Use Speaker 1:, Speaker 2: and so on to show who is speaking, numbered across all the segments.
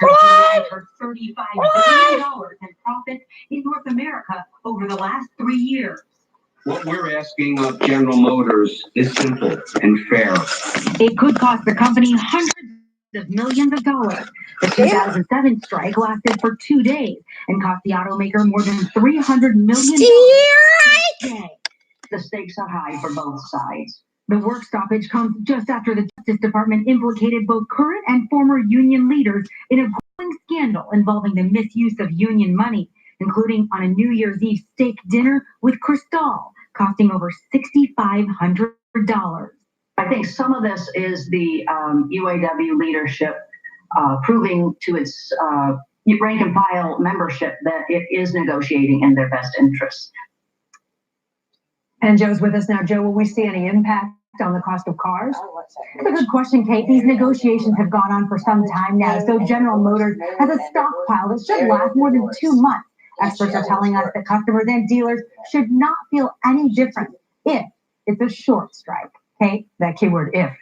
Speaker 1: over $35 billion in profits in North America over the last 3 years.
Speaker 2: What we're asking of General Motors is simple and fair.
Speaker 1: It could cost the company hundreds of millions of dollars. The 2007 strike lasted for 2 days and cost the automaker more than $300 million. The stakes are high for both sides. The work stoppage comes just after the Justice Department implicated both current and former union leaders in a growing scandal involving the misuse of union money, including on a New Year's Eve steak dinner with Cristal, costing over $6,500. I think some of this is the UAW leadership proving to its rank and file membership that it is negotiating in their best interests.
Speaker 3: And Joe's with us now. Joe, will we see any impact on the cost of cars? That's a good question, Kate. These negotiations have gone on for some time now, so General Motors has a stockpile that should last more than 2 months. Experts are telling us that customers and dealers should not feel any different if it's a short strike. Kate, that keyword if.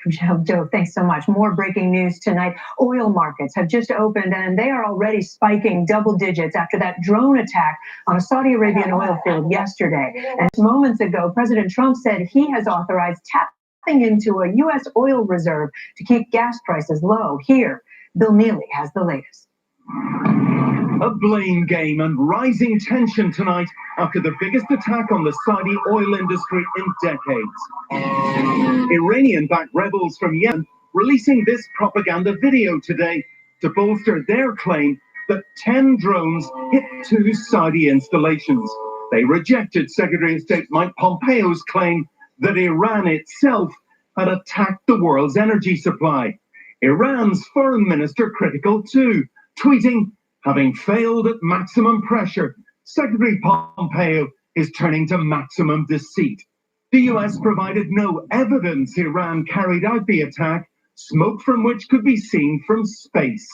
Speaker 3: Joe, thanks so much. More breaking news tonight. Oil markets have just opened and they are already spiking double digits after that drone attack on a Saudi Arabian oil field yesterday. And moments ago, President Trump said he has authorized tapping into a U.S. oil reserve to keep gas prices low. Here, Bill Neely has the latest.
Speaker 4: A blame game and rising tension tonight after the biggest attack on the Saudi oil industry in decades. Iranian-backed rebels from Yemen releasing this propaganda video today to bolster their claim that 10 drones hit 2 Saudi installations. They rejected Secretary of State Mike Pompeo's claim that Iran itself had attacked the world's energy supply. Iran's foreign minister critical too, tweeting, "Having failed at maximum pressure, Secretary Pompeo is turning to maximum deceit." The US provided no evidence Iran carried out the attack, smoke from which could be seen from space.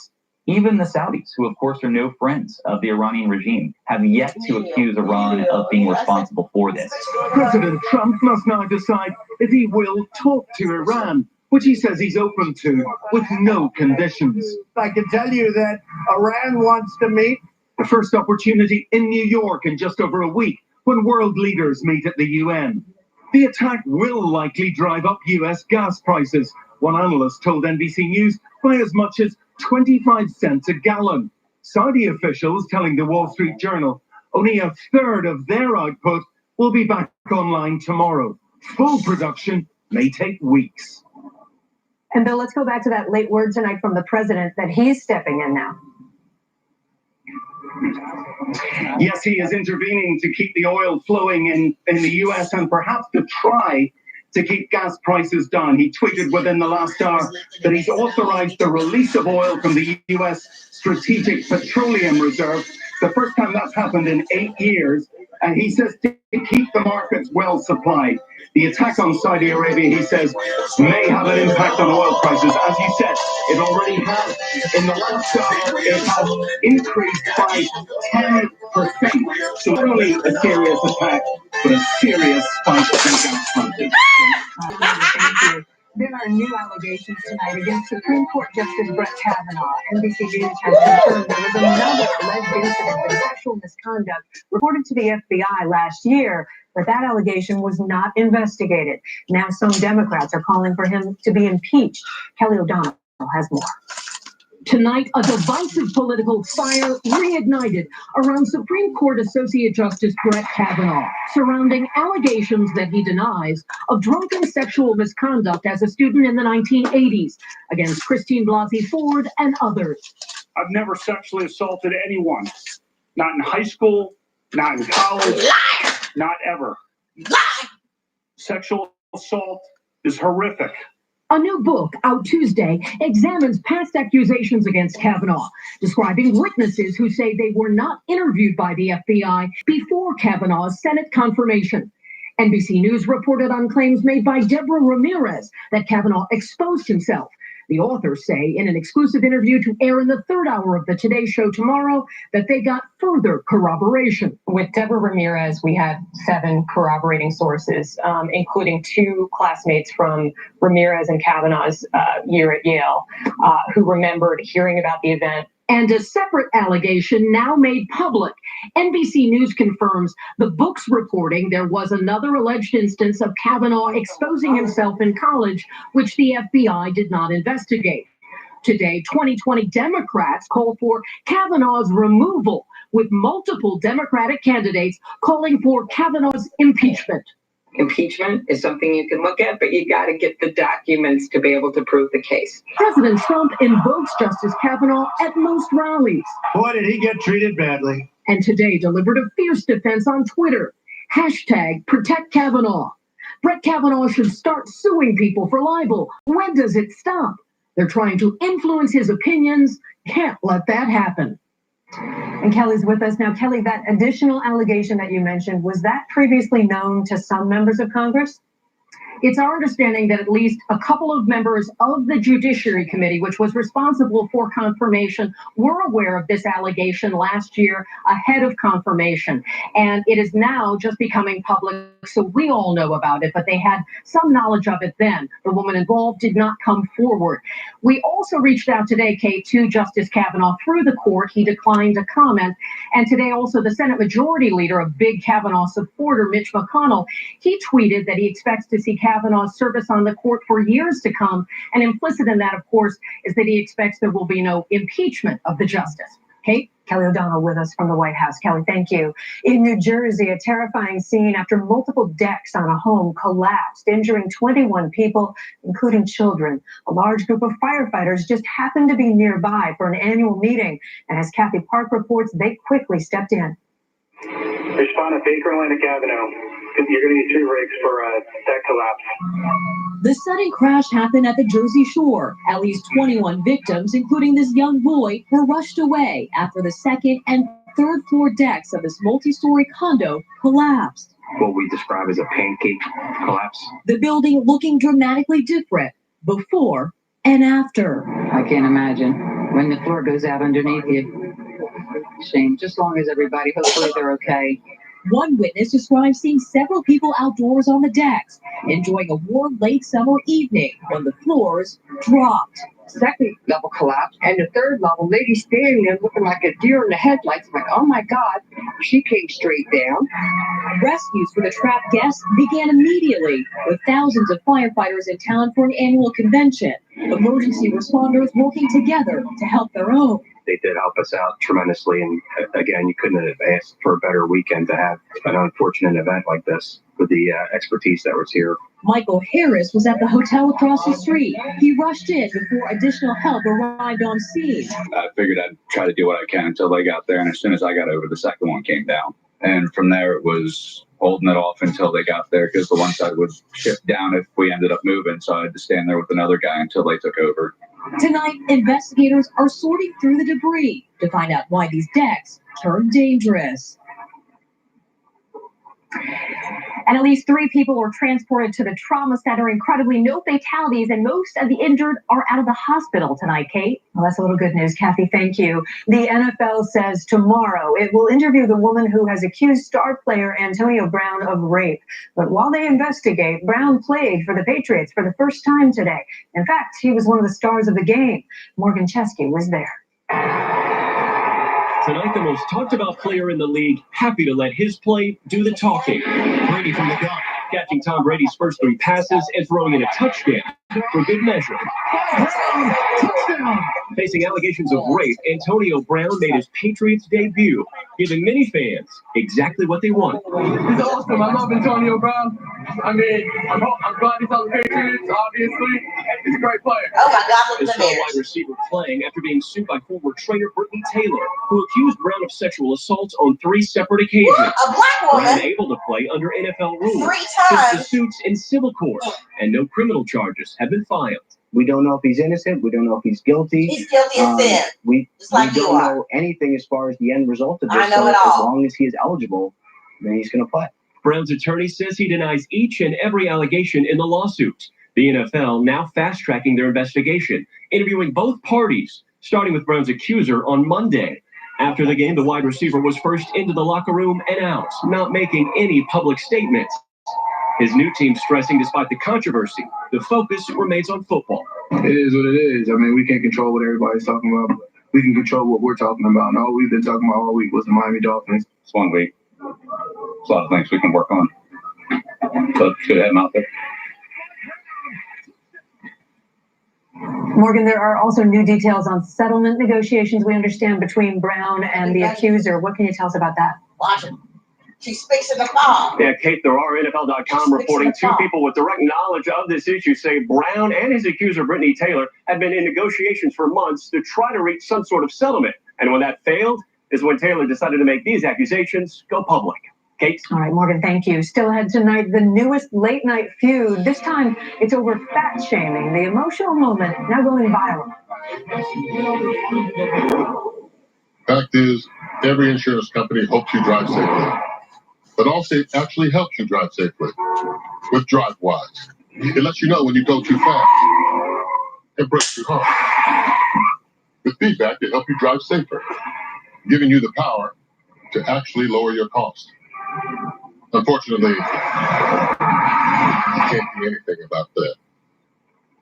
Speaker 5: Even the Saudis, who of course are no friends of the Iranian regime, have yet to accuse Iran of being responsible for this.
Speaker 4: President Trump must now decide if he will talk to Iran, which he says he's open to, with no conditions.
Speaker 6: I can tell you that Iran wants to meet.
Speaker 4: The first opportunity in New York in just over a week, when world leaders meet at the UN. The attack will likely drive up US gas prices, one analyst told NBC News, by as much as 25 cents a gallon. Saudi officials telling the Wall Street Journal only a third of their output will be back online tomorrow. Full production may take weeks.
Speaker 3: And Bill, let's go back to that late word tonight from the president that he's stepping in now.
Speaker 4: Yes, he is intervening to keep the oil flowing in the US and perhaps to try to keep gas prices down. He tweeted within the last hour that he's authorized the release of oil from the US Strategic Petroleum Reserve, the first time that's happened in 8 years. And he says to keep the markets well supplied. The attack on Saudi Arabia, he says, may have an impact on oil prices. As you said, it already has. In the last hour, it has increased by 10%. So not only a serious attack, but a serious spike in gas prices.
Speaker 3: There are new allegations tonight against Supreme Court Justice Brett Kavanaugh. NBC News has confirmed there was another alleged incident of sexual misconduct reported to the FBI last year, but that allegation was not investigated. Now some Democrats are calling for him to be impeached. Kelly O'Donnell has more.
Speaker 7: Tonight, a divisive political fire reignited around Supreme Court Associate Justice Brett Kavanaugh, surrounding allegations that he denies of drunken sexual misconduct as a student in the 1980s against Christine Blasey Ford and others.
Speaker 6: I've never sexually assaulted anyone. Not in high school, not in college, not ever. Sexual assault is horrific.
Speaker 7: A new book out Tuesday examines past accusations against Kavanaugh, describing witnesses who say they were not interviewed by the FBI before Kavanaugh's Senate confirmation. NBC News reported on claims made by Deborah Ramirez that Kavanaugh exposed himself. The authors say in an exclusive interview to air in the third hour of the Today Show tomorrow that they got further corroboration.
Speaker 8: With Deborah Ramirez, we had 7 corroborating sources, including 2 classmates from Ramirez and Kavanaugh's year at Yale, who remembered hearing about the event
Speaker 7: And a separate allegation now made public. NBC News confirms the book's reporting there was another alleged instance of Kavanaugh exposing himself in college, which the FBI did not investigate. Today, 2020 Democrats call for Kavanaugh's removal, with multiple Democratic candidates calling for Kavanaugh's impeachment.
Speaker 9: Impeachment is something you can look at, but you got to get the documents to be able to prove the case.
Speaker 7: President Trump invokes Justice Kavanaugh at most rallies.
Speaker 6: Boy, did he get treated badly.
Speaker 7: And today delivered a fierce defense on Twitter. Hashtag protect Kavanaugh. Brett Kavanaugh should start suing people for libel. When does it stop? They're trying to influence his opinions. Can't let that happen.
Speaker 3: And Kelly's with us now. Kelly, that additional allegation that you mentioned, was that previously known to some members of Congress?
Speaker 7: It's our understanding that at least a couple of members of the Judiciary Committee, which was responsible for confirmation, were aware of this allegation last year ahead of confirmation. And it is now just becoming public, so we all know about it, but they had some knowledge of it then. The woman involved did not come forward. We also reached out today, Kate, to Justice Kavanaugh through the court. He declined to comment. And today also the Senate Majority Leader, a big Kavanaugh supporter, Mitch McConnell, he tweeted that he expects to see Kavanaugh's service on the court for years to come. And implicit in that, of course, is that he expects there will be no impeachment of the justice. Kate?
Speaker 3: Kelly O'Donnell with us from the White House. Kelly, thank you. In New Jersey, a terrifying scene after multiple decks on a home collapsed, injuring 21 people, including children. A large group of firefighters just happened to be nearby for an annual meeting. And as Kathy Park reports, they quickly stepped in.
Speaker 6: Respond to Baker Lane to Kavanaugh. You're going to need 2 rigs for that collapse.
Speaker 10: The sudden crash happened at the Jersey Shore. At least 21 victims, including this young boy, were rushed away after the second and third floor decks of this multi-story condo collapsed.
Speaker 2: What we describe as a pancake collapse.
Speaker 10: The building looking dramatically different before and after.
Speaker 9: I can't imagine when the floor goes out underneath you. Shame, just as long as everybody, hopefully they're okay.
Speaker 10: One witness describes seeing several people outdoors on the decks, enjoying a warm late summer evening when the floors dropped.
Speaker 9: Second level collapse, and the third level, lady standing there looking like a deer in the headlights. I'm like, oh my God, she came straight down.
Speaker 10: Rescues for the trapped guests began immediately, with thousands of firefighters in town for an annual convention. Emergency responders working together to help their own.
Speaker 2: They did help us out tremendously, and again, you couldn't have asked for a better weekend to have an unfortunate event like this with the expertise that was here.
Speaker 10: Michael Harris was at the hotel across the street. He rushed in before additional help arrived on scene.
Speaker 11: I figured I'd try to do what I can until they got there, and as soon as I got over, the second one came down. And from there, it was holding it off until they got there, because the one side would shift down if we ended up moving, so I had to stand there with another guy until they took over.
Speaker 10: Tonight, investigators are sorting through the debris to find out why these decks turned dangerous.
Speaker 3: And at least 3 people were transported to the trauma center. Incredibly, no fatalities, and most of the injured are out of the hospital tonight, Kate. Well, that's a little good news, Kathy. Thank you. The NFL says tomorrow it will interview the woman who has accused star player Antonio Brown of rape. But while they investigate, Brown played for the Patriots for the first time today. In fact, he was one of the stars of the game. Morgan Chesky was there.
Speaker 12: Tonight, the most talked about player in the league, happy to let his play do the talking. Brady from the gun, catching Tom Brady's first 3 passes and throwing in a touchdown for good measure. Brown, touchdown! Facing allegations of rape, Antonio Brown made his Patriots debut, giving many fans exactly what they want.
Speaker 13: He's awesome. I love Antonio Brown. I mean, I'm glad he's on the Patriots, obviously. He's a great player.
Speaker 14: Oh my God,
Speaker 12: The star wide receiver playing after being sued by former trainer Brittany Taylor, who accused Brown of sexual assault on 3 separate occasions.
Speaker 14: A black woman.
Speaker 12: Brown able to play under NFL rules.
Speaker 14: 3
Speaker 12: Since
Speaker 14: times.
Speaker 12: the suits in civil court, and no criminal charges have been filed.
Speaker 2: We don't know if he's innocent. We don't know if he's guilty.
Speaker 14: He's guilty of sin.
Speaker 2: We
Speaker 14: like you
Speaker 2: don't
Speaker 14: are.
Speaker 2: know anything as far as the end result of this.
Speaker 14: I know
Speaker 2: so
Speaker 14: it all.
Speaker 2: As long as he is eligible, then he's going to play.
Speaker 12: Brown's attorney says he denies each and every allegation in the lawsuit. The NFL now fast-tracking their investigation, interviewing both parties, starting with Brown's accuser on Monday. After the game, the wide receiver was first into the locker room and out, not making any public statements. His new team stressing despite the controversy, the focus remains on football.
Speaker 13: It is what it is. I mean, we can't control what everybody's talking about.
Speaker 14: we can control what we're talking about. And all we've been talking about all week was the Miami Dolphins.
Speaker 11: It's 1 week. There's a lot of things we can work on. So it's good to have them out there.
Speaker 3: Morgan, there are also new details on settlement negotiations, we understand, between Brown and the accuser. What can you tell us about that?
Speaker 15: Washington. She speaks in the fall.
Speaker 12: Yeah, Kate, there are NFL.com reporting two people with direct knowledge of this issue say Brown and his accuser, Brittany Taylor, had been in negotiations for months to try to reach some sort of settlement. And when that failed is when Taylor decided to make these accusations go public. Kate?
Speaker 3: All right, Morgan, thank you. Still ahead tonight, the newest late night feud. This time, it's over fat shaming, the emotional moment now going viral.
Speaker 16: Fact is, every insurance company hopes you drive safely. But Allstate actually helps you drive safely with DriveWise. It lets you know when you go too fast and brake too hard. With feedback to help you drive safer, giving you the power to actually lower your cost. Unfortunately, you can't do anything about that.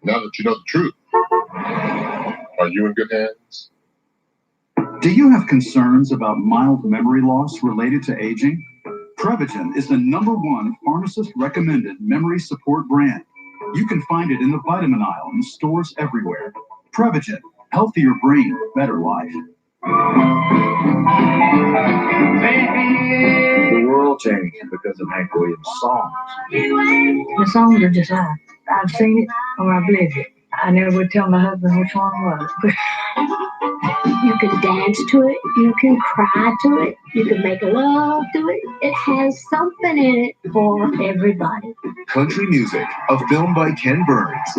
Speaker 16: Now that you know the truth, are you in good hands?
Speaker 17: Do you have concerns about mild memory loss related to aging? Prevagen is the #1 pharmacist-recommended memory support brand. You can find it in the vitamin aisle in stores everywhere. Prevagen, healthier brain, better life.
Speaker 18: The world changed because of Hank Williams' songs.
Speaker 1: The songs are just live. I've seen it or I've lived it. I never would tell my husband which one was.
Speaker 19: You can dance to it, you can cry to it, you can make love to it. It has something in it for everybody.
Speaker 20: Country Music, a film by Ken Burns.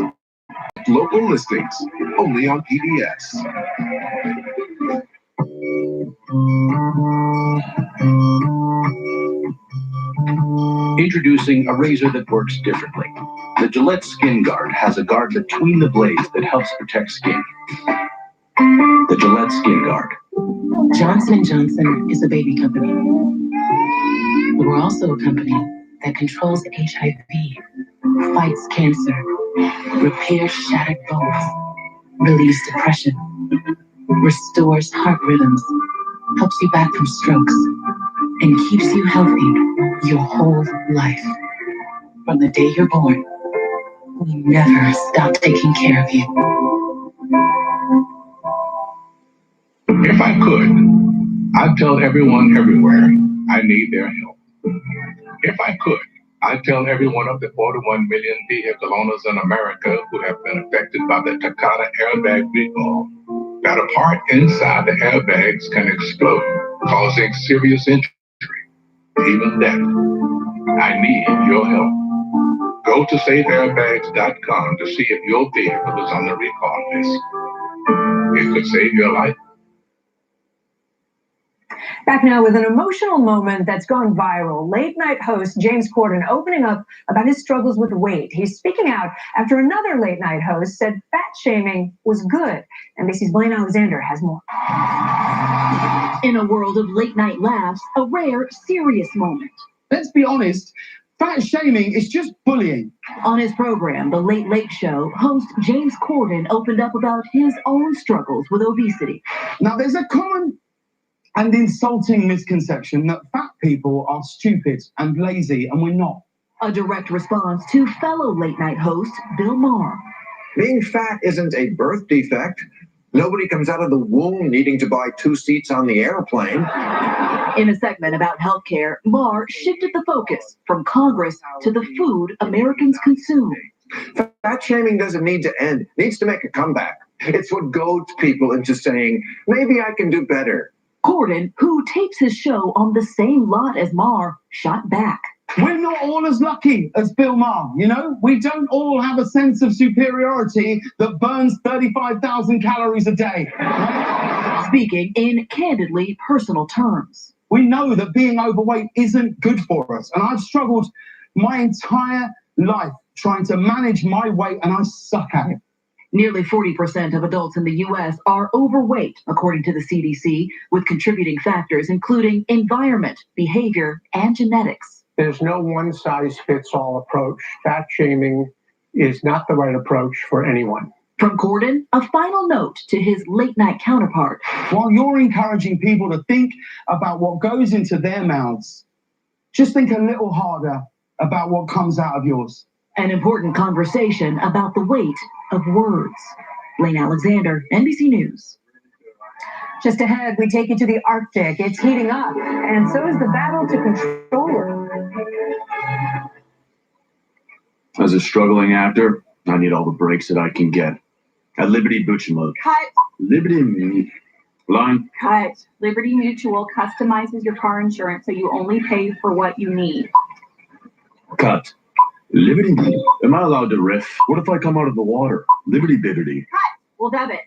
Speaker 20: Local listings, only on PBS.
Speaker 21: Introducing a razor that works differently. The Gillette Skin Guard has a guard between the blades that helps protect skin. The Gillette Skin Guard.
Speaker 22: Johnson & Johnson is a baby company. But we're also a company that controls HIV, fights cancer, repairs shattered bones, relieves depression, restores heart rhythms, helps you back from strokes, and keeps you healthy your whole life. From the day you're born, we never stop taking care of you.
Speaker 23: If I could, I'd tell everyone everywhere I need their help. If I could, I'd tell every one of the 41 million vehicle owners in America who have been affected by the Takata airbag recall that a part inside the airbags can explode, causing serious injury, even death. I need your help. Go to saveairbags.com to see if your vehicle is on the recall list. It could save your life.
Speaker 3: Back now with an emotional moment that's gone viral. Late night host James Corden opening up about his struggles with weight. He's speaking out after another late night host said fat shaming was good. NBC's Blaine Alexander has more.
Speaker 7: In a world of late night laughs, a rare, serious moment.
Speaker 24: Let's be honest, fat shaming is just bullying.
Speaker 7: On his program, The Late Late Show, host James Corden opened up about his own struggles with obesity.
Speaker 24: Now, there's a common and insulting misconception that fat people are stupid and lazy, and we're not.
Speaker 7: A direct response to fellow late night host Bill Maher.
Speaker 18: Being fat isn't a birth defect. Nobody comes out of the womb needing to buy 2 seats on the airplane.
Speaker 7: In a segment about healthcare, Maher shifted the focus from Congress to the food Americans consume.
Speaker 18: Fat shaming doesn't need to end. It needs to make a comeback. It's what goads people into saying, maybe I can do better.
Speaker 7: Corden, who tapes his show on the same lot as Maher, shot back.
Speaker 24: We're not all as lucky as Bill Maher, you know? We don't all have a sense of superiority that burns 35,000 calories a day.
Speaker 7: Speaking in candidly personal terms.
Speaker 24: We know that being overweight isn't good for us, and I've struggled my entire life trying to manage my weight, and I suck at it.
Speaker 7: Nearly 40% of adults in the U.S. are overweight, according to the CDC, with contributing factors including environment, behavior, and genetics.
Speaker 25: There's no one-size-fits-all approach. Fat shaming is not the right approach for anyone.
Speaker 4: From Corden, a final note to his late-night counterpart.
Speaker 24: While you're encouraging people to think about what goes into their mouths, just think a little harder about what comes out of yours.
Speaker 4: An important conversation about the weight of words. Lane Alexander, NBC News.
Speaker 3: Just ahead, we take you to the Arctic. It's heating up, and so is the battle to control it.
Speaker 5: As a struggling actor, I need all the breaks that I can get. At Liberty Boot and Load.
Speaker 6: Cut.
Speaker 5: Liberty line.
Speaker 6: Cut. Liberty Mutual customizes your car insurance so you only pay for what you need.
Speaker 5: Cut. Liberty. Am I allowed to riff? What if I come out of the water? Liberty Bibbity.
Speaker 6: Cut. We'll dub it.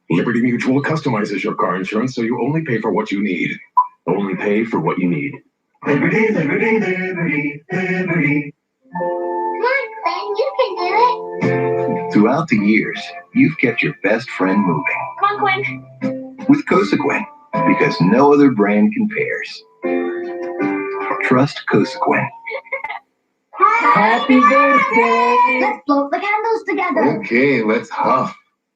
Speaker 20: Liberty Mutual customizes your car insurance so you only pay for what you need.
Speaker 5: Only pay for what you need.
Speaker 20: Liberty, liberty, liberty, liberty.
Speaker 19: Come on, Glenn, you can do it.
Speaker 21: Throughout the years, you've kept your best friend moving.
Speaker 6: Come on, Quinn.
Speaker 21: With Cosequin, because no other brand compares. Trust Cosequin.
Speaker 19: Happy birthday! Let's blow the candles together.
Speaker 14: Okay, let's huff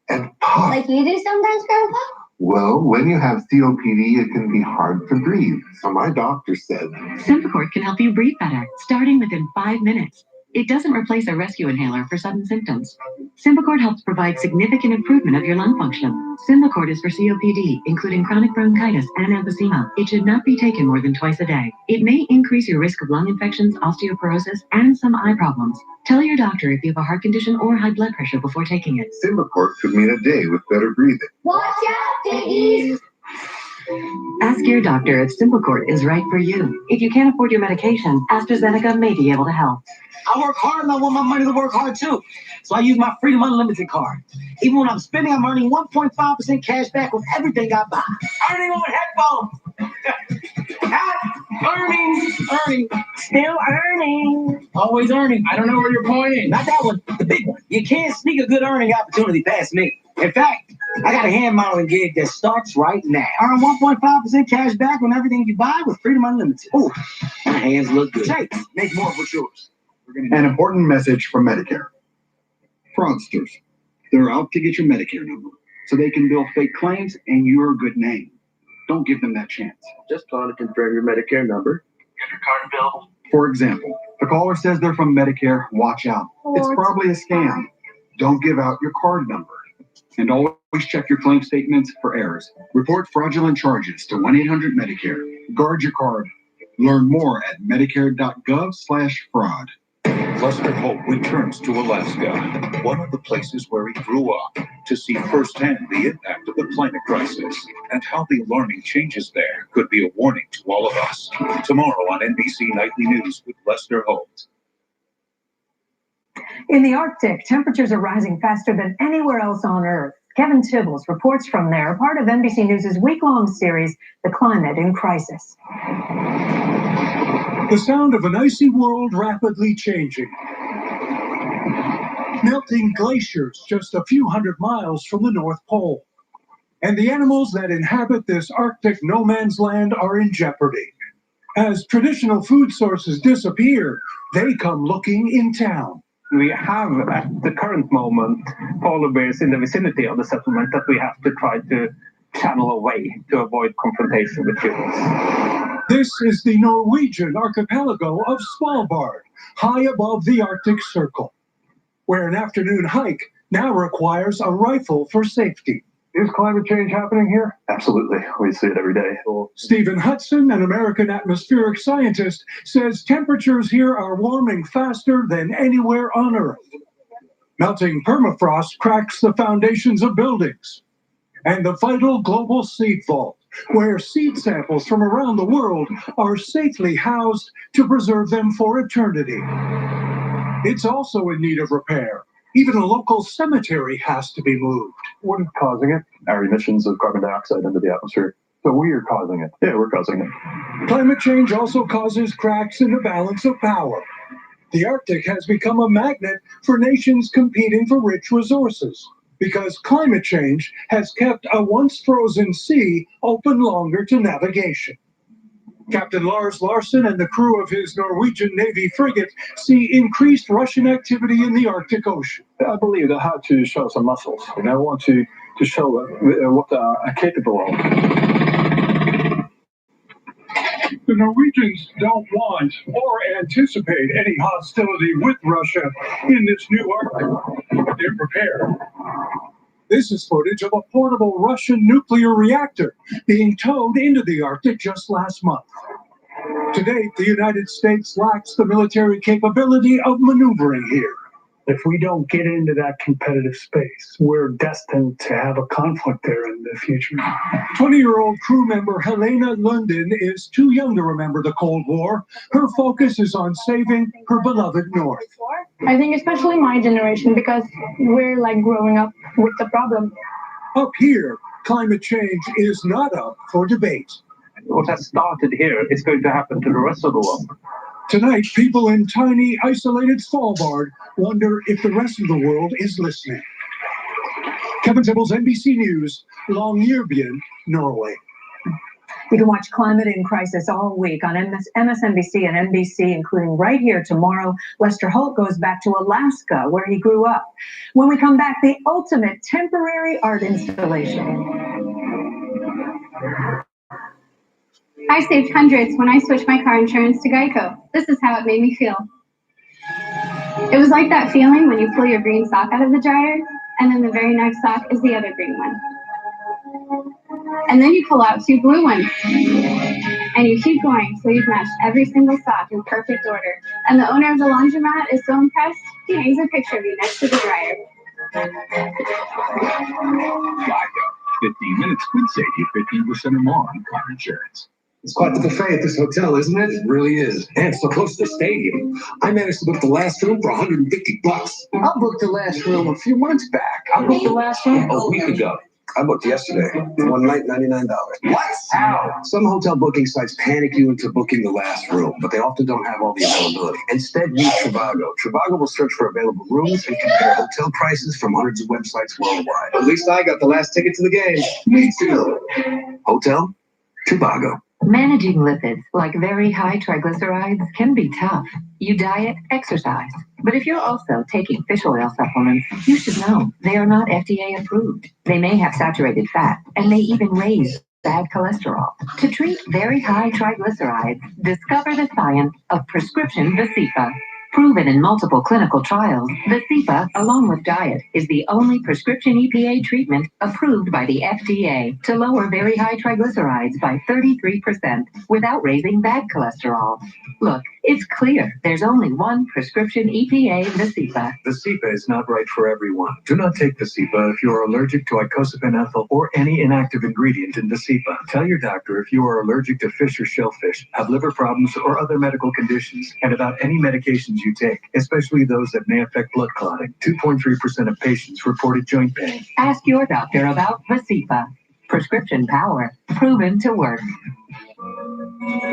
Speaker 14: and puff.
Speaker 19: Like you do sometimes, Grandpa?
Speaker 14: Well, when you have COPD, it can be hard to breathe. So my doctor said.
Speaker 22: Symbicort can help you breathe better, starting within 5 minutes. It doesn't replace a rescue inhaler for sudden symptoms. Symbicort helps provide significant improvement of your lung function. Symbicort is for COPD, including chronic bronchitis and emphysema. It should not be taken more than twice a day. It may increase your risk of lung infections, osteoporosis, and some eye problems. Tell your doctor if you have a heart condition or high blood pressure before taking it.
Speaker 14: Symbicort could mean a day with better breathing.
Speaker 19: Watch out, piggies!
Speaker 22: Ask your doctor if Symbicort is right for you. If you can't afford your medication, AstraZeneca may be able to help.
Speaker 8: I work hard and I want my money to work hard too. So I use my Freedom Unlimited card. Even when I'm spending, I'm earning 1.5% cash back with everything I buy. Earning on headphones. Earning. Still earning. Always earning. I don't know where you're pointing. Not that one, the big one. You can't sneak a good earning opportunity past me. In fact, I got a hand modeling gig that starts right now. Earn 1.5% cash back on everything you buy with Freedom Unlimited. Ooh, my hands look good. Chase, make more with yours.
Speaker 17: An important message from Medicare. Fraudsters. They're out to get your Medicare number so they can build fake claims and your good name. Don't give them that chance.
Speaker 2: Just call to confirm your Medicare number.
Speaker 17: Get your card bill. For example, the caller says they're from Medicare. Watch out. It's probably a scam. Don't give out your card number. And always check your claim statements for errors. Report fraudulent charges to 1-800-MEDICARE. Guard your card. Learn more at medicare.gov/fraud.
Speaker 25: Lester Holt returns to Alaska, one of the places where he grew up, to see firsthand the impact of the climate crisis and how the alarming changes there could be a warning to all of us. Tomorrow on NBC Nightly News with Lester Holt.
Speaker 3: In the Arctic, temperatures are rising faster than anywhere else on Earth. Kevin Tibbles reports from there, part of NBC News' week-long series, The Climate in Crisis.
Speaker 26: The sound of an icy world rapidly changing. Melting glaciers just a few hundred miles from the North Pole. And the animals that inhabit this Arctic no man's land are in jeopardy. As traditional food sources disappear, they come looking in town.
Speaker 2: We have, at the current moment, polar bears in the vicinity of the settlement that we have to try to channel away to avoid confrontation with humans.
Speaker 26: This is the Norwegian archipelago of Svalbard, high above the Arctic Circle, where an afternoon hike now requires a rifle for safety.
Speaker 2: Is climate change happening here? Absolutely. We see it every day.
Speaker 26: Stephen Hudson, an American atmospheric scientist, says temperatures here are warming faster than anywhere on Earth. Melting permafrost cracks the foundations of buildings. And the vital global seed vault, where seed samples from around the world are safely housed to preserve them for eternity. It's also in need of repair. Even a local cemetery has to be moved.
Speaker 2: What is causing it? Our emissions of carbon dioxide into the atmosphere. So we are causing it. Yeah, we're causing it.
Speaker 26: Climate change also causes cracks in the balance of power. The Arctic has become a magnet for nations competing for rich resources, because climate change has kept a once frozen sea open longer to navigation. Captain Lars Larsen and the crew of his Norwegian Navy frigate see increased Russian activity in the Arctic Ocean.
Speaker 9: I believe they have to show some muscles, and I want to show what they are capable of.
Speaker 26: The Norwegians don't want or anticipate any hostility with Russia in this new Arctic, but they're prepared. This is footage of a portable Russian nuclear reactor being towed into the Arctic just last month. To date, the United States lacks the military capability of maneuvering here. If we don't get into that competitive space, we're destined to have a conflict there in the future. 20-year-old crew member Helena Lundin is too young to remember the Cold War. Her focus is on saving her beloved North.
Speaker 3: I think especially my generation, because we're like growing up with the problem.
Speaker 26: Up here, climate change is not up for debate.
Speaker 10: What has started here is going to happen to the rest of the world.
Speaker 26: Tonight, people in tiny, isolated Svalbard wonder if the rest of the world is listening. Kevin Tibbles, NBC News, Longyearbyen, Norway.
Speaker 3: You can watch Climate in Crisis all week on MSNBC and NBC, including right here tomorrow. Lester Holt goes back to Alaska, where he grew up. When we come back, the ultimate temporary art installation.
Speaker 11: I saved hundreds when I switched my car insurance to Geico. This is how it made me feel. It was like that feeling when you pull your green sock out of the dryer, and then the very next sock is the other green one. And then you pull out 2 blue ones. And you keep going till you've matched every single sock in perfect order. And the owner of the laundromat is so impressed, he hangs a picture of you next to the dryer.
Speaker 25: Geico. 15 minutes could save you 15% or more on car insurance.
Speaker 12: It's quite the buffet at this hotel, isn't it? It really is. And so close to the stadium. I managed to book the last room for $150.
Speaker 18: I booked the last room a few months back.
Speaker 12: I booked the last room
Speaker 18: a week ago.
Speaker 12: I booked yesterday. One night, $99.
Speaker 18: What?
Speaker 12: How? Some hotel booking sites panic you into booking the last room, but they often don't have all the availability. Instead, use Trivago. Trivago will search for available rooms and compare hotel prices from hundreds of websites worldwide. At least I got the last ticket to the game. Me too. Hotel? Trivago.
Speaker 4: Managing lipids, like very high triglycerides, can be tough. You diet, exercise. But if you're also taking fish oil supplements, you should know they are not FDA approved. They may have saturated fat and may even raise bad cholesterol. To treat very high triglycerides, discover the science of prescription Vasipa. Proven in multiple clinical trials, Vasipa, along with diet, is the only prescription EPA treatment approved by the FDA to lower very high triglycerides by 33% without raising bad cholesterol. Look, it's clear there's only one prescription EPA Vasipa.
Speaker 13: Vasipa is not right for everyone. Do not take Vasipa if you are allergic to icosapent ethyl or any inactive ingredient in Vasipa. Tell your doctor if you are allergic to fish or shellfish, have liver problems or other medical conditions, and about any medications you take, especially those that may affect blood clotting. 2.3% of patients reported joint pain.
Speaker 4: Ask your doctor about Vasipa. Prescription power, proven to work.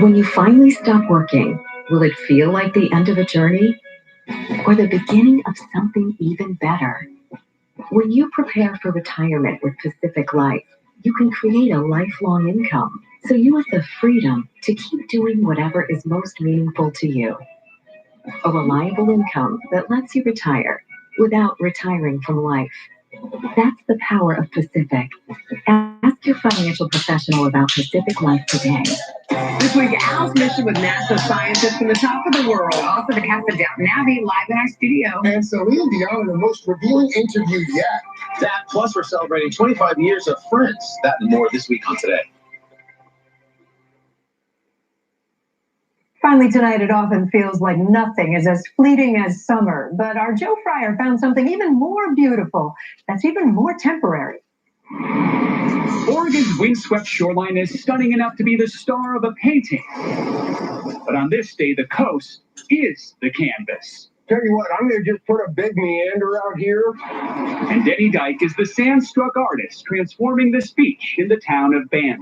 Speaker 4: When you finally stop working, will it feel like the end of a journey or the beginning of something even better? When you prepare for retirement with Pacific Life, you can create a lifelong income, so you have the freedom to keep doing whatever is most meaningful to you. A reliable income that lets you retire without retiring from life. That's the power of Pacific. Ask your financial professional about Pacific Life today.
Speaker 1: This week, Al's mission with NASA scientists from the top of the world. Also, the cast of Downton Abbey live in our studio.
Speaker 15: And Celine Dion in the most revealing interview yet.
Speaker 8: That plus we're celebrating 25 years of Friends. That and more this week on Today.
Speaker 3: Finally tonight, it often feels like nothing is as fleeting as summer, but our Joe Fryer found something even more beautiful that's even more temporary.
Speaker 27: Oregon's windswept shoreline is stunning enough to be the star of a painting. But on this day, the coast is the canvas.
Speaker 15: Tell you what, I'm going to just put a big meander out here.
Speaker 27: And Denny Dyke is the sand-struck artist transforming this beach in the town of Bandon.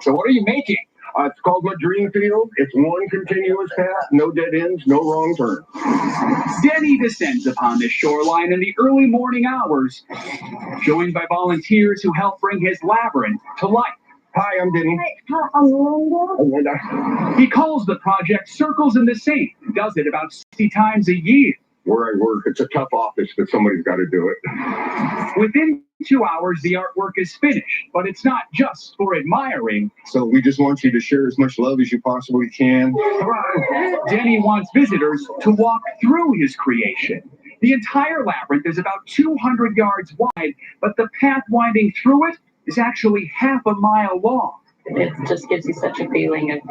Speaker 15: So what are you making? It's called my dream field. It's one continuous path, no dead ends, no wrong turns.
Speaker 27: Denny descends upon this shoreline in the early morning hours, joined by volunteers who help bring his labyrinth to life.
Speaker 15: Hi, I'm Denny.
Speaker 19: Hi, I'm Linda.
Speaker 27: He calls the project Circles in the Sand and does it about 60 times a year.
Speaker 15: Where I work, it's a tough office, but somebody's got to do it.
Speaker 27: Within 2 hours, the artwork is finished, but it's not just for admiring.
Speaker 15: So we just want you to share as much love as you possibly can.
Speaker 27: Denny wants visitors to walk through his creation. The entire labyrinth is about 200 yards wide, but the path winding through it is actually half a mile long.
Speaker 5: It just gives you such a feeling of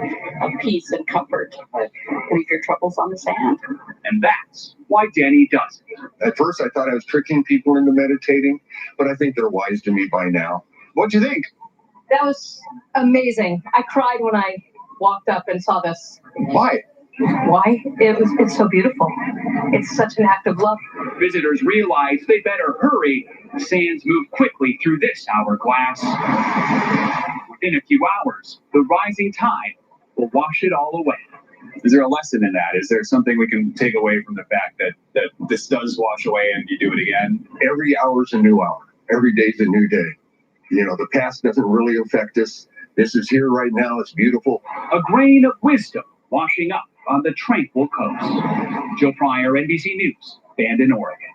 Speaker 5: peace and comfort. Leave your troubles on the sand.
Speaker 27: And that's why Denny does it.
Speaker 15: At first, I thought I was tricking people into meditating, but I think they're wise to me by now. What'd you think?
Speaker 5: That was amazing. I cried when I walked up and saw this.
Speaker 15: Why?
Speaker 5: Why? It's so beautiful. It's such an act of love.
Speaker 27: Visitors realize they better hurry. The sands move quickly through this hourglass. Within a few hours, the rising tide will wash it all away.
Speaker 6: Is there a lesson in that? Is there something we can take away from the fact that this does wash away and you do it again?
Speaker 15: Every hour's a new hour. Every day's a new day. You know, the past doesn't really affect us. This is here right now. It's beautiful.
Speaker 27: A grain of wisdom washing up on the tranquil coast. Joe Pryor, NBC News, Bandon, Oregon.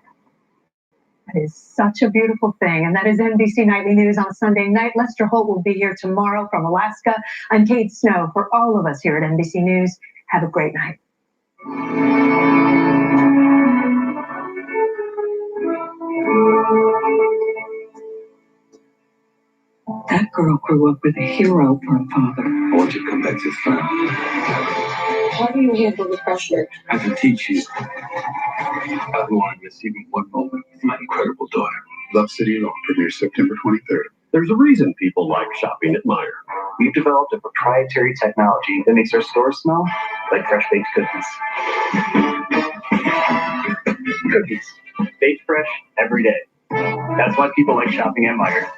Speaker 3: That is such a beautiful thing. And that is NBC Nightly News on Sunday night. Lester Holt will be here tomorrow from Alaska. I'm Kate Snow. For all of us here at NBC News, have a great night.
Speaker 22: That girl grew up with a hero for a father.
Speaker 12: I want you to come back to the family.
Speaker 5: How do you handle the pressure?
Speaker 12: I can teach you. I don't want to miss even one moment with my incredible daughter. Love City Alone premieres September 23rd.
Speaker 7: There's a reason people like shopping at Meijer. We've developed a proprietary technology that makes our stores smell like fresh baked cookies. Cookies. Baked fresh every day. That's why people like shopping at Meijer.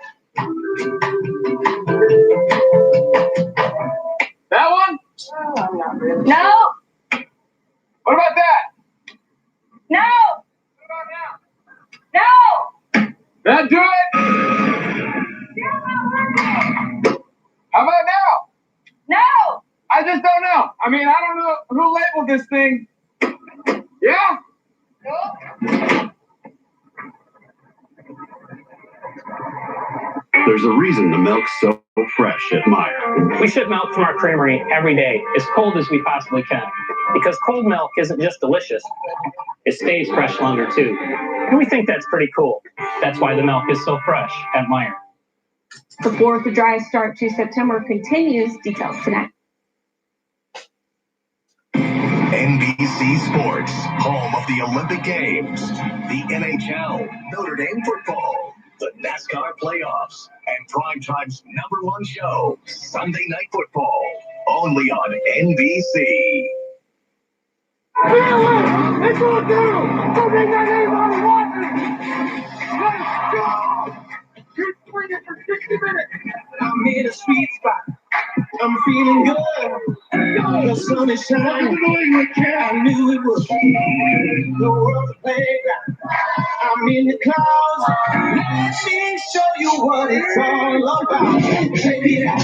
Speaker 8: That one?
Speaker 5: No!
Speaker 8: What about that?
Speaker 5: No! No!
Speaker 8: That do it? How about now?
Speaker 5: No!
Speaker 8: I just don't know. I mean, I don't know who labeled this thing. Yeah?
Speaker 21: There's a reason the milk's so fresh at Meijer.
Speaker 16: We ship milk from our creamery every day, as cold as we possibly can. Because cold milk isn't just delicious, it stays fresh longer too. And we think that's pretty cool. That's why the milk is so fresh at Meijer.
Speaker 11: The 4th of Dry start to September continues. Details tonight.
Speaker 21: NBC Sports, home of the Olympic Games, the NHL, Notre Dame football, the NASCAR playoffs, and Primetime's #1 show, Sunday Night Football, only on NBC.
Speaker 8: Let's go through! Sunday Night Football watching! Let's go! You're swinging for 60 minutes! I'm in a sweet spot. I'm feeling good. The sun is shining. I knew it was the world's playground. I'm in the clouds. Let me show you what it's all about. Check it out.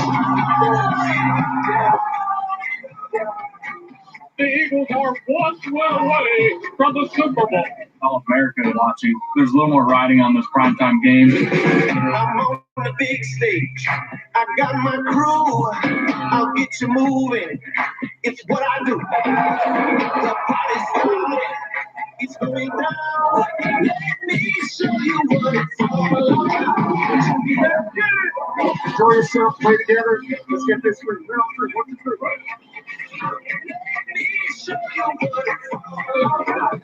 Speaker 27: The Eagles are one win away from the Super Bowl. All Americans watching. There's a little more riding on this primetime game.
Speaker 8: I'm on the big stage. I got my crew. I'll get you moving. It's what I do. The party's started. It's going down. Let me show you what it's all about.
Speaker 15: Enjoy yourself, play together. Let's get this through. Real through. What's the truth?
Speaker 8: Let me show you what it's all about.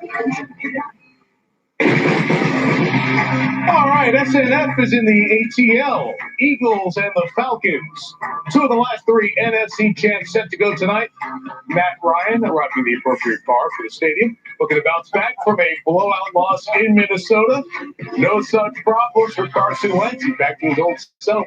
Speaker 20: All right, SNF is in the ATL. Eagles and the Falcons. 2 of the last 3 NFC champs set to go tonight. Matt Ryan arriving in the appropriate car for the stadium, looking to bounce back from a blowout loss in Minnesota. No such problems for Carson Wentz. He's back to his old self.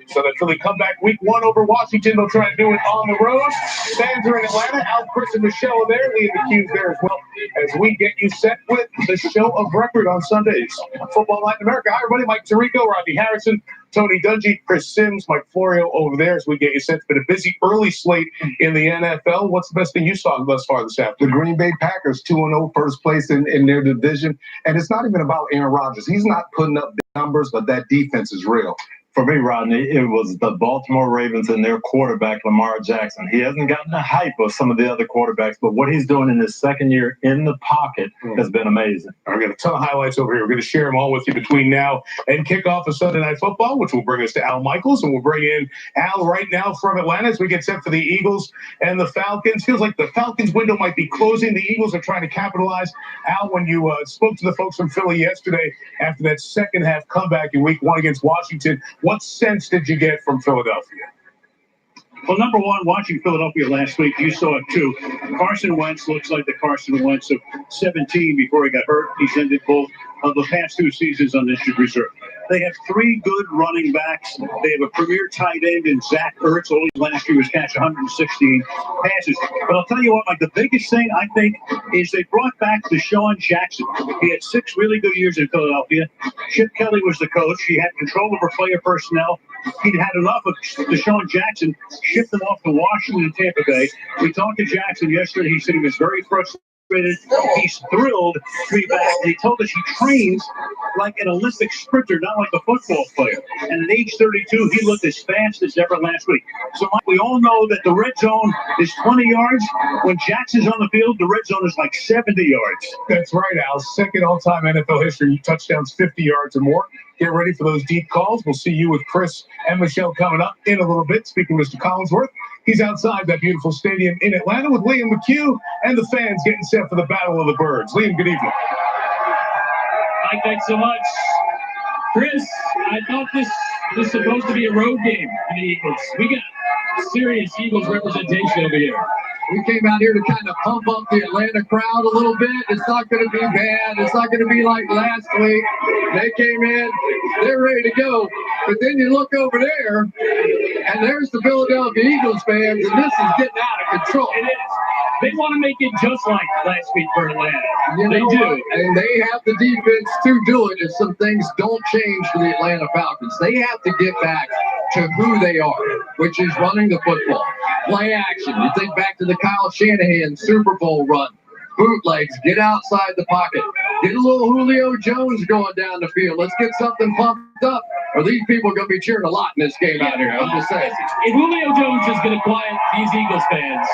Speaker 20: So that Philly comeback week 1 over Washington. They'll try to do it on the road. Fans are in Atlanta. Al, Chris, and Michelle are there. Liam McHugh's there as well as we get you set with the show of record on Sundays. Football Latin America. Hi, everybody. Mike Tirico, Robbie Harrison, Tony Dungy, Chris Sims, Mike Florio over there as we get you set. It's been a busy early slate in the NFL. What's the best thing you saw thus far this afternoon?
Speaker 2: The Green Bay Packers, 2-0, first place in their division. And it's not even about Aaron Rodgers. He's not putting up big numbers, but that defense is real.
Speaker 9: For me, Rodney, it was the Baltimore Ravens and their quarterback, Lamar Jackson. He hasn't gotten the hype of some of the other quarterbacks, but what he's doing in his second year in the pocket has been amazing.
Speaker 20: I've got a ton of highlights over here. We're going to share them all with you between now and kickoff of Sunday Night Football, which will bring us to Al Michaels, and we'll bring in Al right now from Atlanta as we get set for the Eagles and the Falcons. Feels like the Falcons window might be closing. The Eagles are trying to capitalize. Al, when you spoke to the folks from Philly yesterday after that second half comeback in week 1 against Washington, what sense did you get from Philadelphia?
Speaker 10: Well, number one, watching Philadelphia last week, you saw it too. Carson Wentz looks like the Carson Wentz of 17 before he got hurt. He's ended both of the past 2 seasons on injured reserve. They have 3 good running backs. They have a premier tight end in Zach Ertz. Only last year was catching 116 passes. But I'll tell you what, like the biggest thing I think is they brought back Deshaun Jackson. He had 6 really good years in Philadelphia. Chip Kelly was the coach. He had control over player personnel. He'd had enough of Deshaun Jackson, shipped him off to Washington and Tampa Bay. We talked to Jackson yesterday. He said he was very frustrated. He's thrilled to be back. And he told us he trains like an Olympic sprinter, not like a football player. And at age 32, he looked as fast as ever last week. So Mike, we all know that the red zone is 20 yards. When Jackson's on the field, the red zone is like 70 yards.
Speaker 20: That's right, Al. Second all-time NFL history touchdowns 50 yards or more. Get ready for those deep calls. We'll see you with Chris and Michelle coming up in a little bit. Speaking of Mr. Collinsworth, he's outside that beautiful stadium in Atlanta with Liam McHugh and the fans getting set for the Battle of the Birds. Liam, good evening.
Speaker 14: Mike, thanks so much. Chris, I thought this was supposed to be a road game for the Eagles. We got serious Eagles representation over here.
Speaker 17: We came out here to kind of pump up the Atlanta crowd a little bit. It's not going to be bad. It's not going to be like last week. They came in, they're ready to go. But then you look over there, and there's the Philadelphia Eagles fans, and this is getting out of control.
Speaker 14: It is. They want to make it just like last week for Atlanta. They do.
Speaker 17: What? And they have the defense to do it if some things don't change for the Atlanta Falcons. They have to get back to who they are, which is running the football. Play action. You think back to the Kyle Shanahan Super Bowl run. Bootlegs, get outside the pocket. Get a little Julio Jones going down the field. Let's get something pumped up. Or these people are going to be cheering a lot in this game out here. I'm just saying.
Speaker 14: If Julio Jones is going to quiet these Eagles fans,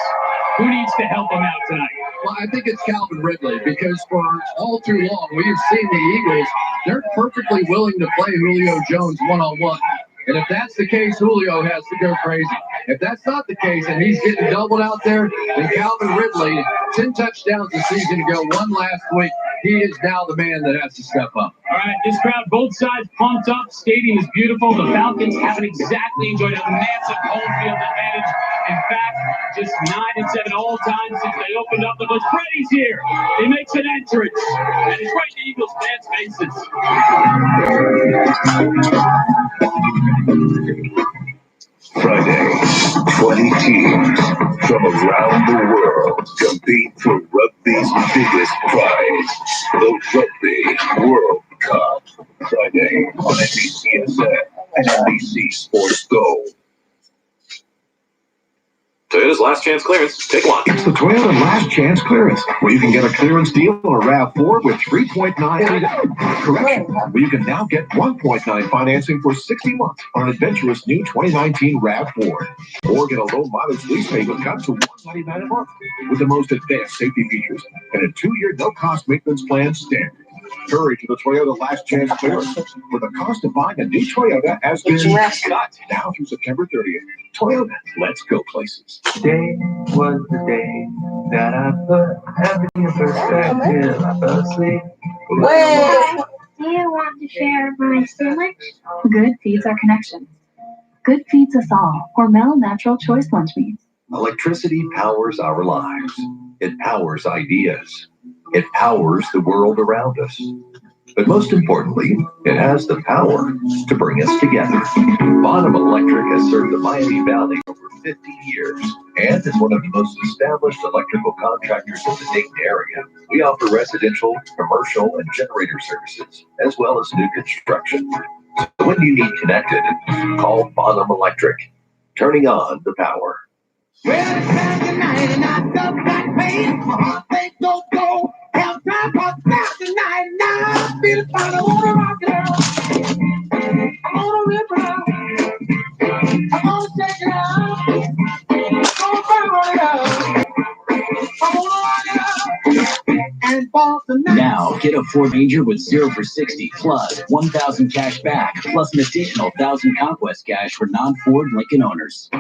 Speaker 14: who needs to help them out tonight?
Speaker 17: Well, I think it's Calvin Ridley, because for all too long, we've seen the Eagles, they're perfectly willing to play Julio Jones one-on-one. And if that's the case, Julio has to go crazy. If that's not the case and he's getting doubled out there, then Calvin Ridley, 10 touchdowns this season ago, 1 last week, he is now the man that has to step up.
Speaker 14: All right, this crowd, both sides pumped up. Stadium is beautiful. The Falcons haven't exactly enjoyed a massive home field advantage. In fact, just 9-7 all time since they opened up. But Freddie's here. He makes an entrance, and it's right in the Eagles fans' faces.
Speaker 21: Friday, 20 teams from around the world compete for rugby's biggest prize, the Rugby World Cup. Friday on NBCSN and NBC Sports Go.
Speaker 23: Toyota's last chance clearance. Take one.
Speaker 24: It's the Toyota last chance clearance, where you can get a clearance deal on a RAV4 with 3.9 correction, where you can now get 1.9 financing for 60 months on an adventurous new 2019 RAV4. Or get a low mileage lease payment up to $199 a month with the most advanced safety features and a 2-year no-cost maintenance plan standard. Hurry to the Toyota last chance clearance, where the cost of buying a new Toyota has been cut now through September 30th. Toyota, let's go places.
Speaker 28: Today was the day that I put everything in perspective. I fell asleep.
Speaker 29: Do you want to share my sandwich? Good feeds our connection. Good feeds us all. Hormel Natural Choice Lunch Meats.
Speaker 12: Electricity powers our lives. It powers ideas. It powers the world around us.
Speaker 24: But most importantly, it has the power to bring us together. Bonham Electric has served the Miami Valley over 50 years and is one of the most established electrical contractors in the Dayton area. We offer residential, commercial, and generator services, as well as new construction. So when you need connected, call Bonham Electric, turning on the power.
Speaker 1: Well, it's Saturday night and I got that pain. My heart rate don't go. Hell time for Saturday night now. I feel fine. I wanna rock it out. I wanna rip it out. I wanna shake it out. I wanna burn it out. I wanna rock it out. And for the night.
Speaker 8: Now, get a Ford Ranger with 0 for 60 plus 1,000 cash back plus an additional 1,000 Conquest cash for non-Ford Lincoln owners.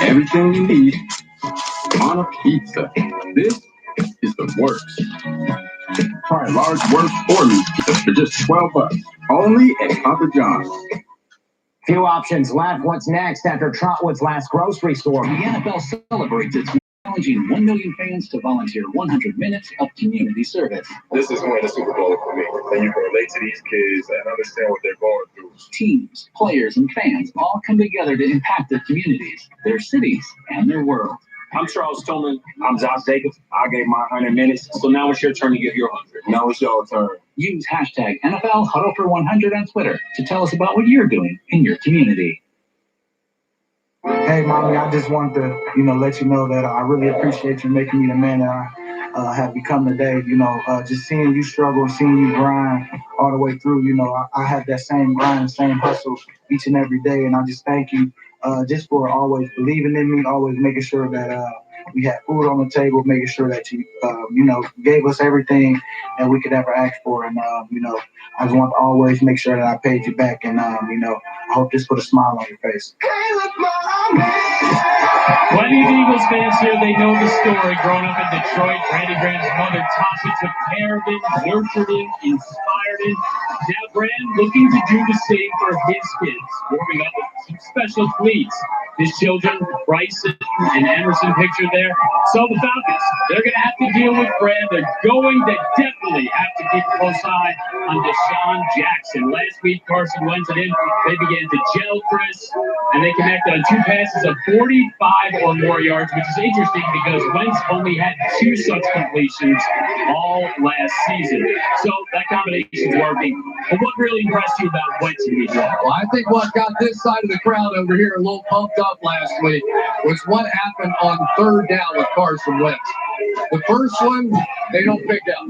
Speaker 3: Everything you need on a pizza. This is the works. Try large works or meat pizza for just $12. Only at Papa John's.
Speaker 8: Few options left. What's next after Trotwood's last grocery store? The NFL celebrates its challenging 1 million fans to volunteer 100 minutes of community service.
Speaker 4: This is winning the Super Bowl for me. And you can relate to these kids and understand what they're going through.
Speaker 8: Teams, players, and fans all come together to impact their communities, their cities, and their world.
Speaker 6: I'm Charles Tillman. I'm Josh Jacobs. I gave my 100 minutes. So now it's your turn to give your 100. Now it's your turn.
Speaker 8: Use hashtag NFL Huddle for 100 on Twitter to tell us about what you're doing in your community.
Speaker 13: Hey, Mommy, I just wanted to, let you know that I really appreciate you making me the man that I have become today. Just seeing you struggle, seeing you grind all the way through, I have that same grind, same hustle each and every day. And I just thank you just for always believing in me, always making sure that we had food on the table, making sure that you, gave us everything that we could ever ask for. And, I just want to always make sure that I paid you back. And, I hope this put a smile on your face.
Speaker 14: Plenty of Eagles fans here, they know the story. Growing up in Detroit, Randy Graham's mother, Tasha, took care of him, nurtured him, inspired him. Now Graham looking to do the same for his kids, warming up with some special fleets. His children, Bryson and Emerson, pictured there. So the Falcons, they're going to have to deal with Graham. They're going to definitely have to keep a close eye on Deshaun Jackson. Last week, Carson Wentz and him, they began to gel, Chris, and they connected on 2 passes of 45 or more yards, which is interesting because Wentz only had 2 such completions all last season. So that combination's working. But what really impressed you about Wentz in these games?
Speaker 17: Well, I think what got this side of the crowd over here a little pumped up last week was what happened on 3rd down with Carson Wentz. The first one, they don't pick up.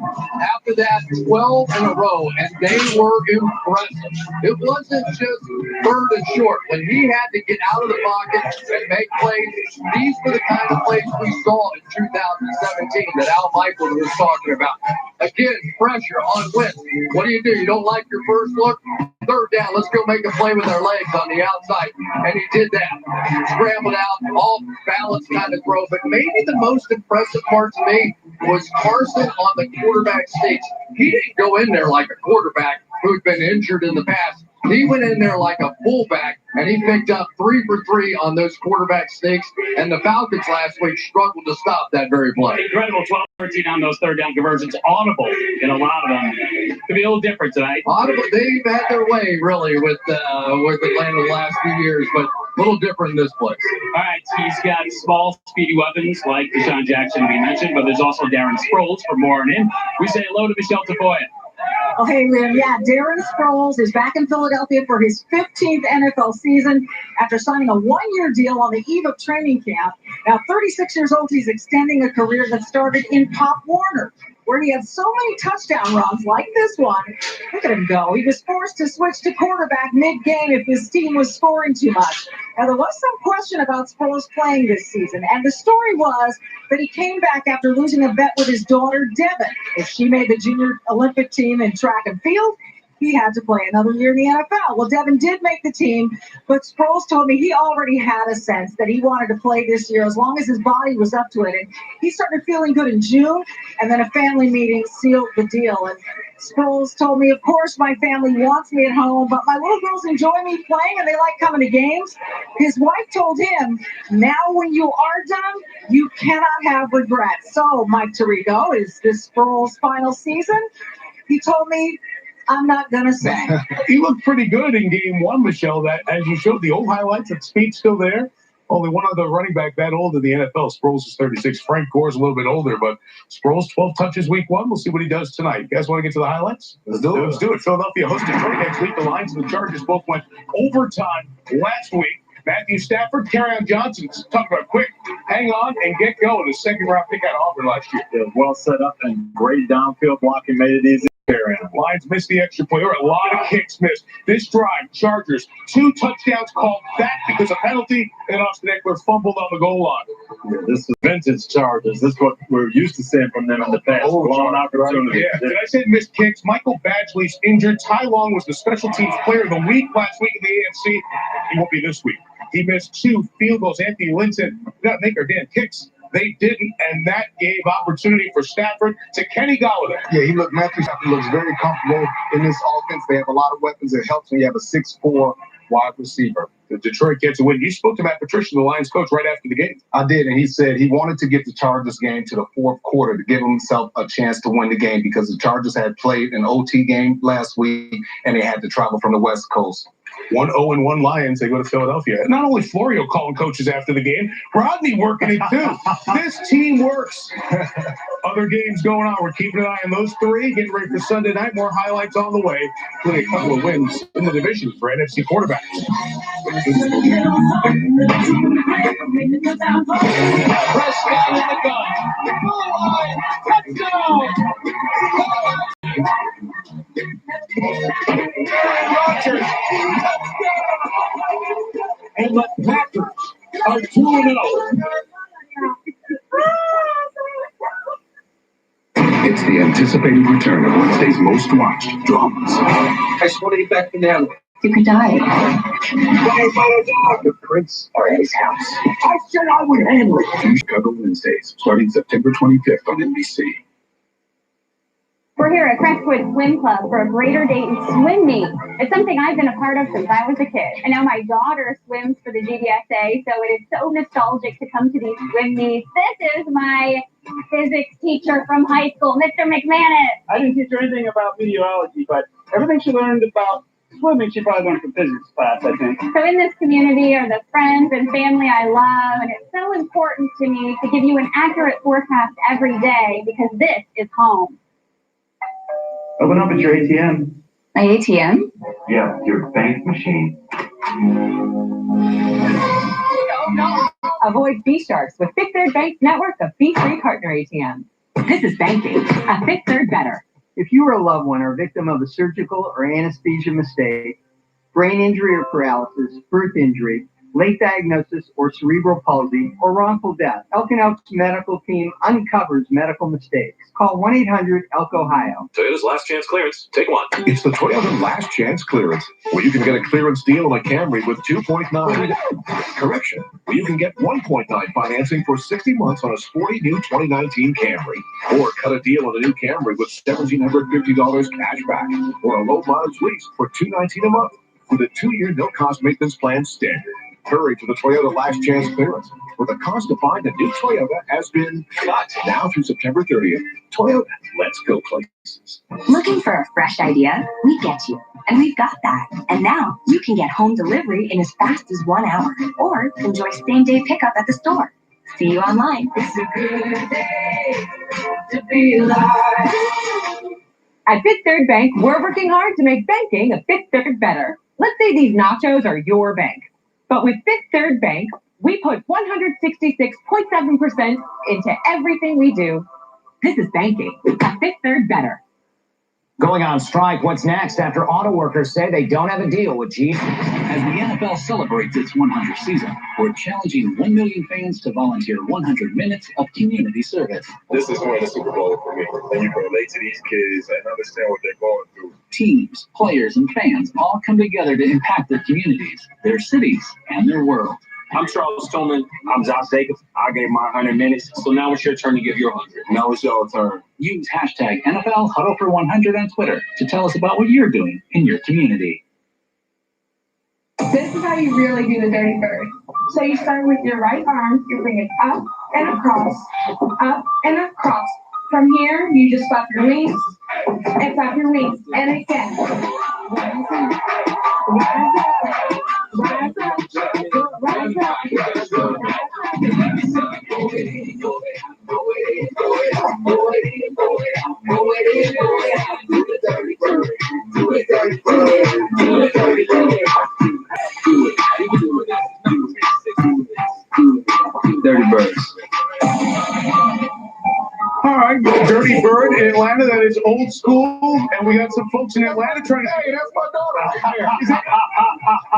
Speaker 17: After that, 12 in a row, and they were impressive. It wasn't just 3rd and short. When he had to get out of the pocket and make plays, these were the kind of plays we saw in 2017 that Al Michaels was talking about. Again, pressure on Wentz. What do? You don't like your first look? 3rd down, let's go make a play with our legs on the outside. And he did that. Scrambled out, off balance kind of throw. But maybe the most impressive part to me was Carson on the quarterback stakes. He didn't go in there like a quarterback who'd been injured in the past. He went in there like a fullback, and he picked up 3 for 3 on those quarterback stakes. And the Falcons last week struggled to stop that very play.
Speaker 14: Incredible 12-13 on those 3rd down conversions. Audible in a lot of them. Could be a little different tonight.
Speaker 17: Audible, they've had their way, really, with Atlanta the last few years, but a little different in this place.
Speaker 14: All right, he's got small, speedy weapons like Deshaun Jackson we mentioned, but there's also Darren Sproles. For more on him, we say hello to Michelle Tafoya.
Speaker 18: Oh, hey, Liam. Yeah, Darren Sproles is back in Philadelphia for his 15th NFL season after signing a 1-year deal on the eve of training camp. Now, 36 years old, he's extending a career that started in Pop Warner, where he had so many touchdown runs like this one. Look at him go. He was forced to switch to quarterback mid-game if his team was scoring too much. Now, there was some question about Sproles playing this season, and the story was that he came back after losing a bet with his daughter, Devin. If she made the junior Olympic team in track and field, he had to play another year in the NFL. Well, Devin did make the team, but Sproles told me he already had a sense that he wanted to play this year as long as his body was up to it. And he started feeling good in June, and then a family meeting sealed the deal. And Sproles told me, of course, my family wants me at home, but my little girls enjoy me playing and they like coming to games. His wife told him, now when you are done, you cannot have regrets. So, Mike Tirico, is this Sproles' final season? He told me, I'm not going to say.
Speaker 20: He looked pretty good in game one, Michelle. That, as you showed the old highlights, that speed's still there. Only one other running back that old in the NFL. Sproles is 36. Frank Gore's a little bit older, but Sproles 12 touches week one. We'll see what he does tonight. You guys want to get to the highlights? Let's do it. Philadelphia hosts Detroit next week. The Lions and the Chargers both went overtime last week. Matthew Stafford, Kerryon Johnson. Talk about quick, hang on, and get going. The second-round pick out of Auburn last year.
Speaker 9: Yeah, well set up and great downfield blocking made it easy.
Speaker 20: Lions missed the extra point. There were a lot of kicks missed. This drive, Chargers, 2 touchdowns called back because of penalty, and Austin Eckler fumbled on the goal line.
Speaker 9: Yeah, this is vintage Chargers. This is what we're used to seeing from them in the past. Blown opportunity.
Speaker 20: Yeah. Did I say missed kicks? Michael Badgley's injured. Ty Long was the special teams player of the week last week in the AFC. He won't be this week. He missed 2 field goals. Anthony Lynn said, "We got to make our damn kicks." They didn't, and that gave opportunity for Stafford to Kenny Golladay.
Speaker 2: Yeah, Matthew Stafford looks very comfortable in this offense. They have a lot of weapons. It helps when you have a 6'4" wide receiver.
Speaker 20: The Detroit gets a win. You spoke to Matt Patricia, the Lions coach, right after the game.
Speaker 2: I did, and he said he wanted to get the Chargers game to the fourth quarter to give himself a chance to win the game because the Chargers had played an OT game last week, and they had to travel from the West Coast.
Speaker 20: 1-0-1 Lions. They go to Philadelphia. Not only Florio calling coaches after the game, Rodney working it too. This team works. Other games going on. We're keeping an eye on those 3. Getting ready for Sunday night. More highlights on the way, including a couple of wins in the division for NFC quarterbacks.
Speaker 1: Prescott in the gun. Goal line. Touchdown.
Speaker 20: Rodgers. And the Packers are 2-0.
Speaker 21: It's the anticipated return of Wednesday's most watched dramas.
Speaker 8: I just want to get back to them.
Speaker 29: You could die.
Speaker 21: The Prince are at his house.
Speaker 8: I said I would handle it.
Speaker 21: 2 Chicago Wednesdays, starting September 25th on NBC.
Speaker 5: We're here at Crestwood Swim Club for a Greater Dayton swim meet. It's something I've been a part of since I was a kid. And now my daughter swims for the GBSA, so it is so nostalgic to come to these swim meets. This is my physics teacher from high school, Mr. McManus.
Speaker 7: I didn't teach her anything about meteorology, but everything she learned about swimming, she probably learned from physics class, I think.
Speaker 5: So in this community are the friends and family I love, and it's so important to me to give you an accurate forecast every day because this is home.
Speaker 7: Open up at your ATM.
Speaker 29: My ATM?
Speaker 7: Yeah, your bank machine.
Speaker 11: Avoid fee sharks with Fifth Third Bank's network of fee-free partner ATMs. This is banking, a Fifth Third better.
Speaker 16: If you or a loved one are a victim of a surgical or anesthesia mistake, brain injury or paralysis, birth injury, late diagnosis or cerebral palsy, or wrongful death, Elkin Elk's medical team uncovers medical mistakes. Call 1-800-ELK-OHIO.
Speaker 23: Toyota's last chance clearance. Take one.
Speaker 24: It's the Toyota Last Chance Clearance, where you can get a clearance deal on a Camry with 2.9. Correction, where you can get 1.9 financing for 60 months on a sporty new 2019 Camry. Or cut a deal on a new Camry with $1,750 cash back. Or a low mileage lease for $219 a month. With a 2-year no-cost maintenance plan standard. Hurry to the Toyota Last Chance Clearance, where the cost to find a new Toyota has been cut. Now through September 30th. Toyota, let's go places.
Speaker 29: Looking for a fresh idea? We get you. And we've got that. And now you can get home delivery in as fast as 1 hour. Or enjoy same-day pickup at the store. See you online.
Speaker 1: It's a good day to be alive.
Speaker 11: At Fifth Third Bank, we're working hard to make banking a Fifth Third better. Let's say these nachos are your bank. But with Fifth Third Bank, we put 166.7% into everything we do. This is banking, a Fifth Third better.
Speaker 1: Going on strike, what's next after auto workers say they don't have a deal with Jeep?
Speaker 10: As the NFL celebrates its 100th season, we're challenging 1 million fans to volunteer 100 minutes of community service.
Speaker 4: This is winning the Super Bowl for me. And you can relate to these kids and understand what they're going through.
Speaker 10: Teams, players, and fans all come together to impact their communities, their cities, and their world.
Speaker 6: I'm Charles Tillman. I'm Josh Jacobs. I gave my 100 minutes, so now it's your turn to give your 100. Now it's your turn.
Speaker 10: Use hashtag NFL Huddle for 100 on Twitter to tell us about what you're doing in your community.
Speaker 5: This is how you really do the dirty bird. So you start with your right arm, you bring it up and across, up and across. From here, you just flap your wings and flap your wings. And again. Rise up, rise up, rise up, rise
Speaker 6: Dirty Birds.
Speaker 20: All right, Dirty Bird in Atlanta. That is old school, and we got some folks in Atlanta trying to. Hey, that's my daughter.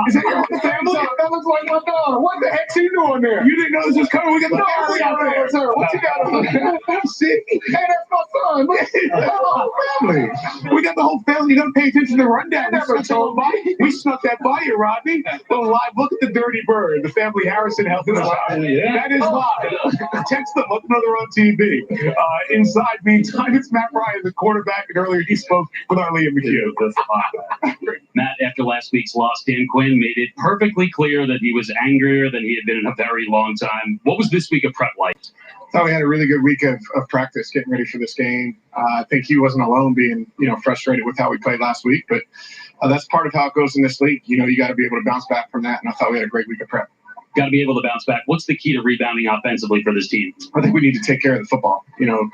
Speaker 20: Is that your family? That looks like my daughter. What the heck's he doing there? You didn't know this was coming. We got the family out there. What you got on there? See? Hey, that's my son. Look at the whole family. We got the whole family. You don't pay attention to the rundown. We snuck that by you, Rodney. Go live. Look at the Dirty Bird. The family Harrison helping us out. That is live. Text them. Let them know they're on TV. Inside, meantime, it's Matt Ryan, the quarterback, and earlier he spoke with our Liam McHugh.
Speaker 14: Matt, after last week's loss, Dan Quinn made it perfectly clear that he was angrier than he had been in a very long time. What was this week of prep like?
Speaker 2: I thought we had a really good week of practice getting ready for this game. I think he wasn't alone being, frustrated with how we played last week, but that's part of how it goes in this league. You got to be able to bounce back from that, and I thought we had a great week of prep.
Speaker 14: Got to be able to bounce back. What's the key to rebounding offensively for this team?
Speaker 2: I think we need to take care of the football.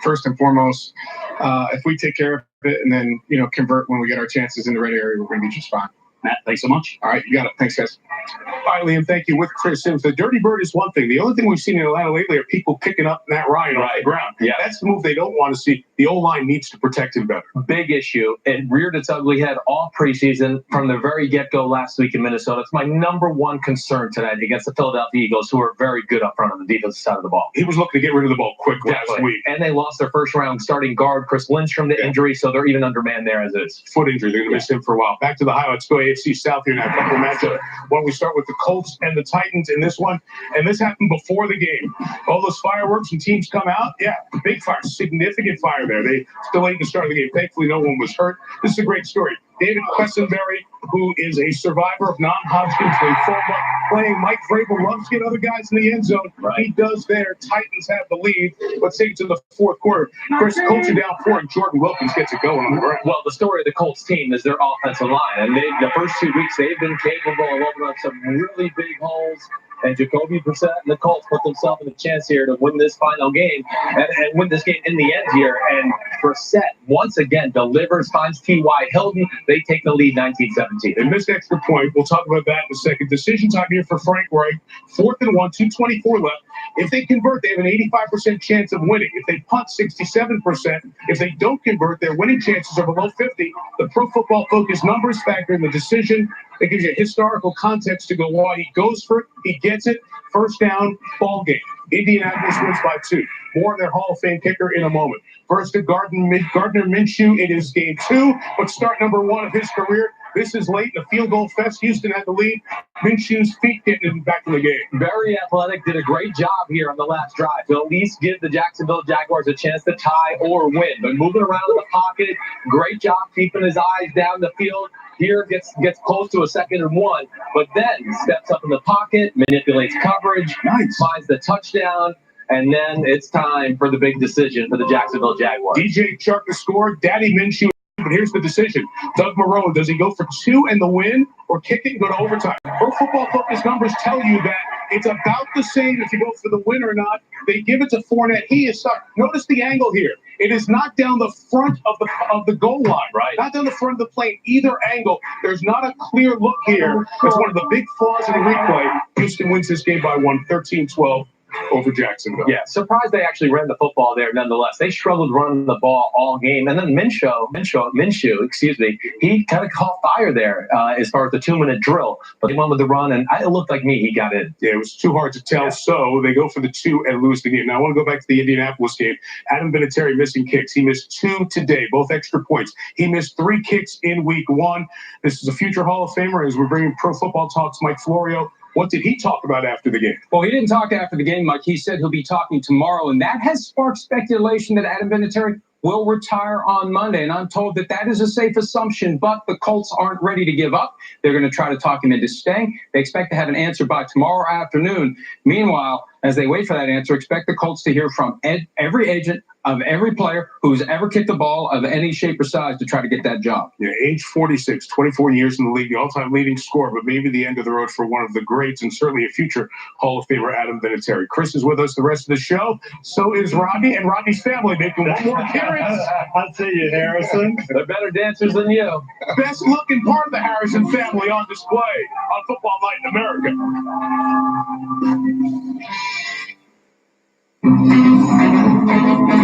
Speaker 2: First and foremost, if we take care of it and then, convert when we get our chances in the red area, we're going to be just fine.
Speaker 14: Matt, thanks so much.
Speaker 2: All right, you got it. Thanks, guys.
Speaker 20: All right, Liam, thank you. With Chris Sims, the Dirty Bird is one thing. The only thing we've seen in Atlanta lately are people picking up Matt Ryan off the ground.
Speaker 12: Yeah.
Speaker 20: That's the move they don't want to see. The O-line needs to protect him better.
Speaker 12: Big issue. It reared its ugly head all preseason from the very get-go last week in Minnesota. It's my number one concern tonight against the Philadelphia Eagles, who are very good up front on the defensive side of the ball.
Speaker 20: He was looking to get rid of the ball quick last week.
Speaker 12: And they lost their first-round starting guard, Chris Lynch, from the injury, so they're even undermanned there as is.
Speaker 20: Foot injury. They're going to miss him for a while. Back to the highlights. Go AFC South here now. A couple of matchups. Why don't we start with the Colts and the Titans in this one? And this happened before the game. All those fireworks and teams come out. Yeah, big fire, significant fire there. They delayed the start of the game. Thankfully, no one was hurt. This is a great story. David Quessenberry, who is a survivor of non-Hodgkin's lymphoma, playing Mike Vrabel, loves to get other guys in the end zone. He does there. Titans have the lead. Let's take it to the fourth quarter. Chris, Colts are down 4, and Jordan Wilkins gets it going on the ground.
Speaker 12: Well, the story of the Colts team is their offensive line. And the first 2 weeks, they've been capable of opening up some really big holes. And Jacoby Brissett and the Colts put themselves in a chance here to win this final game and win this game in the end here. And Brissett, once again, delivers, finds T.Y. Hilton. They take the lead 19-17.
Speaker 20: They missed an extra point. We'll talk about that in a second. Decision time here for Frank Reich. 4th and 1, 2:24 left. If they convert, they have an 85% chance of winning. If they punt, 67%. If they don't convert, their winning chances are below 50. The Pro Football Focus numbers factor in the decision. It gives you historical context to go why he goes for it. He gets it. First down, ball game. Indianapolis wins by 2. More on their Hall of Fame kicker in a moment. First to Gardner Minshew. It is game 2, but start number 1 of his career. This is late in the field goal fest. Houston had the lead. Minshew's feet getting him back in the game.
Speaker 12: Very athletic. Did a great job here on the last drive to at least give the Jacksonville Jaguars a chance to tie or win. But moving around in the pocket, great job keeping his eyes down the field. Here gets close to a 2nd and 1, but then steps up in the pocket, manipulates coverage, finds the touchdown, and then it's time for the big decision for the Jacksonville Jaguars.
Speaker 20: DJ Chark to score, Daddy Minshew. But here's the decision. Doug Marrone, does he go for 2 and the win or kick it and go to overtime? Pro Football Focus numbers tell you that it's about the same if you go for the win or not. They give it to Fournette. He is stuck. Notice the angle here. It is not down the front of the goal line, right? Not down the front of the plane. Either angle. There's not a clear look here. It's one of the big flaws in the replay. Houston wins this game by 1, 13-12. over Jacksonville.
Speaker 12: Yeah, surprised they actually ran the football there nonetheless. They struggled running the ball all game. And then Minshew, excuse me, he kind of caught fire there as far as the 2-minute drill. But they went with the run, and it looked like me. He got in.
Speaker 20: Yeah, it was too hard to tell. Yeah. So they go for the 2 and lose the game. Now I want to go back to the Indianapolis game. Adam Vinatieri missing kicks. He missed 2 today, both extra points. He missed 3 kicks in week 1. This is a future Hall of Famer as we're bringing Pro Football Talk's Mike Florio. What did he talk about after the game?
Speaker 3: Well, he didn't talk after the game, Mike. He said he'll be talking tomorrow, and that has sparked speculation that Adam Vinatieri will retire on Monday. And I'm told that that is a safe assumption, but the Colts aren't ready to give up. They're going to try to talk him into staying. They expect to have an answer by tomorrow afternoon. Meanwhile, as they wait for that answer, expect the Colts to hear from every agent of every player who's ever kicked the ball of any shape or size to try to get that job.
Speaker 20: Yeah, age 46, 24 years in the league, the all-time leading scorer, but maybe the end of the road for one of the greats and certainly a future Hall of Famer, Adam Vinatieri. Chris is with us the rest of the show. So is Rodney, and Rodney's family making one more appearance.
Speaker 9: I'll see you, Harrison.
Speaker 12: They're better dancers than you.
Speaker 20: Best looking part of the Harrison family on display on Football Night in America.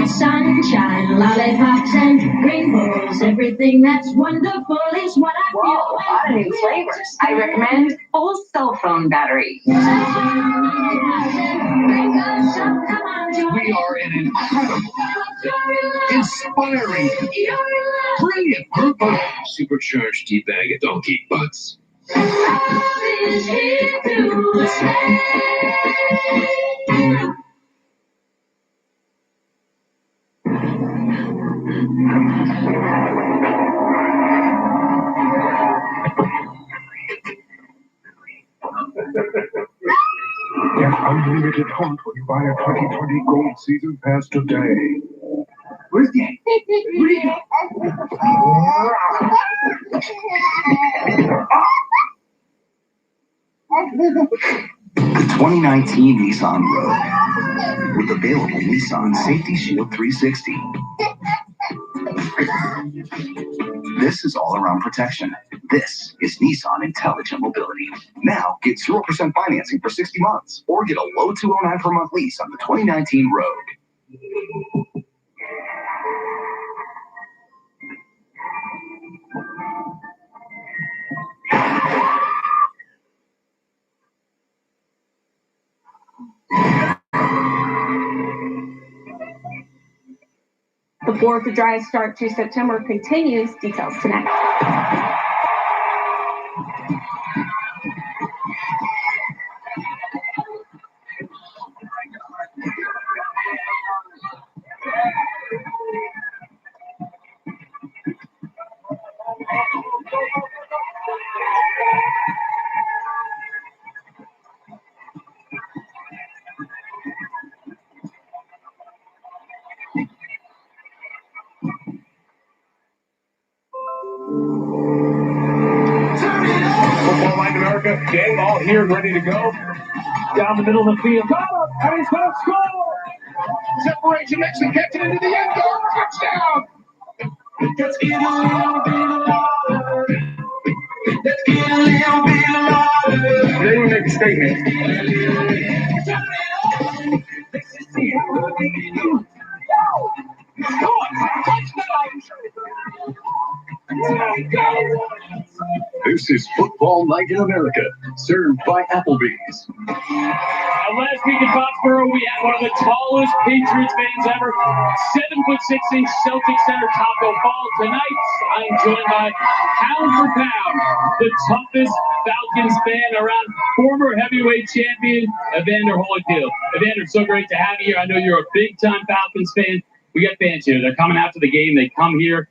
Speaker 1: Sunshine, lollipops, and rainbows. Everything that's wonderful is what I feel.
Speaker 29: Whoa, a lot of new flavors. I recommend full cell phone battery.
Speaker 20: We are an incredible, inspiring, brilliant group of supercharged D-bag and donkey butts.
Speaker 1: Love is here to stay.
Speaker 24: Get unlimited hunt when you buy a 2020 Gold Season Pass today.
Speaker 1: Where's the
Speaker 21: The 2019 Nissan Rogue with available Nissan Safety Shield 360. This is all-around protection. This is Nissan Intelligent Mobility. Now get 0% financing for 60 months or get a low $209 per month lease on the 2019 Rogue.
Speaker 5: The 4th of Drive start to September continues. Details tonight.
Speaker 20: Football Night in America, game all here and ready to go. Down the middle of the field. Got him, and he's going to score! Separation makes him catch it into the end zone. Touchdown! Let's get a little bit louder. Let's get a little bit louder. They didn't make a statement. Let's see how we can do. This is Football Night in America, served by Applebee's.
Speaker 14: Last week in Foxborough, we had one of the tallest Patriots fans ever, 7'6" Celtic center Taco Fall. Tonight, I'm joined by pound for pound, the toughest Falcons fan around, former heavyweight champion Evander Holyfield. Evander, so great to have you here. I know you're a big-time Falcons fan. We got fans here. They're coming out to the game. They come here.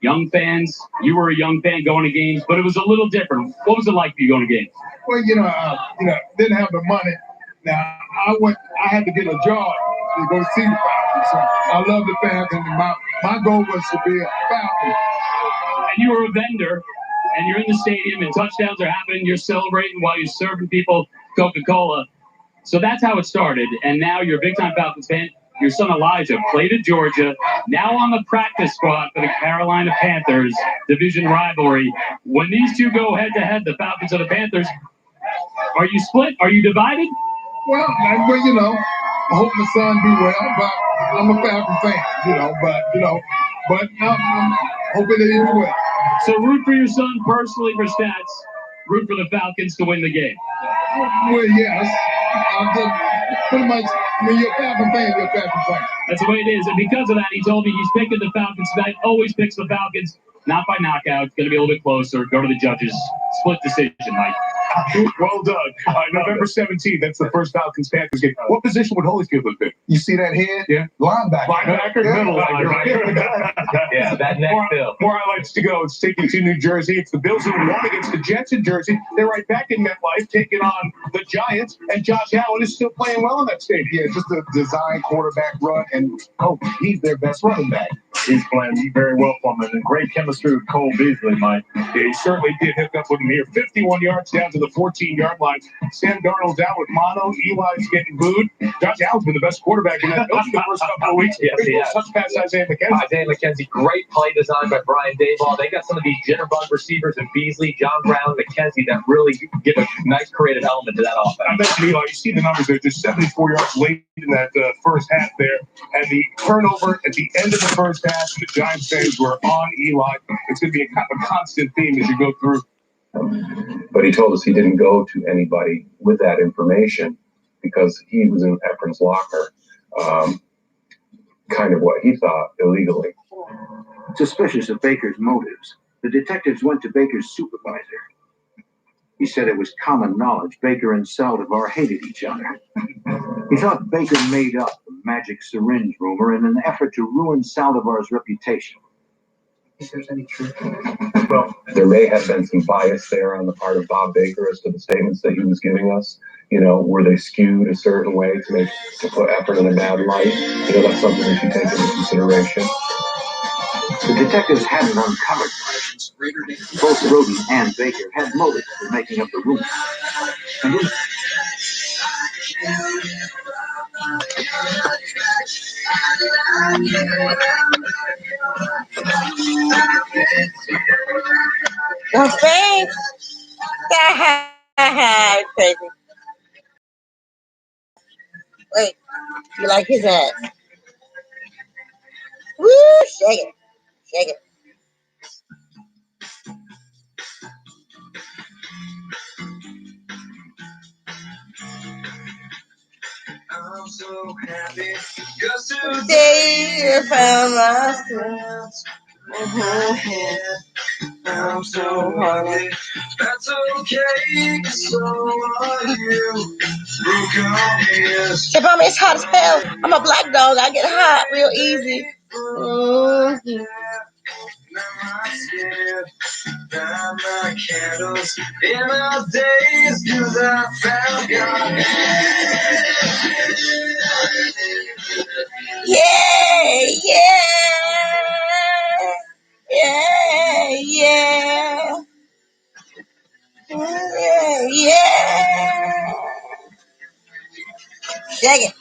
Speaker 14: Young fans. You were a young fan going to games, but it was a little different. What was it like for you going to games?
Speaker 2: Well, didn't have the money. Now I had to get a job to go see the Falcons. So I love the Falcons. And my goal was to be a Falcon.
Speaker 14: And you were a vendor, and you're in the stadium, and touchdowns are happening. You're celebrating while you're serving people Coca-Cola. So that's how it started. And now you're a big-time Falcons fan. Your son Elijah played at Georgia, now on the practice squad for the Carolina Panthers, division rivalry. When these two go head-to-head, the Falcons and the Panthers, are you split? Are you divided?
Speaker 2: Well,
Speaker 20: I hope my son do well, but I'm a Falcon fan, but I'm hoping that he do well.
Speaker 14: So root for your son personally for stats. Root for the Falcons to win the game.
Speaker 20: Well, yes. I'm just pretty much, when you're a Falcon fan, you're a Falcon fan.
Speaker 14: That's the way it is. And because of that, he told me he's picking the Falcons tonight. Always picks the Falcons. Not by knockout. It's going to be a little bit closer. Go to the judges. Split decision, Mike.
Speaker 20: Well done. November 17th, that's the first Falcons-Panthers game. What position would Holyfield have been? You see that head? Yeah. Linebacker. Middle linebacker.
Speaker 12: Yeah, that next bill.
Speaker 20: More highlights to go. It's taking to New Jersey. It's the Bills who won against the Jets in Jersey. They're right back in MetLife, taking on the Giants. And Josh Allen is still playing well in that stadium. Yeah, just a design quarterback run. And, he's their best running back.
Speaker 9: He's playing very well for him, and great chemistry with Cole Beasley, Mike.
Speaker 20: Yeah, he certainly did hook up with him here. 51 yards down to the 14-yard line. Sam Darnold's out with mono. Eli's getting booed. Josh Allen's been the best quarterback in that building the first couple of weeks.
Speaker 12: Yes, he has.
Speaker 20: Touch pass Isaiah McKenzie.
Speaker 12: Isaiah McKenzie, great play design by Brian Daboll. They got some of these jitterbug receivers in Beasley, John Brown, McKenzie that really give a nice creative element to that offense.
Speaker 20: I mentioned Eli. You see the numbers there. Just 74 yards late in that first half there. And the turnover at the end of the first half, the Giants fans were on Eli. It's going to be a constant theme as you go through.
Speaker 4: But he told us he didn't go to anybody with that information because he was in Efren's locker, kind of what he thought illegally.
Speaker 13: Suspicious of Baker's motives, the detectives went to Baker's supervisor. He said it was common knowledge Baker and Saldivar hated each other. He thought Baker made up the magic syringe rumor in an effort to ruin Saldivar's reputation.
Speaker 4: If there's any truth. Well, there may have been some bias there on the part of Bob Baker as to the statements that he was giving us. Were they skewed a certain way to put Efren in a bad light? That's something we should take into consideration.
Speaker 13: The detectives hadn't uncovered much. Both Roden and Baker had motives for making up the rumor. And in
Speaker 1: Okay. Crazy. Wait, you like his ass? Woo, shake it. Shake it.
Speaker 15: I'm so happy because
Speaker 1: Today you found myself.
Speaker 15: I'm so happy. That's okay, so are you.
Speaker 1: Hey, mama, it's hot as hell. I'm a black dog. I get hot real easy. Mm-hmm.
Speaker 15: Burn my candles in our days, 'cause I found God.
Speaker 1: Yeah, yeah. Yeah. Shake it.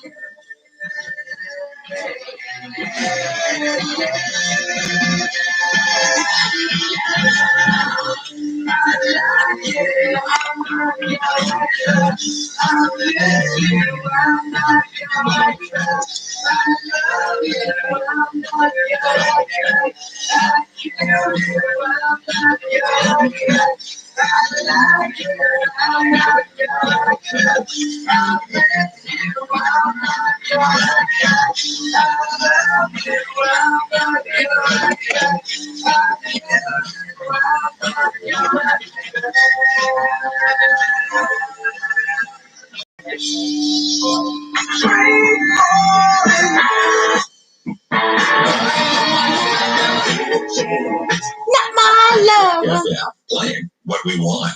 Speaker 1: Not my love.
Speaker 21: Yeah, playing what we want.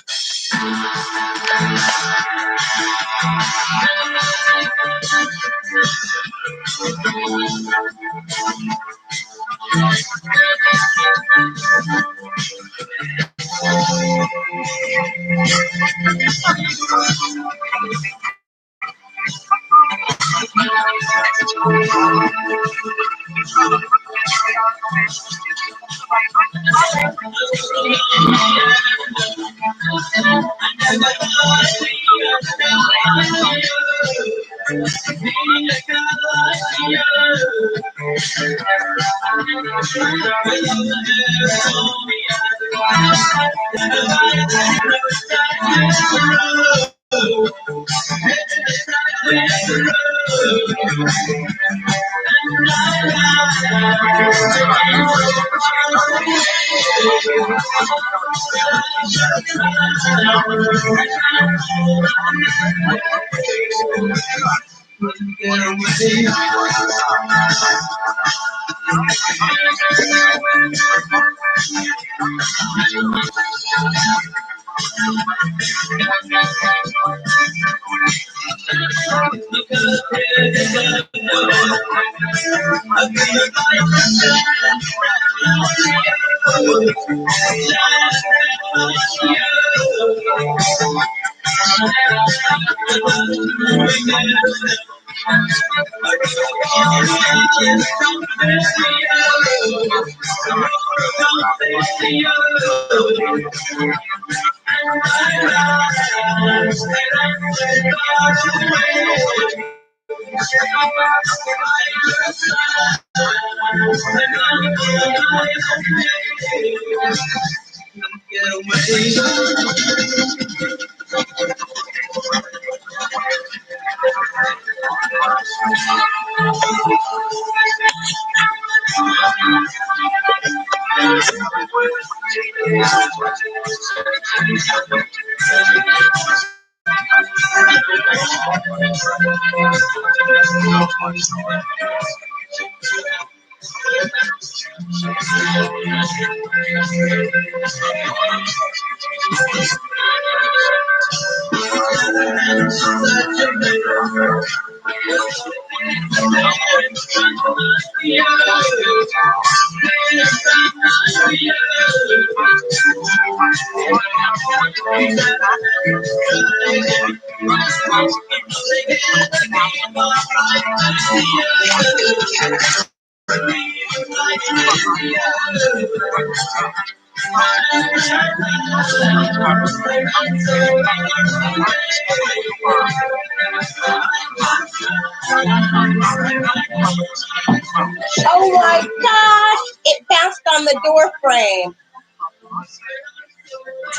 Speaker 8: Oh my gosh! It bounced on the door frame.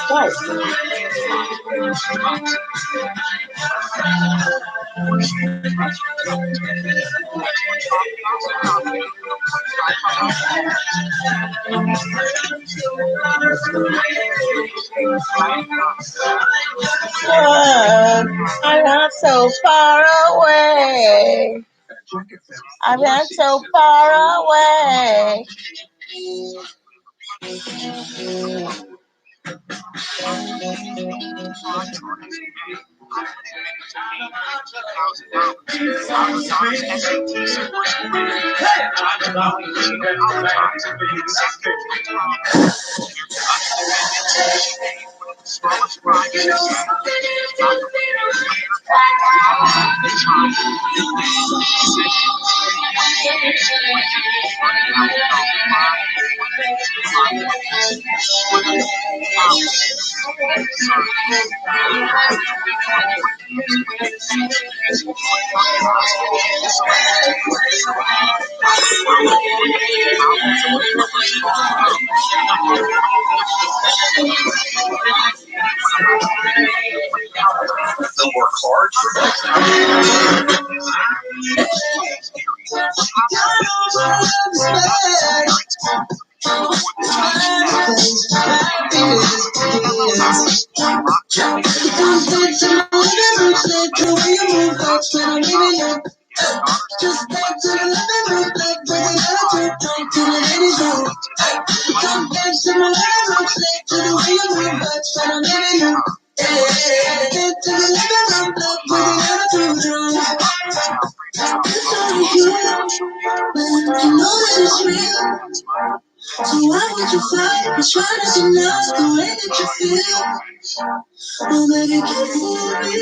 Speaker 8: What? I'm not so far away. I'm not so far away.
Speaker 1: They'll work hard for
Speaker 15: Just back to the living room, like bring it up to talk to the ladies room. Come back to my living room, slave to the way you move, but when I'm living you. Back to the living room, like bring it up to drums. It's only you, but you know that it's real. So why would you fight? It's trying to enough the way that you feel. Oh, baby, can't fool me.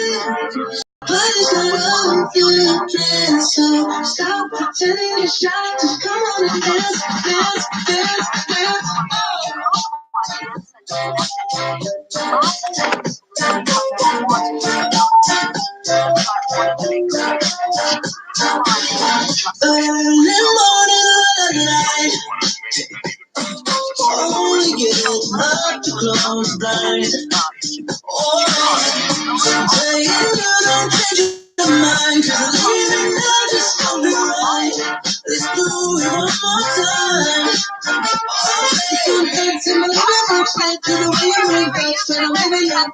Speaker 15: Body's not on feeling dread, so stop pretending you're shy. Just come on and dance, dance, dance, dance. slide to the way you move that. So I'm living you.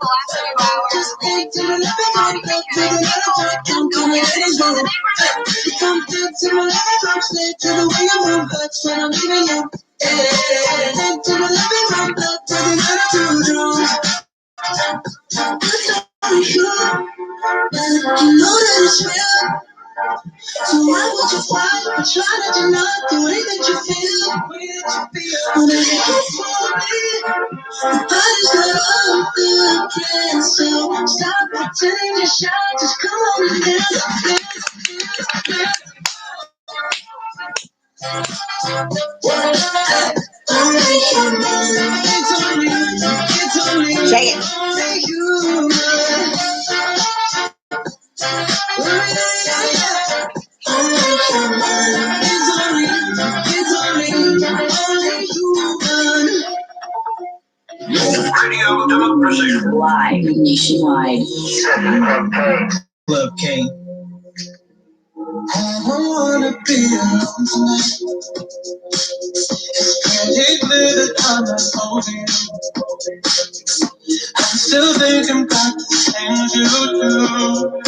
Speaker 15: Just take to the left and right, back to the left. Come to me, ladies, go. Come to my left, slide to the way you move that. So I'm living you. Take to the left and right, back to the left. You know that it's real. So why would you fight and try to deny the way that you feel? When I hit you for me, your body's not all good, yeah. So stop pretending you're shy, just come on and dance.
Speaker 8: Shake it.
Speaker 15: Radio Democracy. Live nationwide. Love King. I don't wanna be alone tonight. It's clear that I'm not holding you. I'm still thinking about the things you do.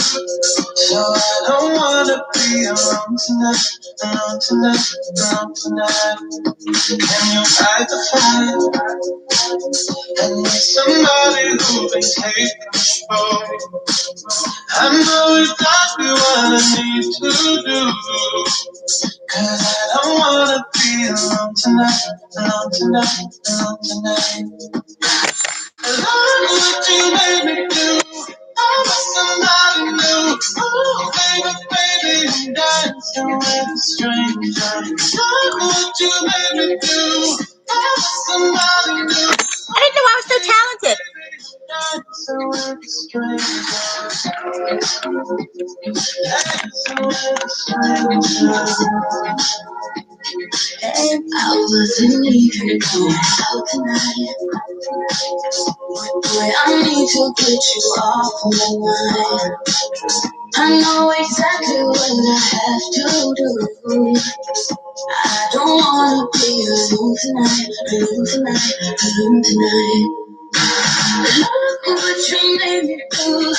Speaker 15: So I don't wanna be alone tonight, alone tonight, alone tonight. Can you fight the fire? And with somebody who can take control. I know exactly what I need to do. Cause I don't wanna be alone tonight, alone tonight, alone tonight. Love what you made me do. I was somebody new. Oh, baby, I'm dancing with a stranger. Love what you made me do. I was somebody new.
Speaker 8: I didn't know I was so talented.
Speaker 15: Dancing with a stranger. Dancing with a stranger. I wasn't even going out tonight. Boy, I need to get you off my mind. I know exactly what I have to do. I don't wanna be alone tonight, alone tonight, alone tonight. Look what you made me do.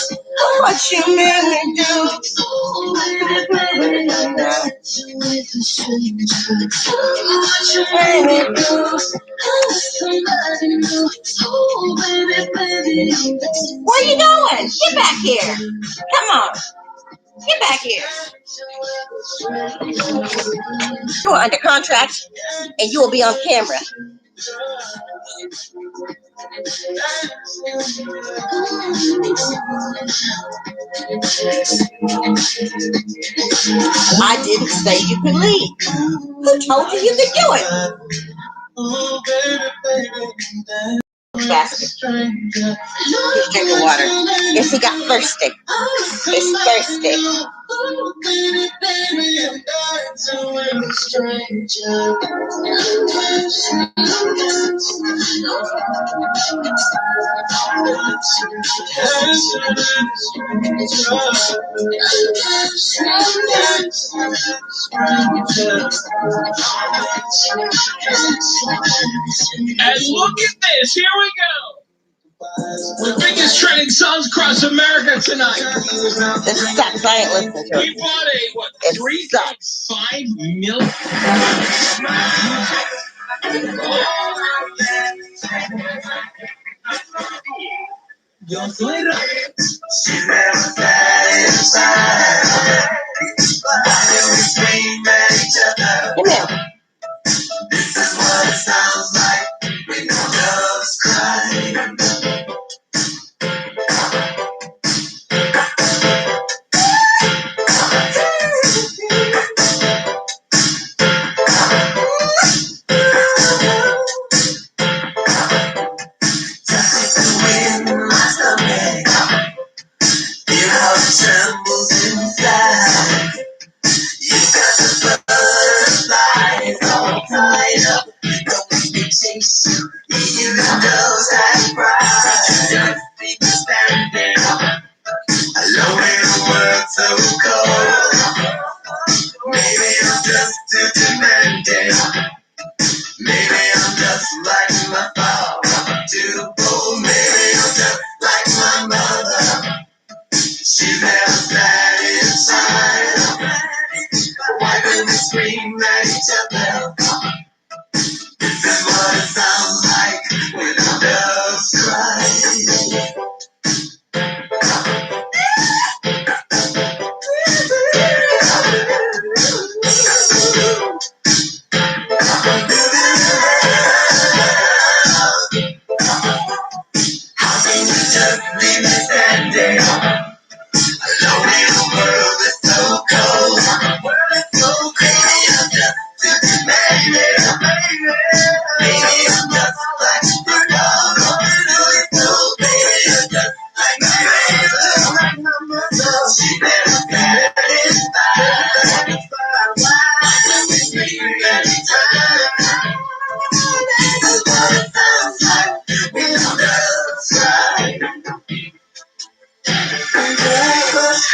Speaker 15: What you made me do. Oh, baby, baby, I'm dancing with a stranger. Look what you made me do. I'm somebody new. Oh, baby, baby, I'm dancing.
Speaker 8: Where you going? Get back here. Come on. Get back here. You are under contract, and you will be on camera. I didn't say you could leave. Who told you you could do it? Basket. He's drinking water. Yes, he got thirsty. He's thirsty.
Speaker 14: And look at this. Here we go. The biggest trending songs across America tonight.
Speaker 8: This sucks. I ain't listening to it.
Speaker 14: We bought a, what, 3.5 million?
Speaker 8: Come here.
Speaker 15: This is what it sounds like when love's crying. Your heart trembles inside. You got the butterflies all tied up. Don't make me chase you, even though that's right. Just standing alone in a world so cold. Maybe I'm just too demanding. Maybe I'm just like my father, too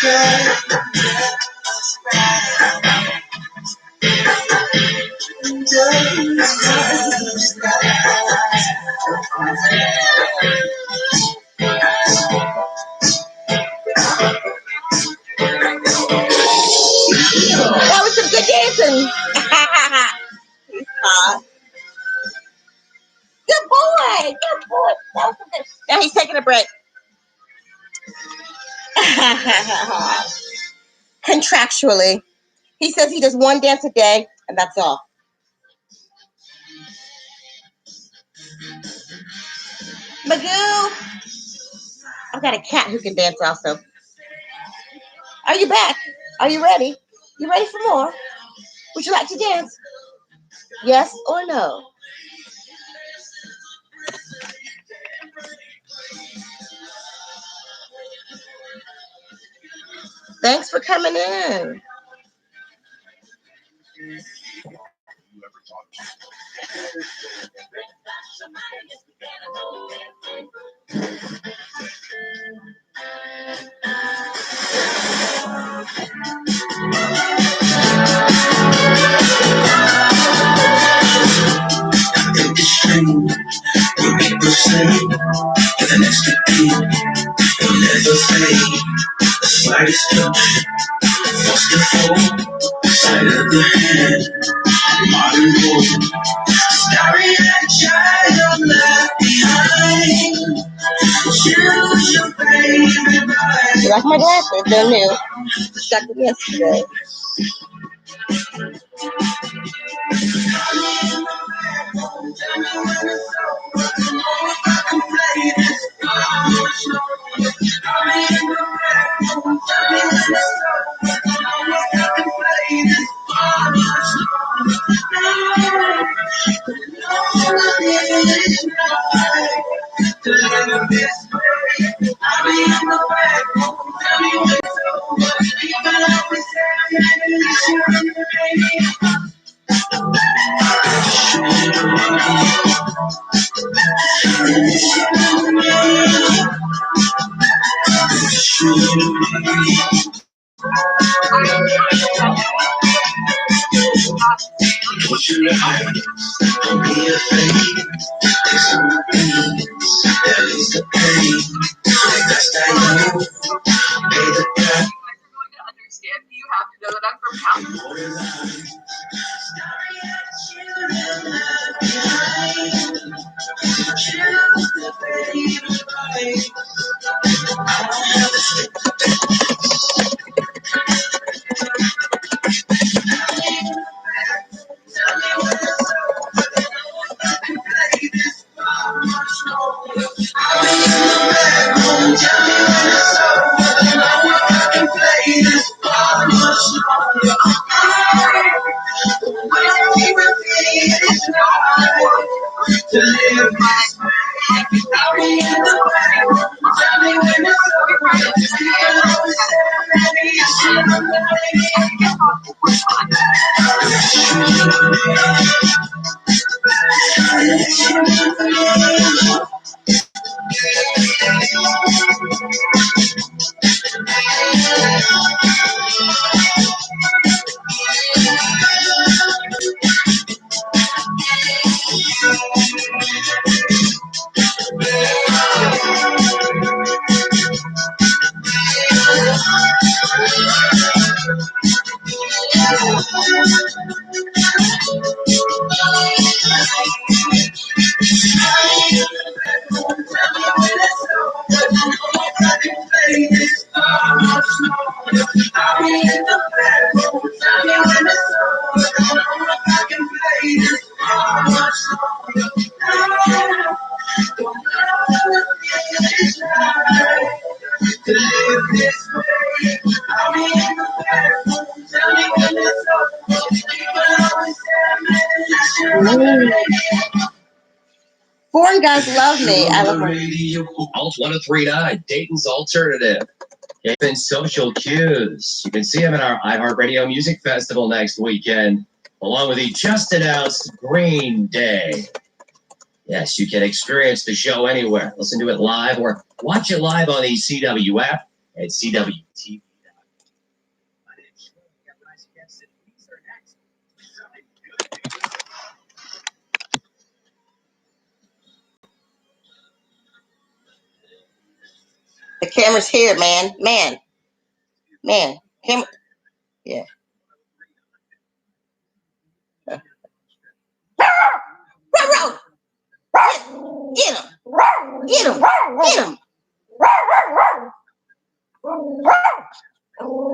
Speaker 8: That was some good dancing. He's hot. Good boy. Good boy. That was some good. Now he's taking a break. Contractually. He says he does one dance a day, and that's all. Magoo. I've got a cat who can dance also. Are you back? Are you ready? You ready for more? Would you like to dance? Yes or no? Thanks for coming in.
Speaker 15: Slightest touch, what's the fall? Side of the hand, modern gold. Starry-eyed child left behind. Choose your favorite life.
Speaker 8: You like my glasses? They're new. Got them yesterday.
Speaker 15: What you like? Don't be afraid. There's some things that is the pain. That's that you pay the price.
Speaker 7: Understand, you have to know that I'm from California.
Speaker 8: Foreign guys love me. I love them.
Speaker 17: Alt 103.9, Dayton's Alternative. And social cues. You can see him at our iHeartRadio Music Festival next weekend, along with the just announced Green Day. Yes, you can experience the show anywhere. Listen to it live or watch it live on the CW app at CWTV.com.
Speaker 8: The camera's here, man. Man. Camera. Yeah. Get him. Get him. Get him.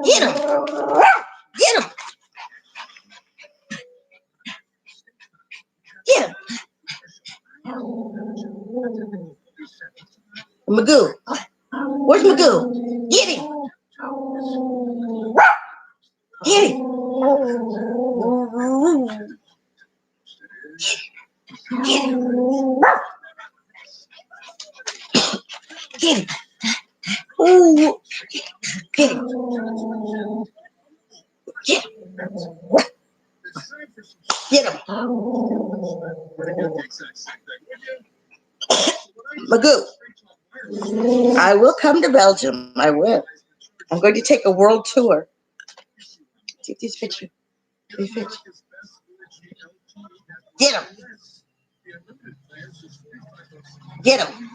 Speaker 8: Get him. Get him. Get him. Magoo. Where's Magoo? Get him. Get him. Get him. Get him. Ooh. Get him. Get him. Get him. Magoo. I will come to Belgium. I will. I'm going to take a world tour. Take this picture. This picture. Get him. Get him.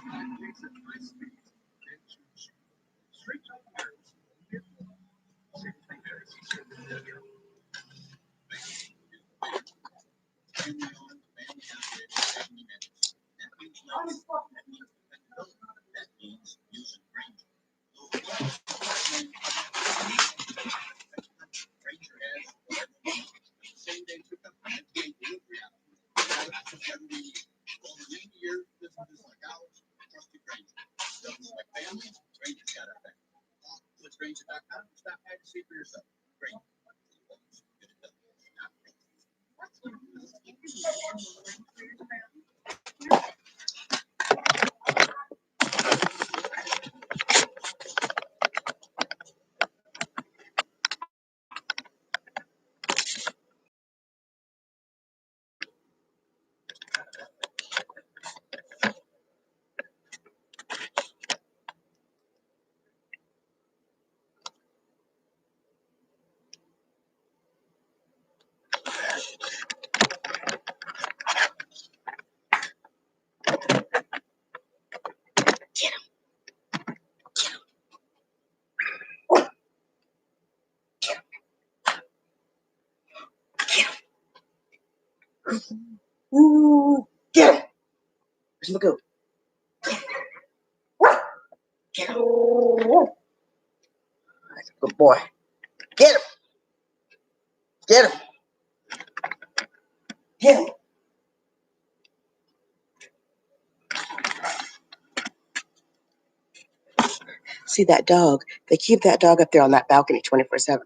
Speaker 8: Ooh. Get him. Where's Magoo? Get him. That's a good boy. Get him. Get him. Get him. See that dog? They keep that dog up there on that balcony 24/7.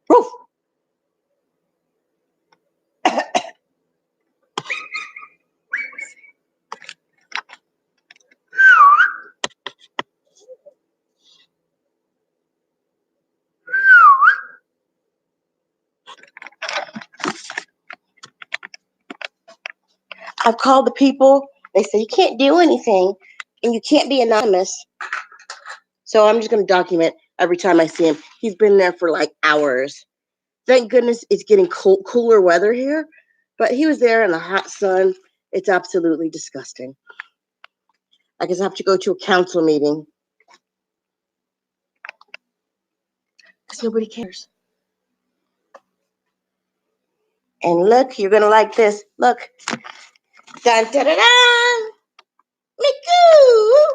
Speaker 8: Roof. I've called the people. They say you can't do anything and you can't be anonymous. So I'm just going to document every time I see him. He's been there for like hours. Thank goodness it's getting cooler weather here. But he was there in the hot sun. It's absolutely disgusting. I guess I have to go to a council meeting. Because nobody cares. And look, you're going to like this. Look. Dun, da, da, da. Miku!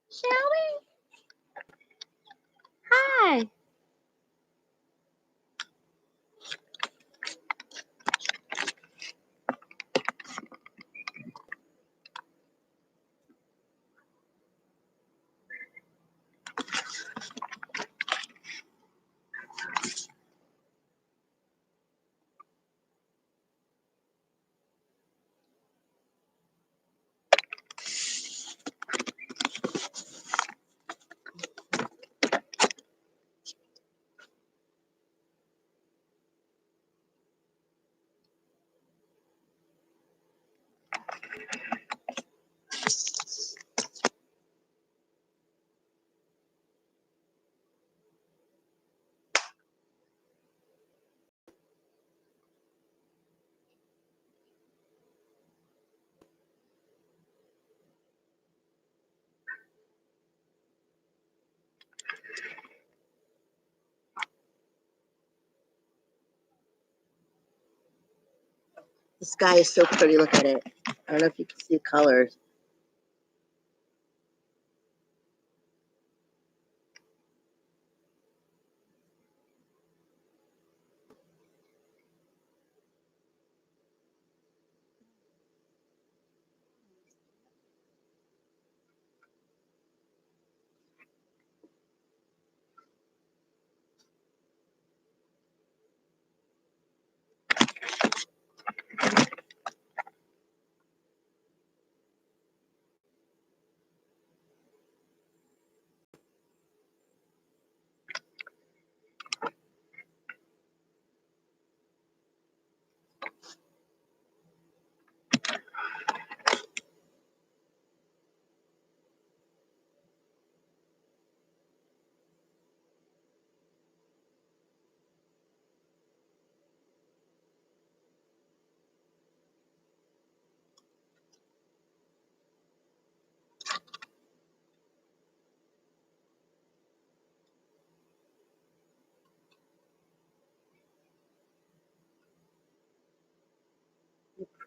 Speaker 8: Shamming? Hi. The sky is so pretty. Look at it. I don't know if you can see the colors.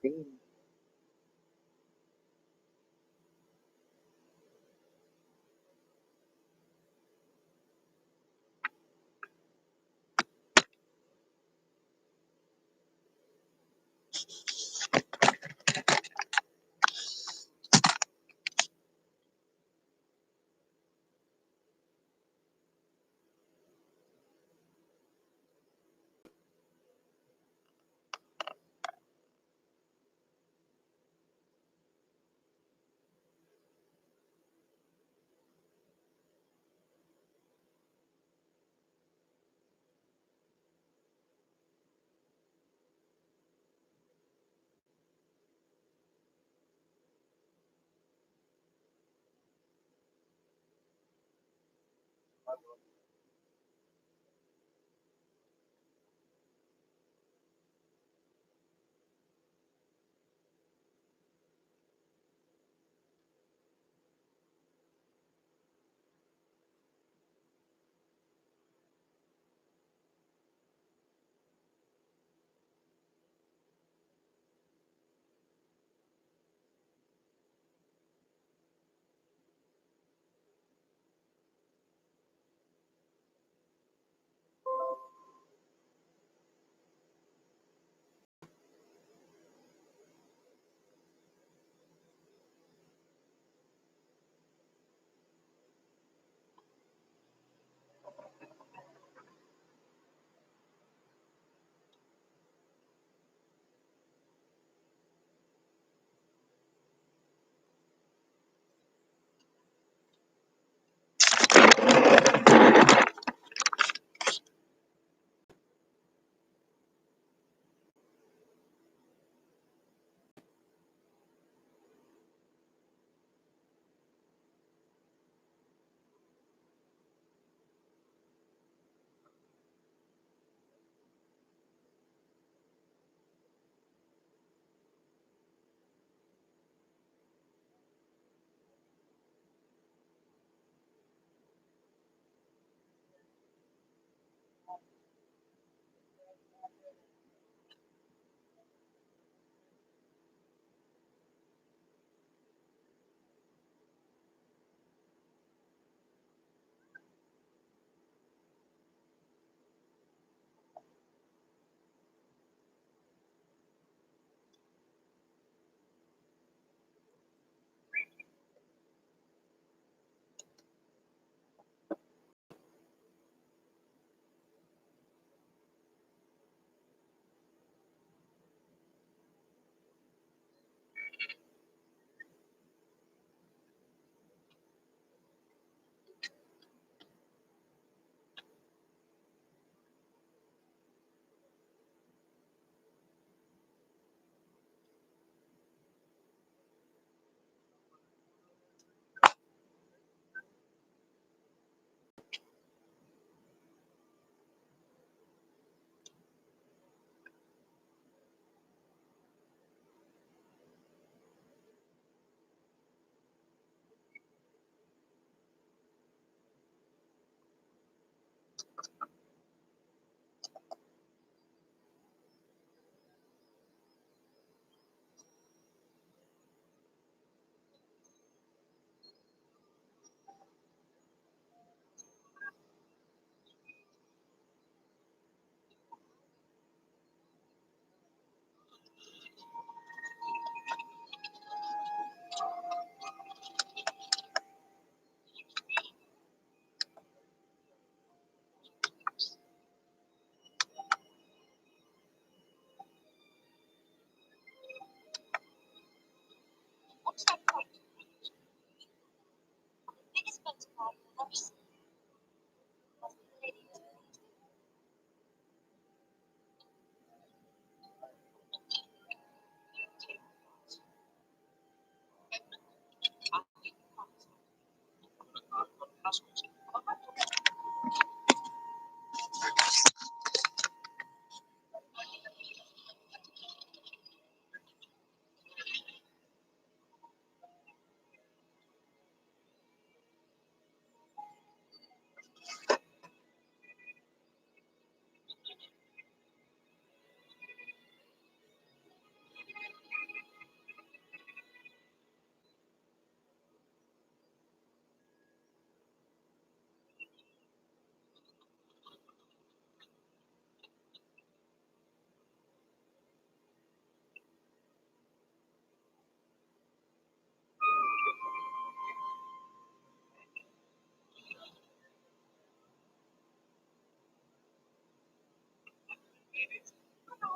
Speaker 8: Pretty.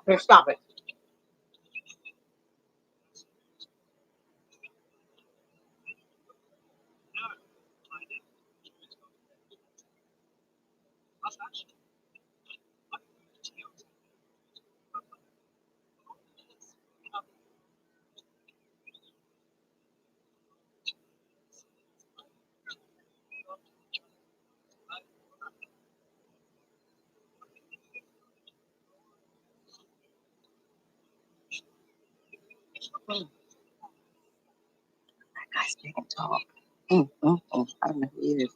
Speaker 8: Here, stop it. That guy's big and tall. I don't know who he is.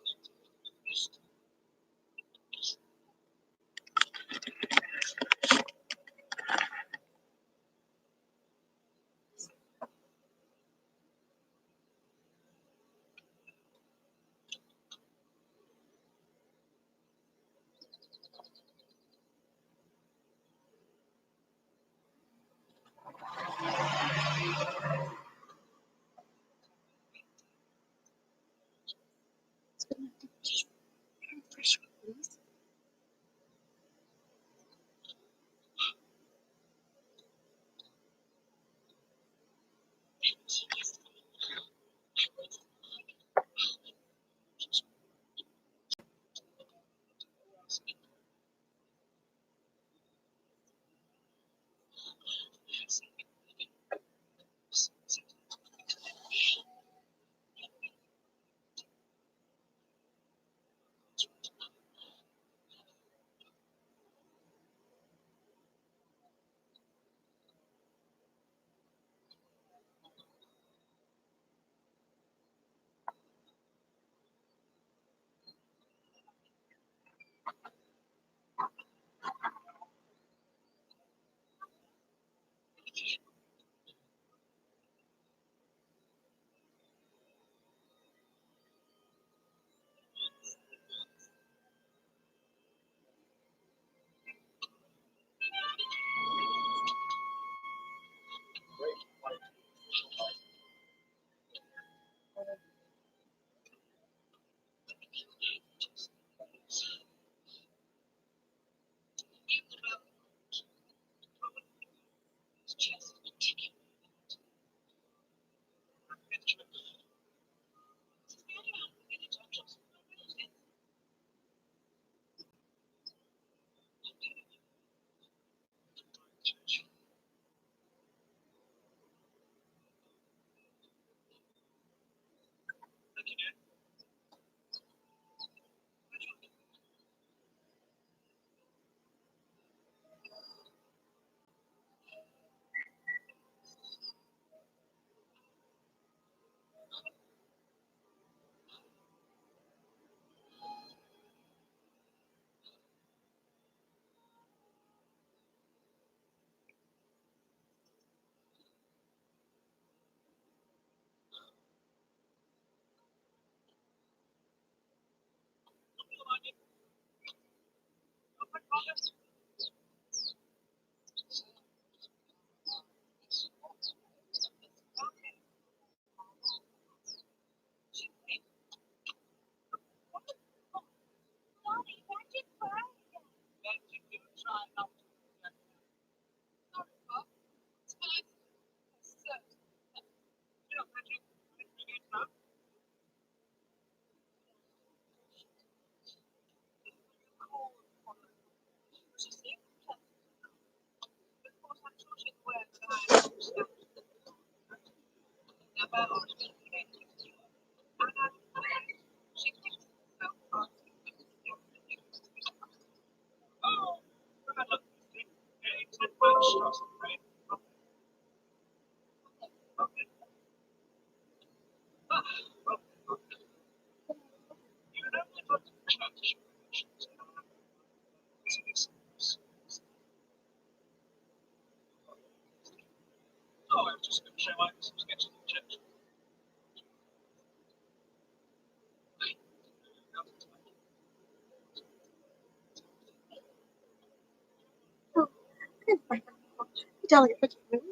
Speaker 8: You tell like a picture of me?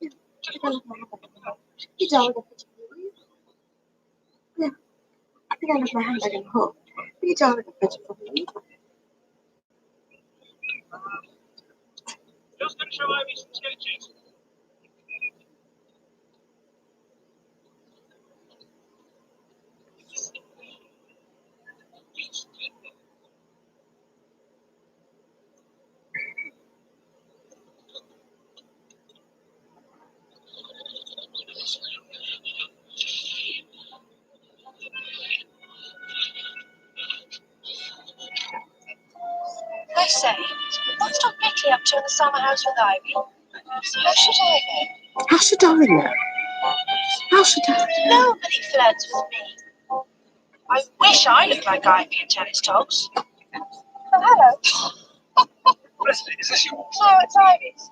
Speaker 8: Yeah. I think I left my handbag. You tell like a picture of me? Yeah. I think I left my handbag in home. You tell like a picture of me?
Speaker 16: Just going to show Ivy some sketches.
Speaker 18: I say, what's Dr. Vicky up to in the summer house with Ivy? How should I know?
Speaker 8: How should I know? How should I?
Speaker 18: Nobody flirts with me. I wish I looked like Ivy in tennis togs. Oh, hello.
Speaker 16: Leslie, is this yours?
Speaker 18: No, it's Ivy's.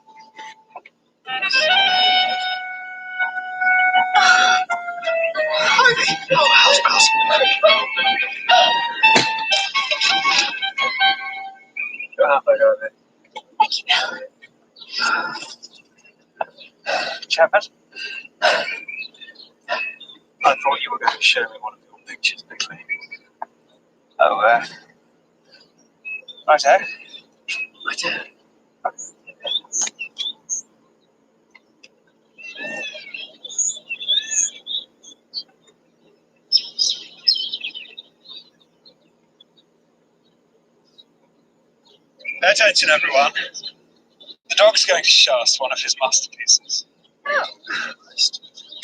Speaker 16: Ivy! Oh, how's mouse? You're halfway over.
Speaker 18: Thank you, Bill.
Speaker 16: Chapman? I thought you were going to show me one of your pictures next week. Oh, right, Ed. Right, Ed. Attention, everyone. The dog's going to show us one of his masterpieces.
Speaker 18: Oh.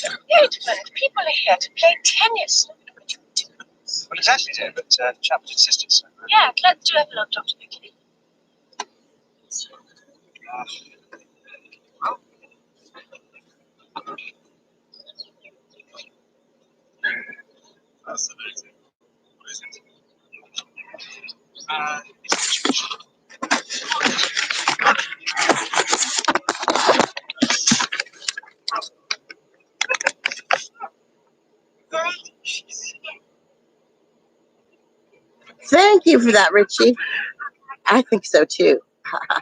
Speaker 18: Gentlemen, people are here to play tennis.
Speaker 16: Well, exactly, dear, but Chapman insisted so.
Speaker 18: Yeah, let's do have a look, Dr. Vicky.
Speaker 16: Fascinating. What is it?
Speaker 8: Thank you for that, Richie. I think so too.
Speaker 18: Hello.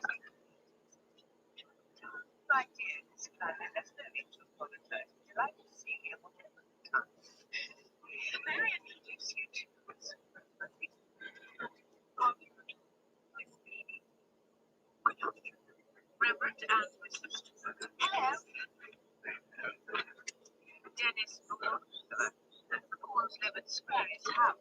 Speaker 18: Dennis calls live at Square's house.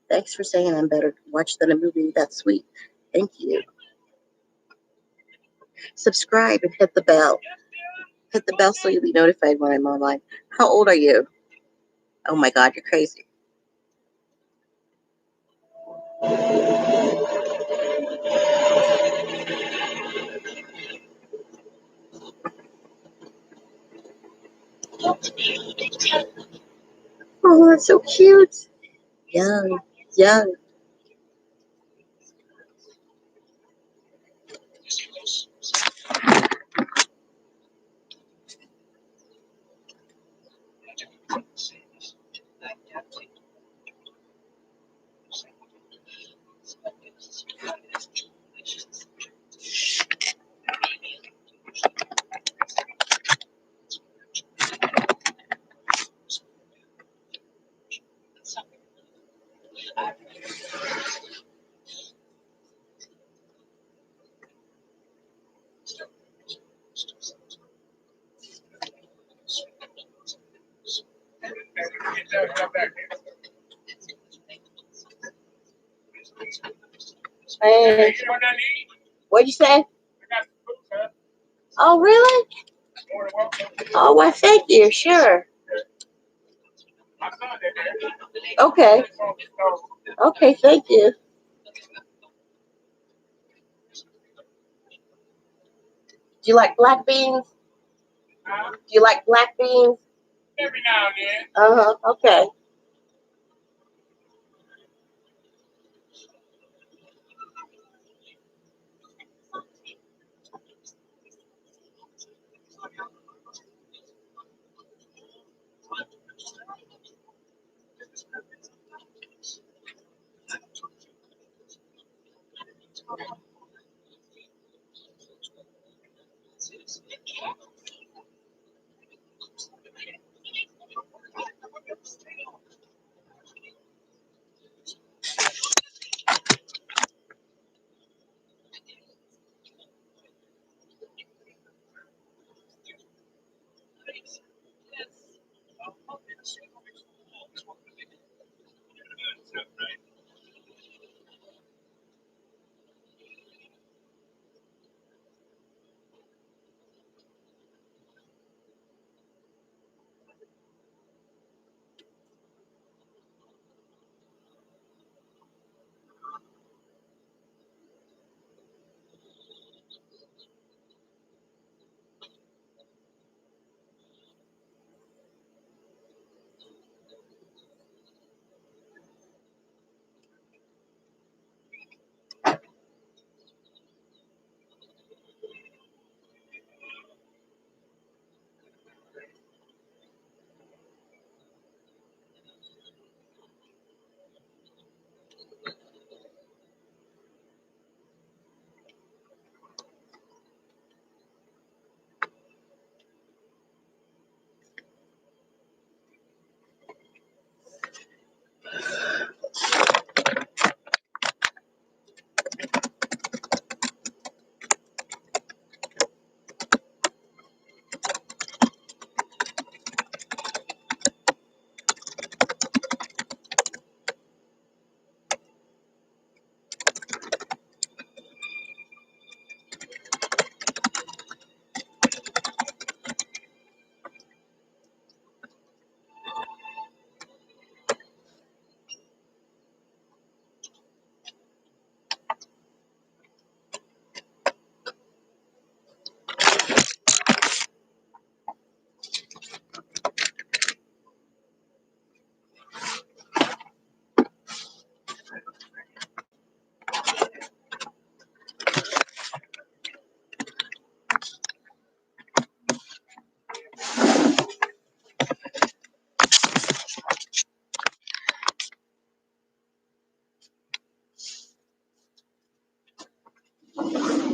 Speaker 8: Thanks for saying I'm better to watch than a movie. That's sweet. Thank you. Subscribe and hit the bell. Hit the bell so you'll be notified when I'm online. How old are you? Oh my God, you're crazy. Oh, that's so cute. Young, young. Hey, what'd you say? Oh, really? Oh, well, thank you. Sure. Okay. Okay, thank you. Do you like black beans? Do you like black beans?
Speaker 10: Every now and then.
Speaker 8: Uh-huh. Okay.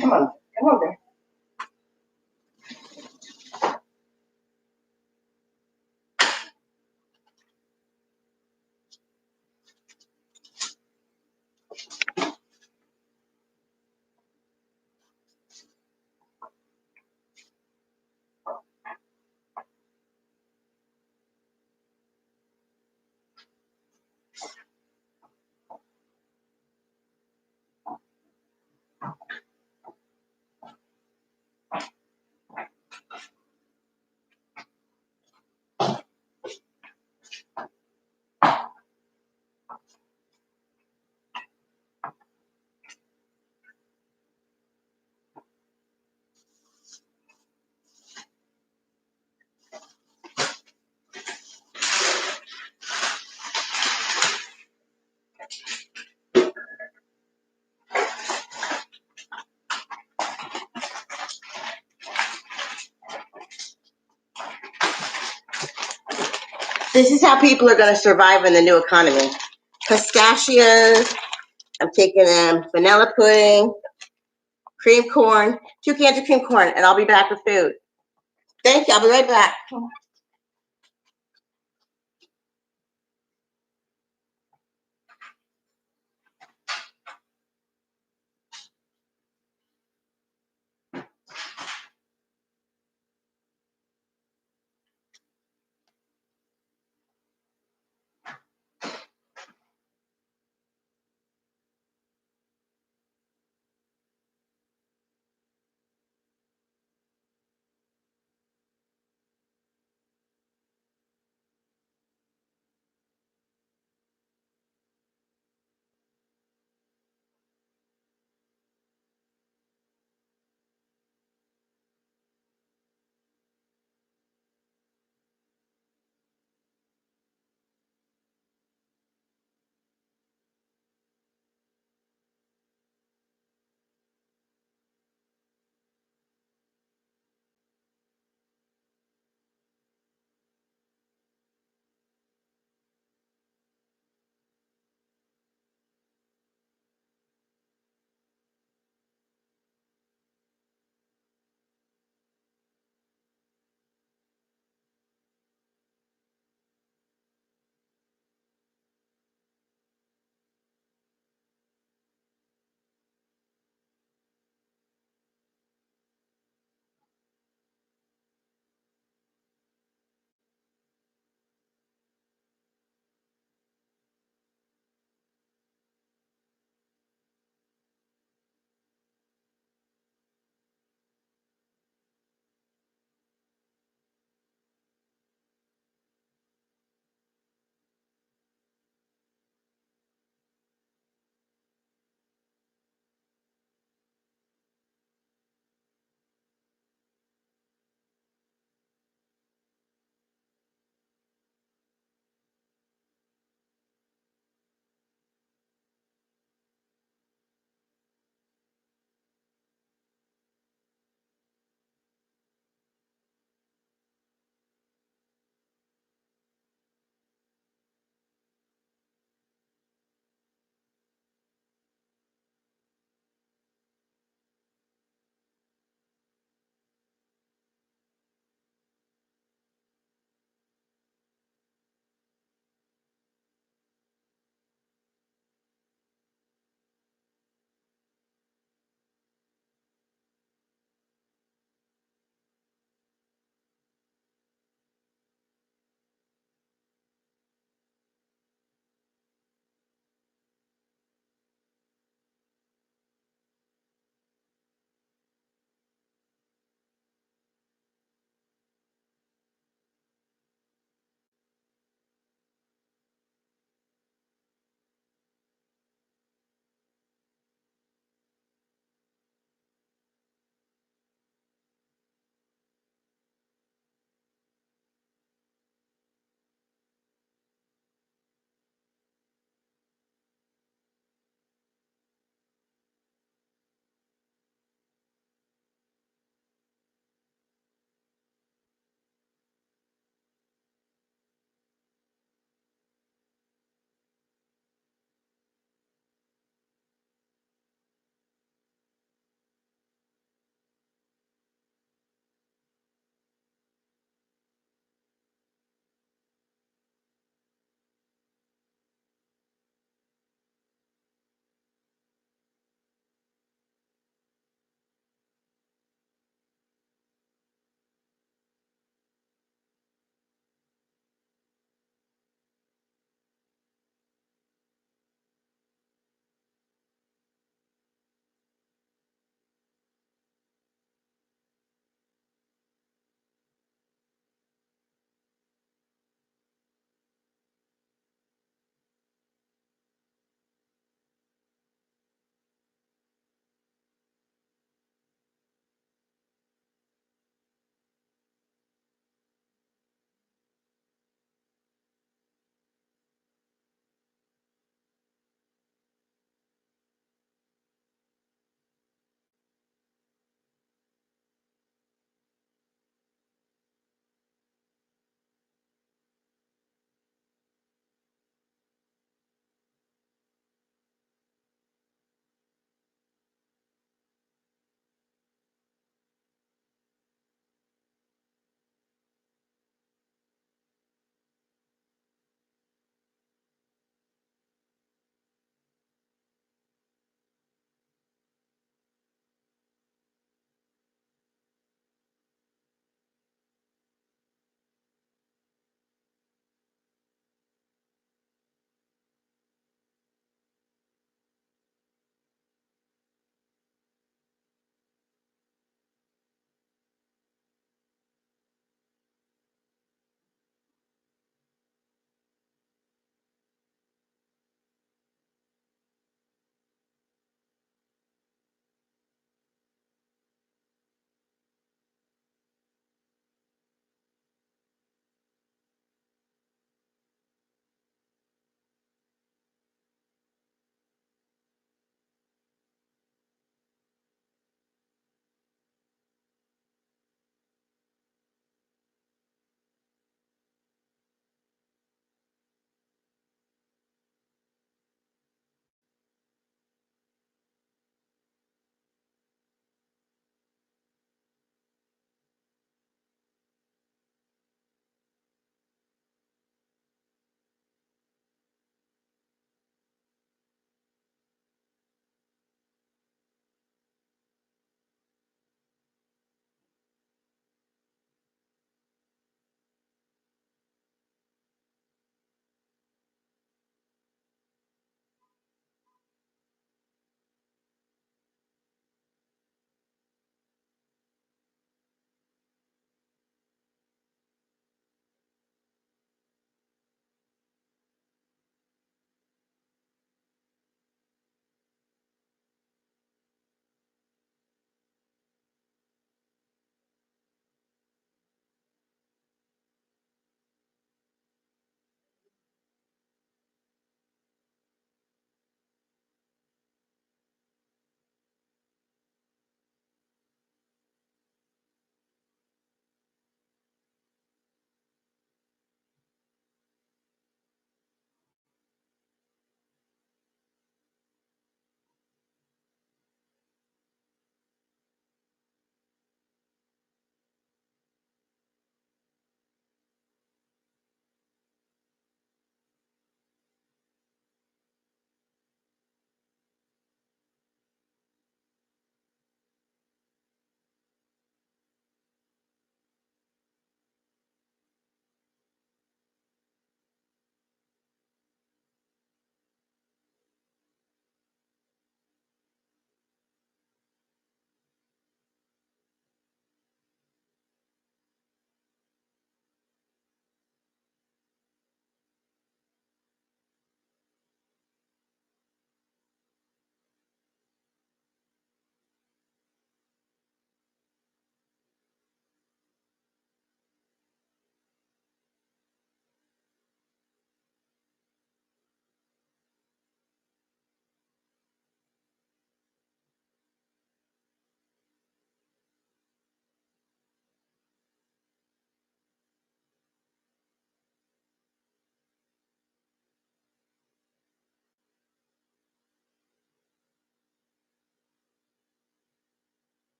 Speaker 8: Come on. Come on there. This is how people are going to survive in the new economy. Pistachios and I'm taking vanilla pudding, cream corn, 2 cans of cream corn, and I'll be back with food. Thank you. I'll be right back.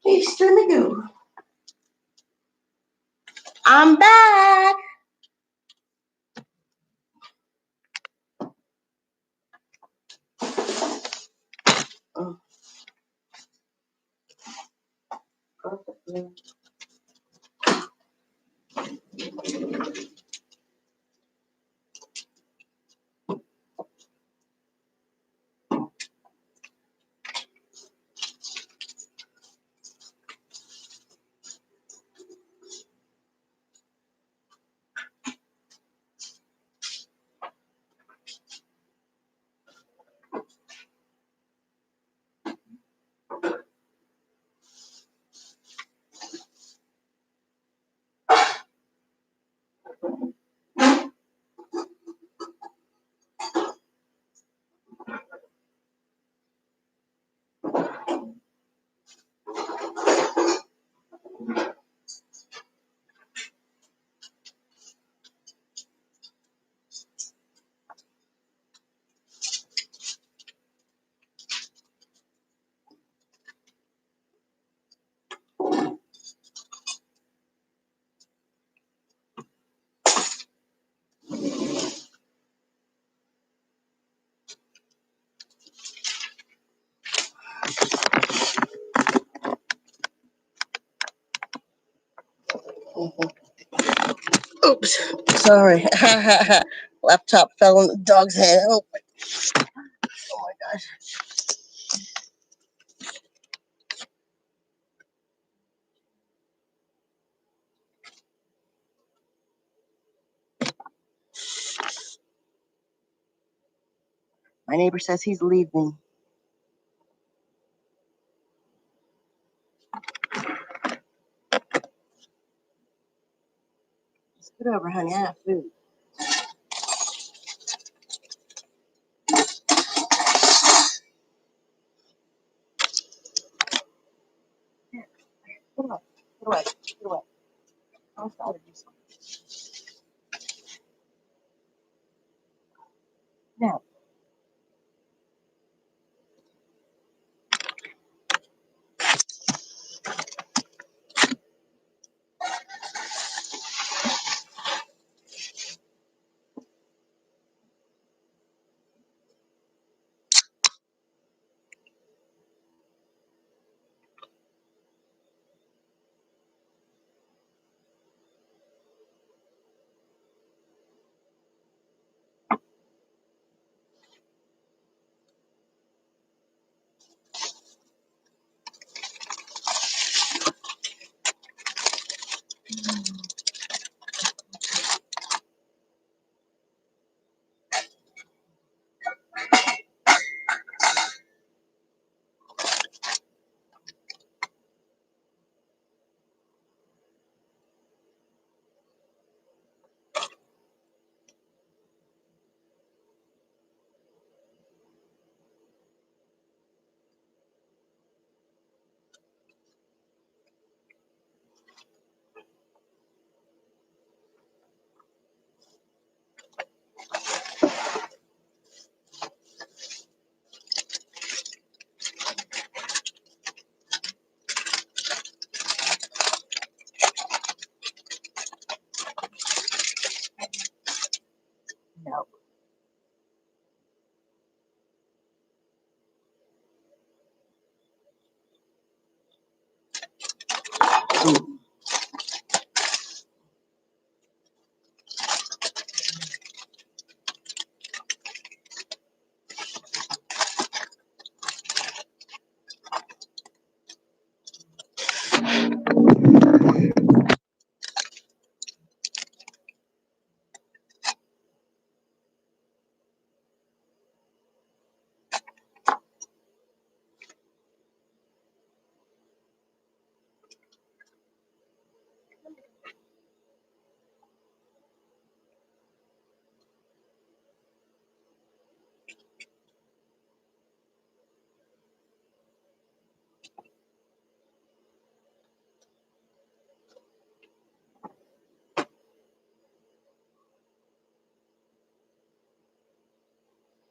Speaker 8: Easter Magoo. I'm back. Oh. Perfect. Oops, sorry. Laptop fell in the dog's hand. Oh my gosh. My neighbor says he's leaving. Scoot over, honey. I have food. Get away. Get away. Get away. I'll try to do something. Now. No.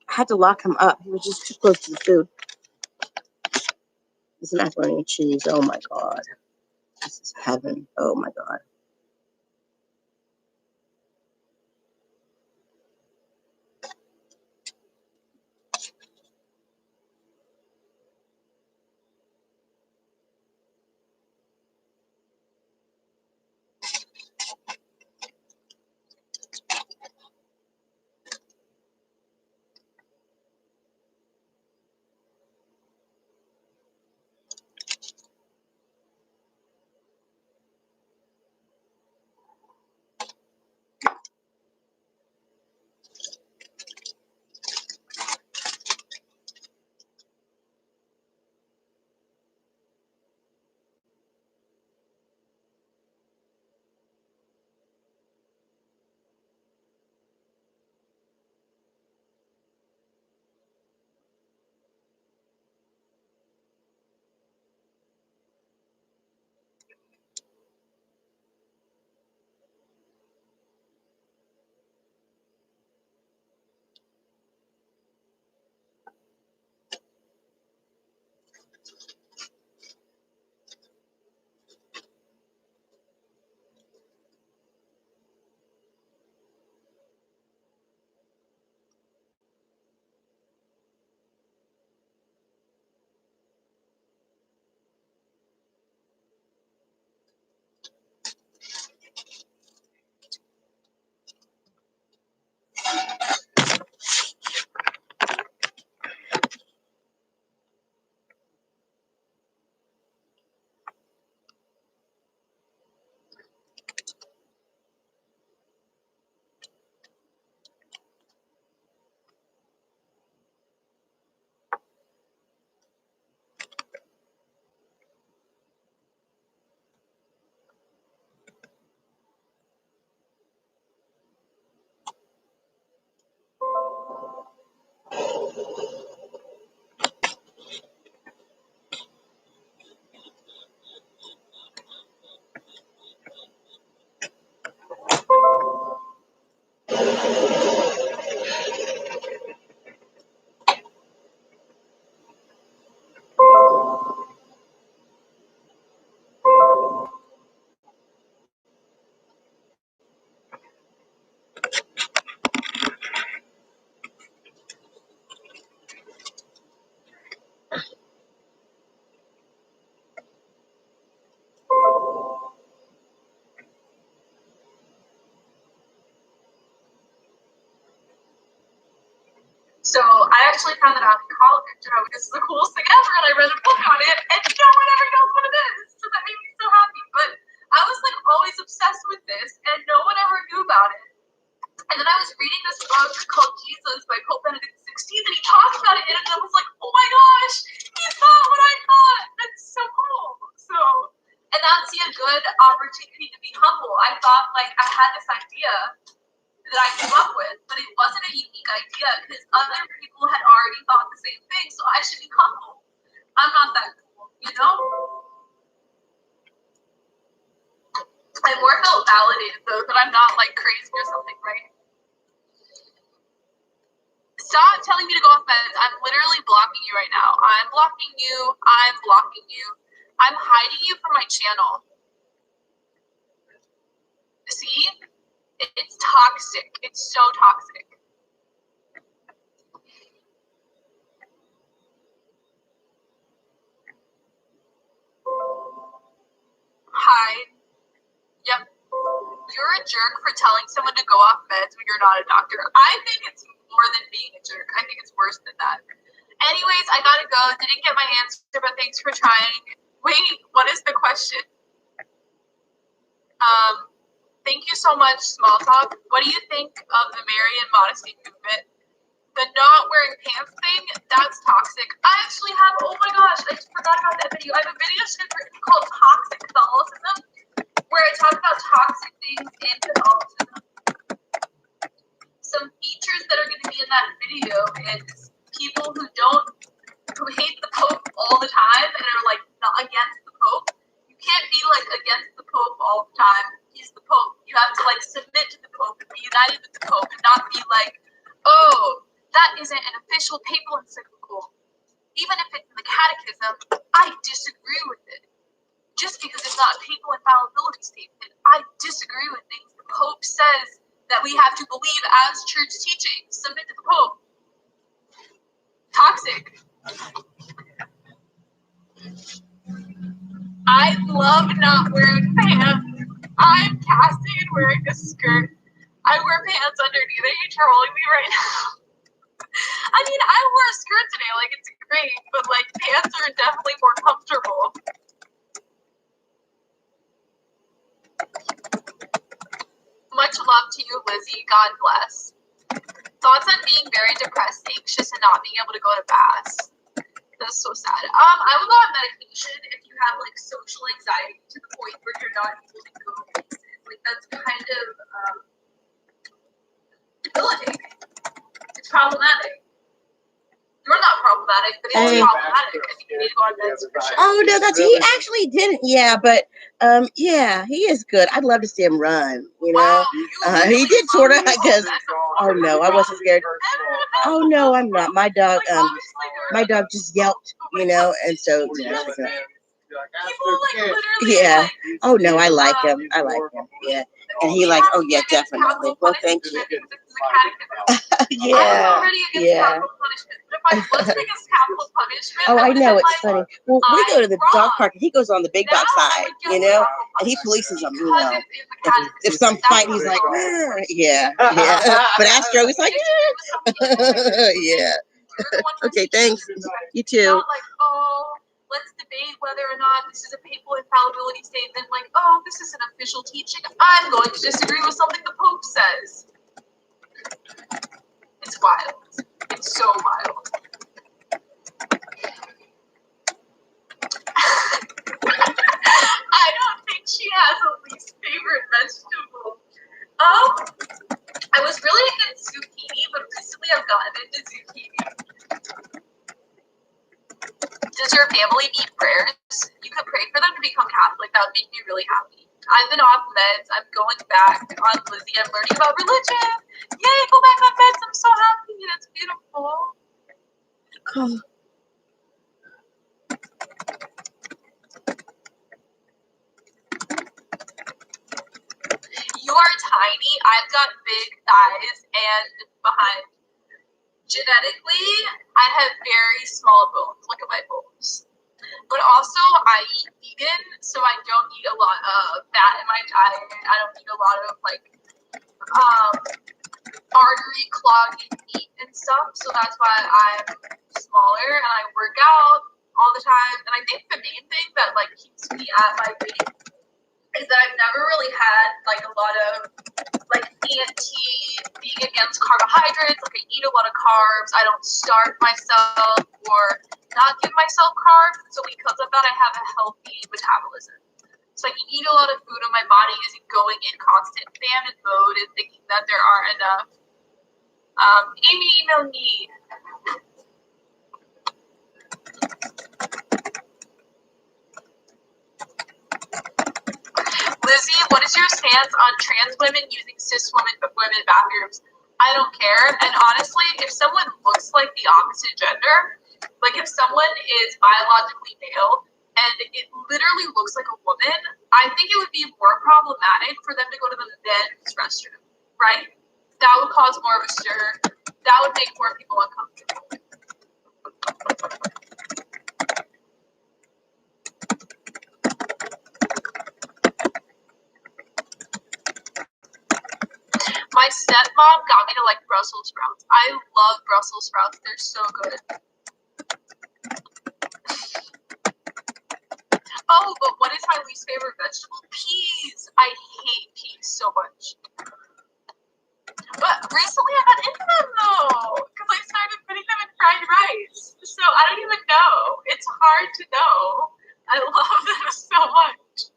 Speaker 8: I had to lock him up. He was just too close to the food. This macaroni and cheese. Oh my God. This is heaven. Oh my God.
Speaker 7: So I actually found that out in college, and I was, this is the coolest thing ever, and I read a book on it, and no one ever knows what it is. So that made me so happy. But I was like always obsessed with this, and no one ever knew about it. And then I was reading this book called Jesus by Pope Benedict XVI, and he talks about it, and I was like, oh my gosh, he's not what I thought. That's so cool. So, and that's a good opportunity to be humble. I thought like I had this idea that I came up with, but it wasn't a unique idea because other people had already thought the same thing, so I should be humble. I'm not that cool, you know? I more felt validated though that I'm not like crazy or something, right? Stop telling me to go off meds. I'm literally blocking you right now. I'm blocking you. I'm blocking you. I'm hiding you from my channel. See? It's toxic. It's so toxic. Hide. Yep. You're a jerk for telling someone to go off meds when you're not a doctor. I think it's more than being a jerk. I think it's worse than that. Anyways, I gotta go. Didn't get my answer, but thanks for trying. Wait, what is the question? Thank you so much, Small Talk. What do you think of the Marian modesty movement? The not wearing pants thing, that's toxic. I actually have, oh my gosh, I just forgot about that video. I have a video script written called Toxic Catholicism, where I talk about toxic things in Catholicism. Some features that are going to be in that video is people who hate the Pope all the time and are like not against the Pope. You can't be like against the Pope all the time. He's the Pope. You have to like submit to the Pope and be united with the Pope and not be like, oh, that isn't an official papal encyclical. even if it's in the catechism, I disagree with it. Just because it's not a papal infallibility statement, I disagree with things the Pope says that we have to believe as church teaching. Submit to the Pope. Toxic. I love not wearing pants. I'm Cassie and wearing a skirt. I wear pants underneath. Are you trolling me right now? I mean, I wore a skirt today, like it's great, but like pants are definitely more comfortable. Much love to you, Lizzie. God bless. Thoughts on being very depressed, anxious, and not being able to go to Mass? That's so sad. I would go on medication if you have like social anxiety to the point where you're not able to go places. Like that's kind of debilitating. It's problematic. You're not problematic, but it's problematic. I think you need to go on meds for sure.
Speaker 8: Oh no, that's he actually didn't. Yeah, but yeah, he is good. I'd love to see him run. You know, he did sort of because. Oh no, I wasn't scared. Oh no, I'm not. My dog just yelped. You know, and so yeah. Oh no, I like him. I like him. Yeah, and he like. Oh yeah, definitely. Well, thank you. Yeah. Yeah. Oh, I know, it's funny. Well, we go to the dog park and he goes on the big dog side, you know, and he polices them, you know. If some fight, he's like, yeah, yeah. But Astro, he's like, yeah. Okay, thanks. You too.
Speaker 7: Like, oh, let's debate whether or not this is a papal infallibility statement. Like, oh, this is an official teaching. I'm going to disagree with something the Pope says. It's wild. It's so wild. I don't think she has a least favorite vegetable. I was really against zucchini, but recently I've gotten into zucchini. Does your family need prayers? You could pray for them to become Catholic. That would make me really happy. I've been off meds. I'm going back on Lizzie. I'm learning about religion. Yay, go back on meds. I'm so happy. That's beautiful.
Speaker 8: Come.
Speaker 7: You are tiny. I've got big thighs and behind. Genetically, I have very small bones. Look at my bones. But also, I eat vegan, so I don't eat a lot of fat in my diet. I don't eat a lot of like artery clogging meat and stuff. So that's why I'm smaller and I work out all the time. And I think the main thing that like keeps me at my weight is that I've never really had like a lot of like being against carbohydrates. Like I eat a lot of carbs. I don't starve myself or not give myself carbs. So because of that, I have a healthy metabolism. So I can eat a lot of food and my body isn't going in constant famine mode and thinking that there aren't enough. Amy, email me. Lizzie, what is your stance on trans women using cis women bathrooms? I don't care. And honestly, if someone looks like the opposite gender, like if someone is biologically male and it literally looks like a woman, I think it would be more problematic for them to go to the men's restroom, right? That would cause more of a stir. That would make more people uncomfortable. My stepmom got me to like Brussels sprouts. I love Brussels sprouts. They're so good. Oh, but what is my least favorite vegetable? Peas. I hate peas so much. But recently I got into them though, because I started putting them in fried rice. So I don't even know. It's hard to know. I love them so much.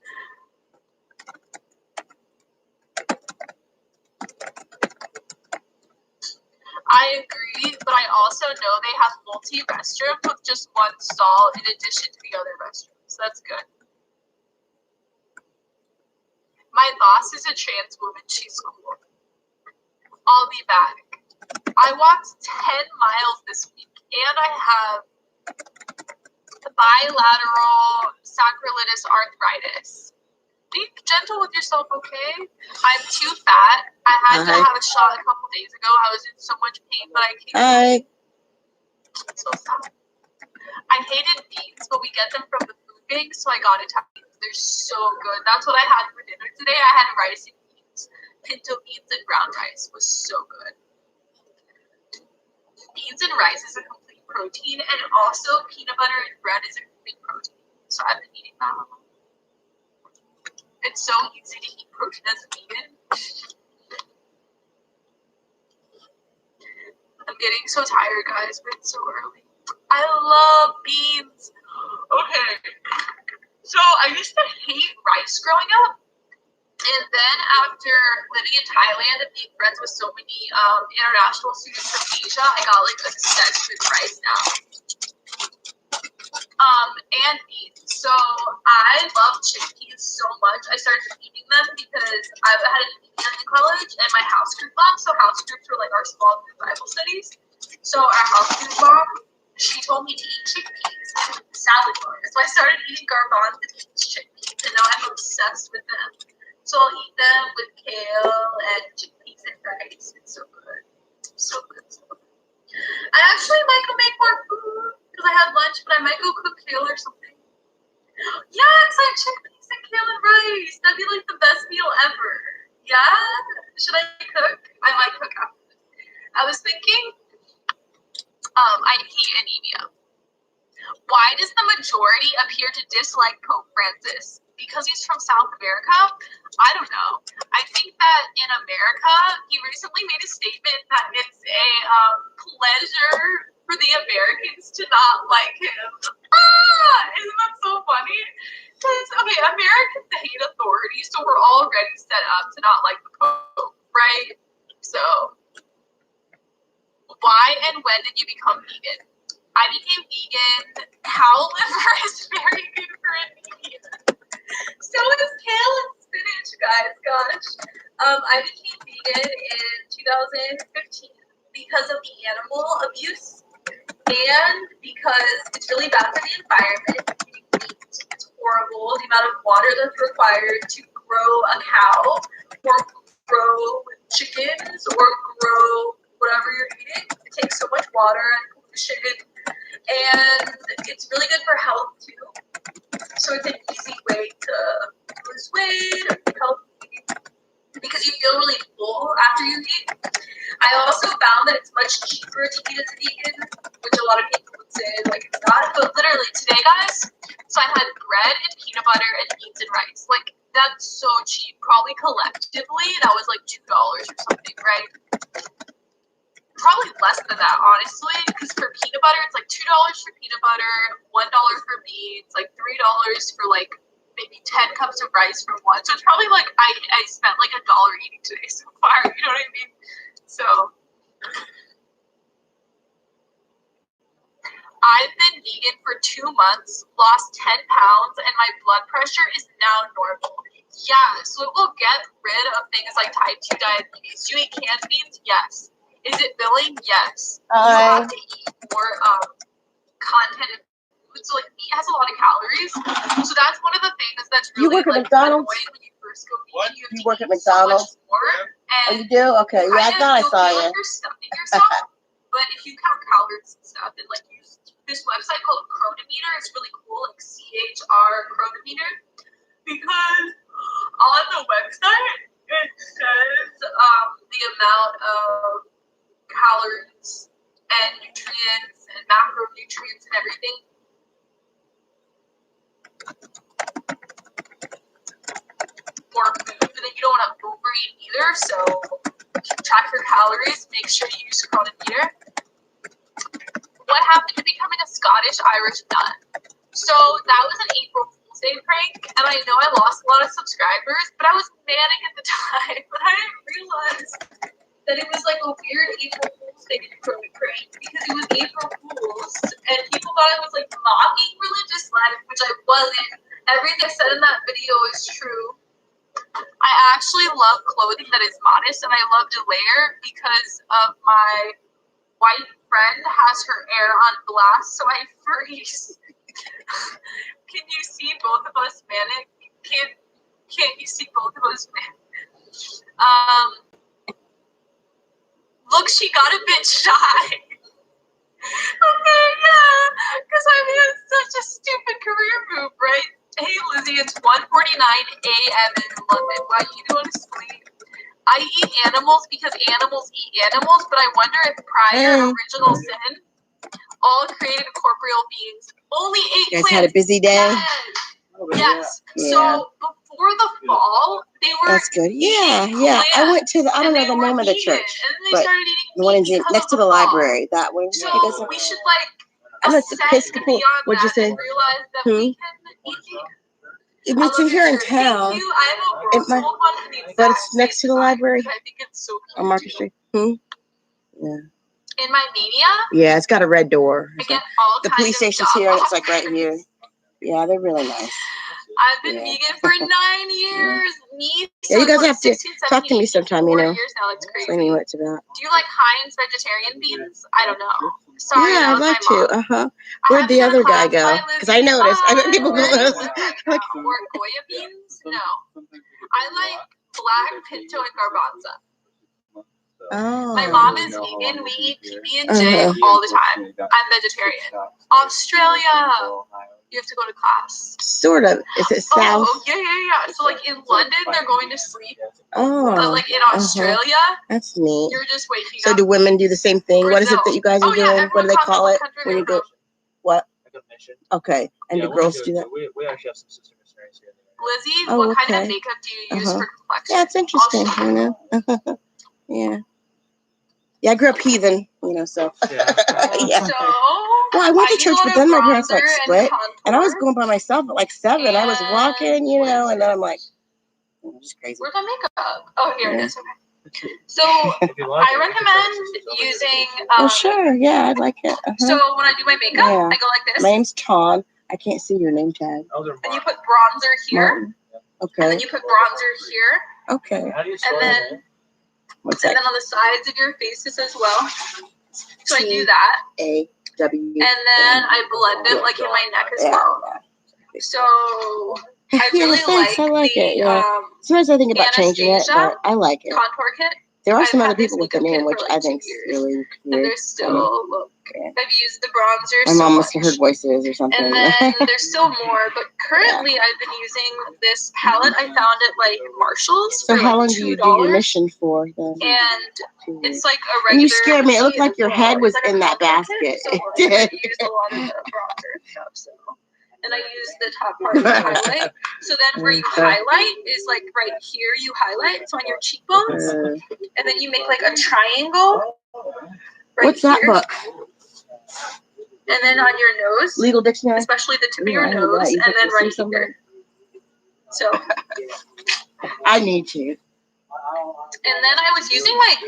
Speaker 7: I agree, but I also know they have multi-restrooms with just one stall in addition to the other restrooms. That's good. My boss is a trans woman. She's cool. I'll be back. I walked 10 miles this week, and I have bilateral sacroiliitis arthritis. Be gentle with yourself, okay? I'm too fat. I had to have a shot a couple days ago. I was in so much pain, but I came. So sad. I hated beans, but we get them from the food bank, so I got Italian. They're so good. That's what I had for dinner today. I had rice and beans. Pinto beans and brown rice was so good. Beans and rice is a complete protein, and also peanut butter and bread is a complete protein. So I've been eating that. It's so easy to eat protein as a vegan. I'm getting so tired, guys, but it's so early. I love beans. Okay. So I used to hate rice growing up. And then after living in Thailand and being friends with so many international students from Asia, I got like obsessed with rice now. And beans. So I love chickpeas so much. I started eating them because I had an Indian in college and my house group mom. So house groups were like our small group Bible studies. So our house group mom, she told me to eat chickpeas and salad bar. So I started eating garbanzo beans chickpeas, and now I'm obsessed with them. So I'll eat them with kale and chickpeas and rice. It's so good. So good. So good. I actually might go make more food because I had lunch, but I might go cook kale or something. Yes, I have chickpeas and kale and rice. That'd be like the best meal ever. Yeah? Should I cook? I might cook after this. I was thinking, I hate anemia. Why does the majority appear to dislike Pope Francis? Because he's from South America? I don't know. I think that in America, he recently made a statement that it's a pleasure for the Americans to not like him. Isn't that so funny? Because, okay, Americans hate authority, so we're already set up to not like the Pope, right? So, why and when did you become vegan? I became vegan. Cow liver is very good for anemia. So is kale and spinach, guys. Gosh. I became vegan in 2015 because of the animal abuse and because it's really bad for the environment. It's horrible. The amount of water that's required to grow a cow or grow chickens or grow whatever you're eating. It takes so much water and pollution. And it's really good for health too. So it's an easy way to lose weight or be healthy because you feel really full after you eat. I also found that it's much cheaper to eat as a vegan, which a lot of people would say like it's not. But literally today, guys, so I had bread and peanut butter and beans and rice. Like that's so cheap. Probably collectively that was like $2 or something, right? Probably less than that, honestly, because for peanut butter, it's like $2 for peanut butter, $1 for beans, like $3 for like maybe 10 cups of rice for one. So it's probably like I spent like $1 eating today so far. You know what I mean? So I've been vegan for 2 months, lost 10 pounds, and my blood pressure is now normal. Yeah, so it will get rid of things like type 2 diabetes. Do you eat canned beans? Yes. Is it filling? Yes. You have to eat more content in food. So like meat has a lot of calories. So that's one of the things that's really
Speaker 8: You work at
Speaker 7: like
Speaker 8: McDonald's?
Speaker 7: annoying when you first go vegan.
Speaker 8: You work at McDonald's?
Speaker 7: So much more,
Speaker 8: Oh, you do? Okay. Yeah, I thought I saw
Speaker 7: feel
Speaker 8: you.
Speaker 7: like you're stuffing yourself. But if you count calories and stuff, and like use this website called Chronometer, it's really cool, like CHR Chronometer, because on the website it says the amount of calories and nutrients and macronutrients and everything. For food, and then you don't want to overeat either, so track your calories, make sure you use Chronometer. What happened to becoming a Scottish Irish nut? So that was an April Fool's Day prank, and I know I lost a lot of subscribers, but I was manic at the time, but I didn't realize that it was like a weird April Fool's Day prank because it was April Fool's and people thought I was like mocking religious life, which I wasn't. Everything I said in that video is true. I actually love clothing that is modest and I love to layer because of my white friend has her air on blast, so I freeze. Can you see both of us manic? Can't you see both of us manic? Look, she got a bit shy. Okay, yeah, because I mean, it's such a stupid career move, right? Hey, Lizzie, it's 1:49 a.m. in London. Why are you going to sleep? I eat animals because animals eat animals, but I wonder if prior original sin, all created corporeal beings only ate
Speaker 8: You guys
Speaker 7: plants.
Speaker 8: had a busy day?
Speaker 7: Yes.
Speaker 8: Yeah.
Speaker 7: So before the fall, they were.
Speaker 8: That's good. Yeah, yeah. I went to the, I don't know the name of the church, but the one in next to the library. That one.
Speaker 7: So
Speaker 8: You guys have,
Speaker 7: we should like.
Speaker 8: I know it's Episcopal. What'd you say? It's in here in town. But it's next to the library.
Speaker 7: I think it's so cute.
Speaker 8: On Market Street. Yeah.
Speaker 7: In my mania.
Speaker 8: Yeah, it's got a red door.
Speaker 7: I get all
Speaker 8: the police station's here, and it's like right here. Yeah, they're really nice.
Speaker 7: I've been vegan for 9 years. Me.
Speaker 8: Yeah, you guys have to talk to me sometime, you know.
Speaker 7: Years now, it's crazy.
Speaker 8: Tell me what it's about.
Speaker 7: Do you like Heinz vegetarian beans? I don't know. Sorry,
Speaker 8: yeah, I'd like to. Where'd the other guy go? Because I noticed. I know people go.
Speaker 7: Like Goya beans? No. I like black pinto and garbanzo.
Speaker 8: Oh.
Speaker 7: My mom is vegan. We eat PB&J all the time. I'm vegetarian. Australia. You have to go to class.
Speaker 8: Sort of. Is it south?
Speaker 7: Oh, yeah. So, like, in London, they're going to sleep.
Speaker 8: Oh.
Speaker 7: But, like, in Australia,
Speaker 8: that's neat.
Speaker 7: you're just waking up.
Speaker 8: So, do women do the same thing? Brazil. What is it that you guys are doing? What do they call it when you go? What? Okay. And do girls do that?
Speaker 16: We actually have some sister missionaries here.
Speaker 7: Lizzie, what kind of makeup do you use for complexion?
Speaker 8: Yeah, it's interesting, you know. Yeah. Yeah, I grew up heathen, you know, so. Yeah.
Speaker 7: So,
Speaker 8: well, I went to church, but then my parents like split, and I was going by myself at like 7. I was walking, you know, and then I'm like, it's crazy.
Speaker 7: Where's my makeup? Oh, here it is. Okay. So I recommend using.
Speaker 8: Oh, sure. Yeah, I'd like it.
Speaker 7: So when I do my makeup, I go like this.
Speaker 8: My name's Ton. I can't see your name tag.
Speaker 7: And you put bronzer here.
Speaker 8: Okay.
Speaker 7: And then you put bronzer here.
Speaker 8: Okay.
Speaker 7: And then.
Speaker 8: What's
Speaker 7: and
Speaker 8: that?
Speaker 7: then on the sides of your faces as well. So I do that.
Speaker 8: A-W.
Speaker 7: And then I blend it like in my neck as well. So I really like
Speaker 8: it. Yeah. Sometimes I think about changing it, but I like it.
Speaker 7: Contour kit.
Speaker 8: There are some other people with the name, which I think is really weird.
Speaker 7: And there's still, look, I've used the bronzer
Speaker 8: My mom must have heard voices or something.
Speaker 7: And then there's still more, but currently I've been using this palette I found at like Marshall's.
Speaker 8: So
Speaker 7: for
Speaker 8: how
Speaker 7: like
Speaker 8: long do you do your mission for then?
Speaker 7: And it's like a regular.
Speaker 8: And you scared me. It looked like your head was in that basket. It did.
Speaker 7: I used a lot of the bronzer stuff, so. And I use the top part to highlight. So then where you highlight is like right here, you highlight. It's on your cheekbones. And then you make like a triangle. Right
Speaker 8: What's that
Speaker 7: here.
Speaker 8: book?
Speaker 7: And then on your nose.
Speaker 8: Legal Dictionary?
Speaker 7: Especially the tip of your nose. And then right here. So.
Speaker 8: I need to.
Speaker 7: And then I was using like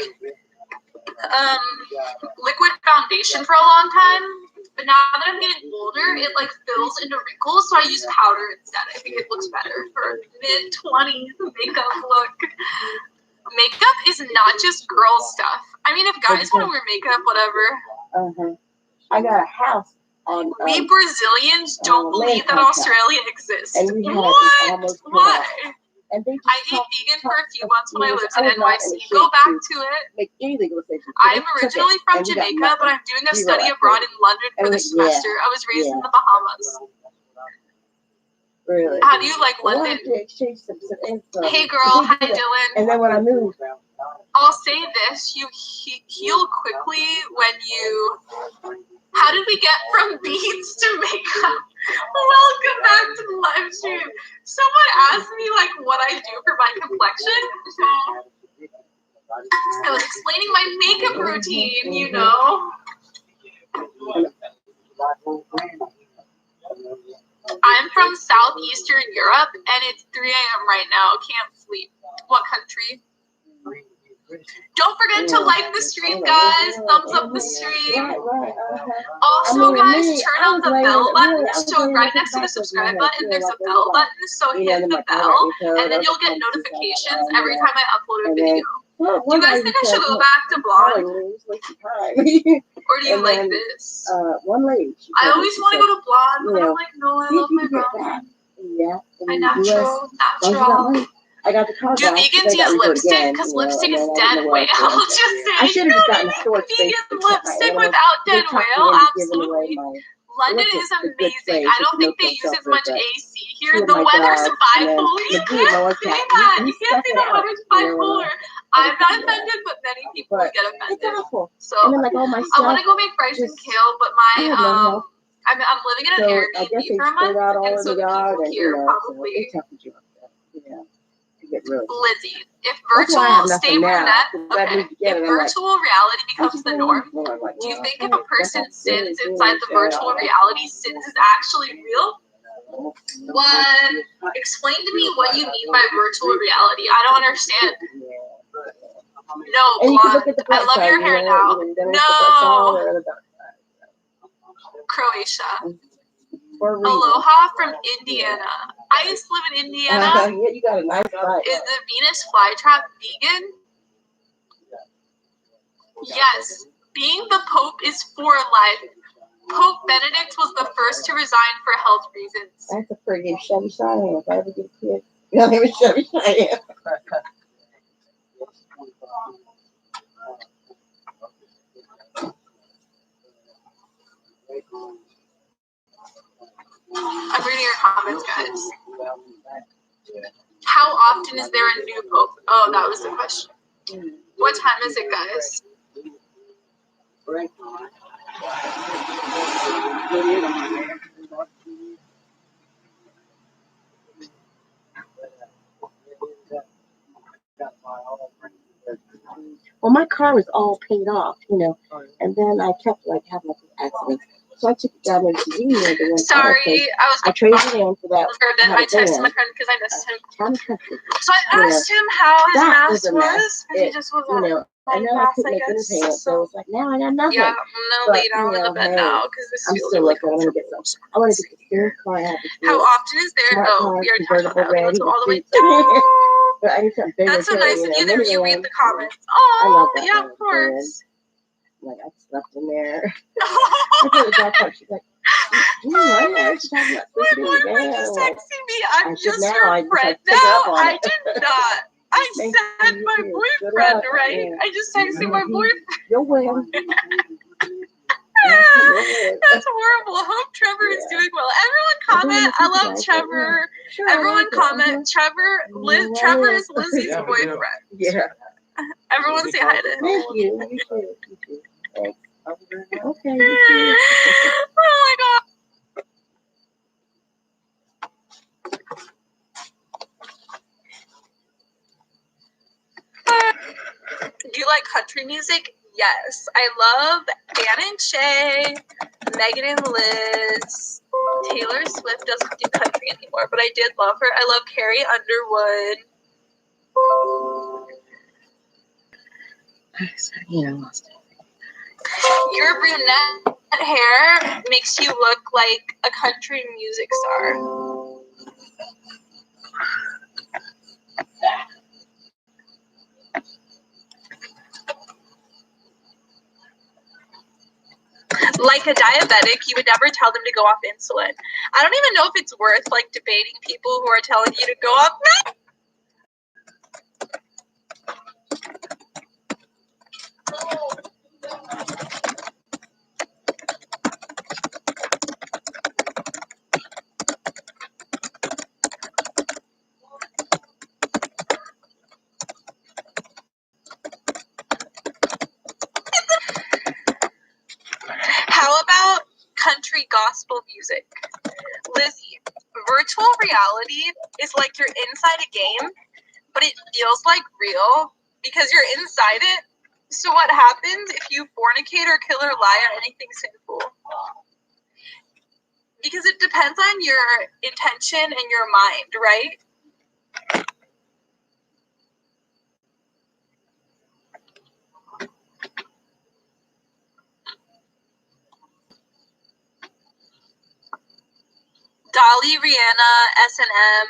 Speaker 7: liquid foundation for a long time. But now that I'm getting older, it like fills into wrinkles, so I use powder instead. I think it looks better for mid-20s makeup look. Makeup is not just girl stuff. I mean, if guys want to wear makeup, whatever.
Speaker 8: I got a house on.
Speaker 7: We Brazilians don't believe that Australia exists.
Speaker 8: And
Speaker 7: what? Why? I ate vegan for a few months when I lived in NYC. Go back to it. I'm originally from Jamaica, but I'm doing a study abroad in London for the semester. I was raised in the Bahamas.
Speaker 8: Really?
Speaker 7: How do you like London? Hey girl, hi Dylan.
Speaker 8: And then when I moved,
Speaker 7: I'll say this: you heal quickly when you. How did we get from beads to makeup? Welcome back to the live stream. Someone asked me like what I do for my complexion. So I was explaining my makeup routine, you know. I'm from Southeastern Europe and it's 3 a.m. right now. Can't sleep. What country? Don't forget to like the stream, guys. Thumbs up the stream. Also, guys, turn on the bell button. So right next to the subscribe button, there's a bell button. So hit the bell, and then you'll get notifications every time I upload a video. Do you guys think I should go back to blonde? Or do you
Speaker 8: And
Speaker 7: like
Speaker 8: then,
Speaker 7: this?
Speaker 8: one lady.
Speaker 7: I always want to go to blonde,
Speaker 8: you
Speaker 7: but I'm
Speaker 8: know,
Speaker 7: like, no, I
Speaker 8: see if
Speaker 7: love
Speaker 8: you
Speaker 7: my
Speaker 8: can get
Speaker 7: brown.
Speaker 8: that. Yeah.
Speaker 7: My
Speaker 8: in the US,
Speaker 7: natural,
Speaker 8: as long as you got
Speaker 7: natural.
Speaker 8: money. I got the car
Speaker 7: Do
Speaker 8: back.
Speaker 7: vegans use lipstick? Because lipstick is dead whale. Just
Speaker 8: I
Speaker 7: saying.
Speaker 8: should have just gotten a storage space
Speaker 7: Vegan
Speaker 8: to put my
Speaker 7: lipstick
Speaker 8: animals.
Speaker 7: without
Speaker 8: They
Speaker 7: dead
Speaker 8: talked me
Speaker 7: whale?
Speaker 8: into giving away
Speaker 7: Absolutely.
Speaker 8: my
Speaker 7: London
Speaker 8: the
Speaker 7: is
Speaker 8: good
Speaker 7: amazing.
Speaker 8: place
Speaker 7: I
Speaker 8: at
Speaker 7: don't
Speaker 8: the
Speaker 7: think they
Speaker 8: no-kill
Speaker 7: use as
Speaker 8: shelter,
Speaker 7: much
Speaker 8: but
Speaker 7: AC
Speaker 8: two
Speaker 7: here.
Speaker 8: of
Speaker 7: The
Speaker 8: my
Speaker 7: weather's
Speaker 8: dogs, and then
Speaker 7: bipolar. You
Speaker 8: McGee, my
Speaker 7: can't
Speaker 8: one
Speaker 7: say
Speaker 8: cat,
Speaker 7: that.
Speaker 8: he
Speaker 7: You can't
Speaker 8: stuck
Speaker 7: say
Speaker 8: it
Speaker 7: the
Speaker 8: out.
Speaker 7: weather's
Speaker 8: You know,
Speaker 7: bipolar. I'm not offended, but many people
Speaker 8: but
Speaker 7: get
Speaker 8: it's
Speaker 7: offended.
Speaker 8: awful.
Speaker 7: So
Speaker 8: And then like all my
Speaker 7: I
Speaker 8: stuff,
Speaker 7: want to go make rice and
Speaker 8: just
Speaker 7: kale, but
Speaker 8: I
Speaker 7: my
Speaker 8: have no help.
Speaker 7: I'm living in an
Speaker 8: So I guess
Speaker 7: Airbnb
Speaker 8: they
Speaker 7: for a
Speaker 8: spread
Speaker 7: month,
Speaker 8: out all
Speaker 7: and
Speaker 8: in
Speaker 7: so
Speaker 8: the yard,
Speaker 7: people
Speaker 8: and
Speaker 7: here
Speaker 8: so
Speaker 7: probably.
Speaker 8: they toughened you up. Yeah, to get rid of it.
Speaker 7: Lizzie, if
Speaker 8: That's why I have
Speaker 7: virtual stay
Speaker 8: nothing now.
Speaker 7: brunette,
Speaker 8: 'Cause I
Speaker 7: okay.
Speaker 8: moved again,
Speaker 7: If
Speaker 8: and I'm like,
Speaker 7: virtual reality
Speaker 8: I'm
Speaker 7: becomes
Speaker 8: just
Speaker 7: the
Speaker 8: laying on
Speaker 7: norm,
Speaker 8: the floor. I'm like,
Speaker 7: do you
Speaker 8: well,
Speaker 7: think
Speaker 8: okay,
Speaker 7: if a
Speaker 8: jump
Speaker 7: person
Speaker 8: upstairs,
Speaker 7: sins
Speaker 8: do
Speaker 7: inside
Speaker 8: this,
Speaker 7: the virtual reality, sins is actually real? What? Explain to me what you mean by virtual reality. I don't understand. No,
Speaker 8: and you can look
Speaker 7: blonde.
Speaker 8: at the
Speaker 7: I
Speaker 8: black
Speaker 7: love
Speaker 8: side,
Speaker 7: your
Speaker 8: you
Speaker 7: hair
Speaker 8: know,
Speaker 7: now.
Speaker 8: even then it's the black side
Speaker 7: No.
Speaker 8: or the dark
Speaker 7: Croatia.
Speaker 8: side. For a reason.
Speaker 7: Aloha from Indiana. I used to live in Indiana.
Speaker 8: Yeah, you got a nice vibe.
Speaker 7: Is the Venus flytrap vegan? Yes. Being the Pope is for life. Pope Benedict was the first to resign for health reasons.
Speaker 8: That's a pretty Chevy Cheyenne. If I ever get a kid, no, name is Chevy Cheyenne.
Speaker 7: I'm reading your comments, guys. How often is there a new Pope? Oh, that was the question. What time is it, guys?
Speaker 8: Well, my car was all paid off, you know, and then I kept like having like accidents. So I took it down there to Union the one
Speaker 7: Sorry,
Speaker 8: time.
Speaker 7: I was.
Speaker 8: I traded it in for that.
Speaker 7: Or then I texted my friend because I missed him.
Speaker 8: Town country.
Speaker 7: So I asked him how his
Speaker 8: That
Speaker 7: mask
Speaker 8: was a mess.
Speaker 7: was, because he just was
Speaker 8: You know, and then I
Speaker 7: fast,
Speaker 8: couldn't
Speaker 7: I
Speaker 8: make any
Speaker 7: guess.
Speaker 8: payments, so it's like now I got nothing.
Speaker 7: Yeah, I'm gonna
Speaker 8: But,
Speaker 7: lay down in the bed now because this
Speaker 8: I'm
Speaker 7: feels
Speaker 8: still
Speaker 7: really
Speaker 8: looking. I'm gonna get some. I want to get the third car I have.
Speaker 7: How often is there?
Speaker 8: Smart
Speaker 7: Oh,
Speaker 8: car,
Speaker 7: we already talked about that.
Speaker 8: convertible
Speaker 7: Let's go
Speaker 8: red,
Speaker 7: all the way
Speaker 8: heated
Speaker 7: down.
Speaker 8: But I need something bigger.
Speaker 7: That's so
Speaker 8: too,
Speaker 7: nice
Speaker 8: you
Speaker 7: of
Speaker 8: know,
Speaker 7: you that you read
Speaker 8: minivan.
Speaker 7: the comments.
Speaker 8: I
Speaker 7: Oh,
Speaker 8: love that
Speaker 7: yeah,
Speaker 8: one.
Speaker 7: of course.
Speaker 8: Like I slept in there. I told the dog park. She's like, "You run there?" She's talking about
Speaker 7: My
Speaker 8: sleeping in the
Speaker 7: boyfriend
Speaker 8: van.
Speaker 7: just
Speaker 8: I'm like,
Speaker 7: texted me. I'm just
Speaker 8: now
Speaker 7: your
Speaker 8: I just
Speaker 7: friend
Speaker 8: pick up
Speaker 7: now.
Speaker 8: on
Speaker 7: I
Speaker 8: it.
Speaker 7: did not. I
Speaker 8: Thank
Speaker 7: said
Speaker 8: you,
Speaker 7: my
Speaker 8: too. Good
Speaker 7: boyfriend,
Speaker 8: luck.
Speaker 7: right?
Speaker 8: Yeah.
Speaker 7: I just texted my boyfriend.
Speaker 8: You'll win.
Speaker 7: That's horrible. I hope Trevor is doing well. Everyone comment. I love Trevor.
Speaker 8: Sure,
Speaker 7: Everyone comment. Trevor. Trevor is
Speaker 8: Yeah.
Speaker 7: Lizzie's boyfriend.
Speaker 8: Yeah.
Speaker 7: Everyone say hi to him.
Speaker 8: Thank you. You too. You too. Thanks. Okay. You too.
Speaker 7: Oh my god. Do you like country music? Yes. I love Dan and Shay, Megan and Liz. Taylor Swift doesn't do country anymore, but I did love her. I love Carrie Underwood. Your brunette hair makes you look like a country music star. Like a diabetic, you would never tell them to go off insulin. I don't even know if it's worth like debating people who are telling you to go off meds. How about country gospel music? Lizzie, virtual reality is like you're inside a game, but it feels like real because you're inside it. So what happens if you fornicate or kill or lie or anything sinful? Because it depends on your intention and your mind, right? Dolly, Rihanna, S&M.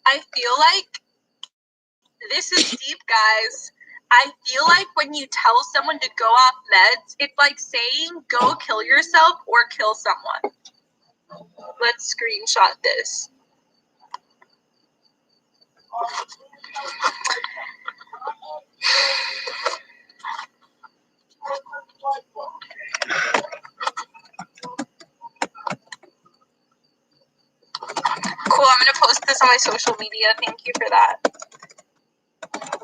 Speaker 7: I feel like this is deep, guys. I feel like when you tell someone to go off meds, it's like saying go kill yourself or kill someone. Let's screenshot this. Cool, I'm gonna post this on my social media. Thank you for that.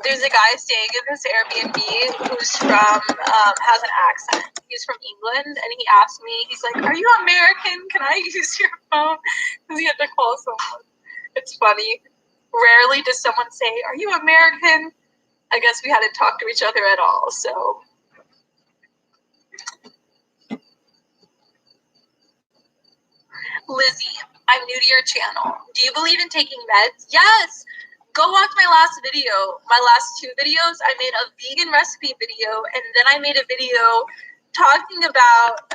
Speaker 7: There's a guy staying in this Airbnb who's from, has an accent. He's from England, and he asked me, he's like, "Are you American? Can I use your phone?" Because he had to call someone. It's funny. Rarely does someone say, "Are you American?" I guess we hadn't talked to each other at all, so. Lizzie, I'm new to your channel. Do you believe in taking meds? Yes! Go watch my last video. My last 2 videos, I made a vegan recipe video, and then I made a video talking about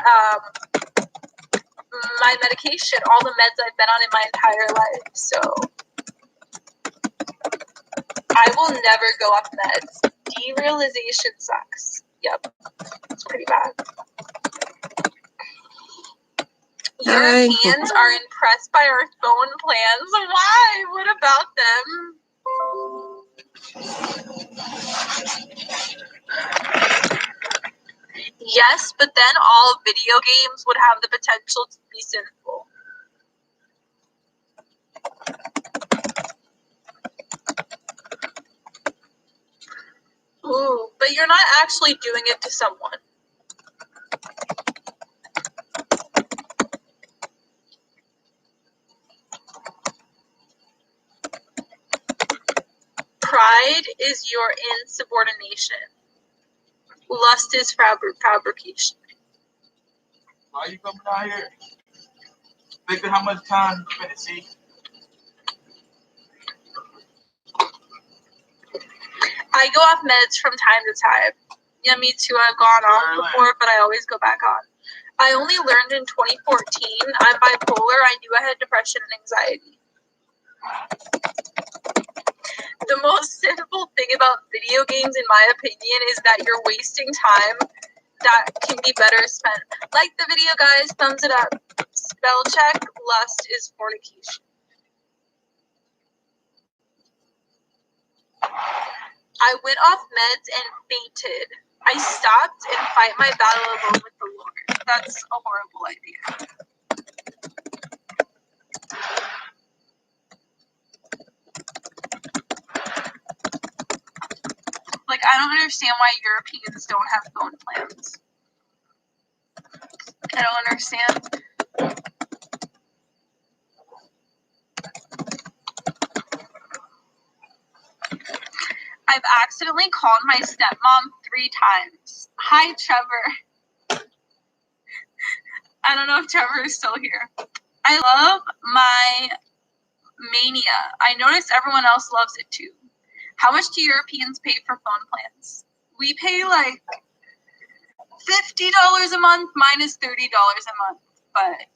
Speaker 7: my medication, all the meds I've been on in my entire life. So I will never go off meds. Derealization sucks. Yep, it's pretty bad. Europeans are impressed by our phone plans. Why? What about them? Yes, but then all video games would have the potential to be sinful. Ooh, but you're not actually doing it to someone. Pride is your insubordination. Lust is fabrication.
Speaker 16: Why are you coming out here? Thinking how much time you spent, see?
Speaker 7: I go off meds from time to time. Yeah, me too. I've gone off before, but I always go back on. I only learned in 2014. I'm bipolar. I knew I had depression and anxiety. The most sinful thing about video games, in my opinion, is that you're wasting time that can be better spent. Like the video, guys. Thumbs it up. Spell check. Lust is fornication. I went off meds and fainted. I stopped and fight my battle alone with the Lord. That's a horrible idea. Like, I don't understand why Europeans don't have phone plans. I don't understand. I've accidentally called my stepmom 3 times. Hi, Trevor. I don't know if Trevor is still here. I love my mania. I notice everyone else loves it too. How much do Europeans pay for phone plans? We pay like $50 a month minus $30 a month, but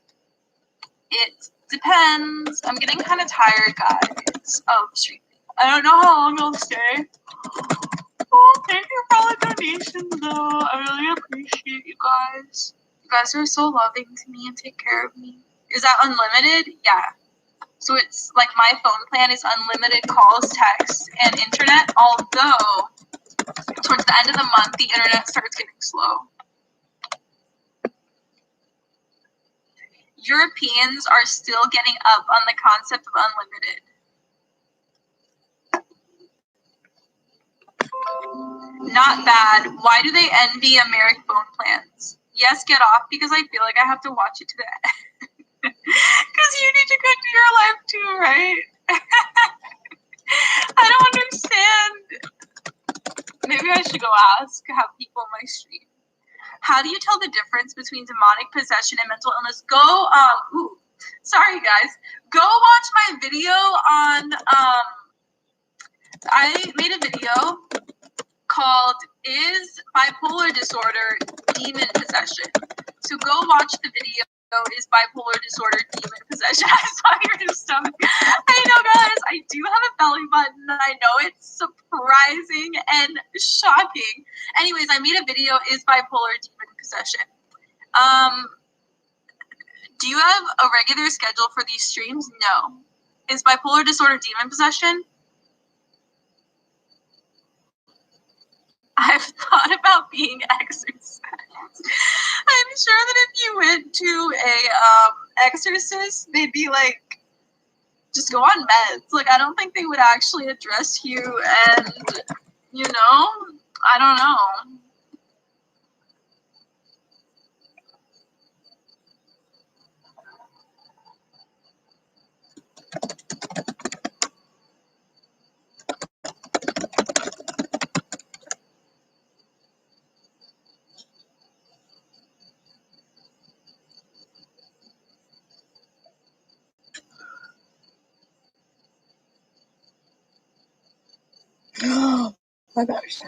Speaker 7: it depends. I'm getting kind of tired, guys, of streaming. I don't know how long I'll stay. Oh, thank you for all the donations, though. I really appreciate you guys. You guys are so loving to me and take care of me. Is that unlimited? Yeah. So it's like my phone plan is unlimited calls, texts, and internet, although towards the end of the month, the internet starts getting slow. Europeans are still getting up on the concept of unlimited. Not bad. Why do they envy American phone plans? Yes, get off, because I feel like I have to watch it to the end. Because you need to conduct your life too, right? I don't understand. Maybe I should go ask how people in my stream. How do you tell the difference between demonic possession and mental illness? Go, sorry guys. Go watch my video on, I made a video called Is Bipolar Disorder Demon Possession? So go watch the video. is bipolar disorder demon possession. I saw your stomach. I know, guys, I do have a belly button. I know it's surprising and shocking. Anyways, I made a video, is bipolar demon possession. Do you have a regular schedule for these streams? No. Is bipolar disorder demon possession? I've thought about being exorcised. I'm sure that if you went to a exorcist, they'd be like, just go on meds. Like, I don't think they would actually address you, and, you know, I don't know.
Speaker 8: My gosh.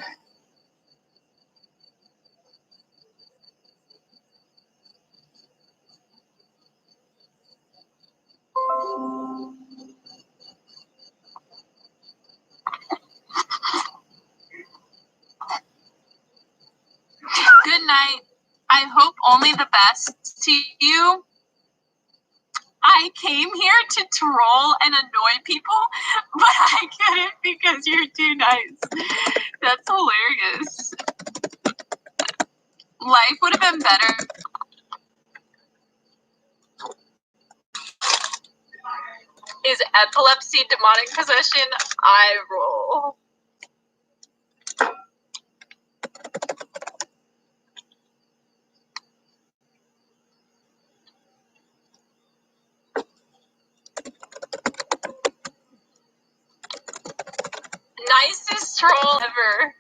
Speaker 7: Good night. I hope only the best to you. I came here to troll and annoy people, but I couldn't because you're too nice. That's hilarious. Life would have been better. Is epilepsy demonic possession? I roll. Nicest troll ever.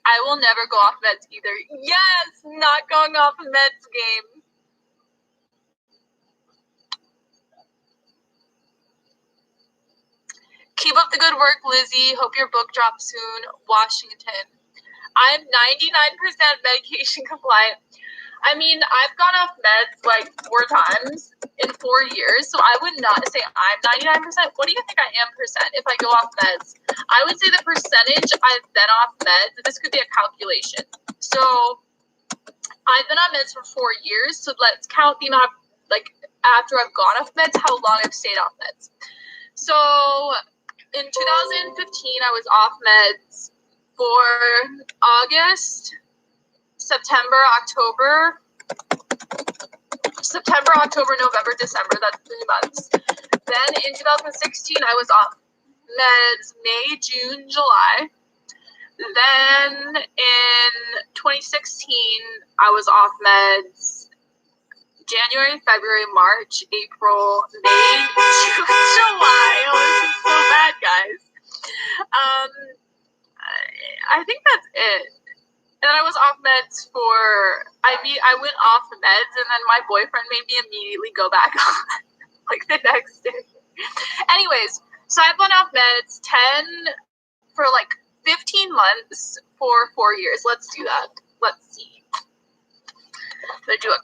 Speaker 7: I will never go off meds either. Yes, not going off meds game. Keep up the good work, Lizzie. Hope your book drops soon. Washington. I'm 99% medication compliant. I mean, I've gone off meds like 4 times in 4 years, so I would not say I'm 99%. What do you think I am percent if I go off meds? I would say the percentage I've been off meds, this could be a calculation. So I've been on meds for 4 years, so let's count the amount of, like, after I've gone off meds, how long I've stayed off meds. So in 2015, I was off meds for August, September, October, November, December. That's 3 months. Then in 2016, I was off meds May, June, July. Then in 2016, I was off meds January, February, March, April, May, June, July. Oh, this is so bad, guys. I think that's it. And then I was off meds for, I went off meds, and then my boyfriend made me immediately go back on, like, the next day. Anyways, so I've gone off meds 10 for, like, 15 months for 4 years. Let's do that. Let's see. Let's do it.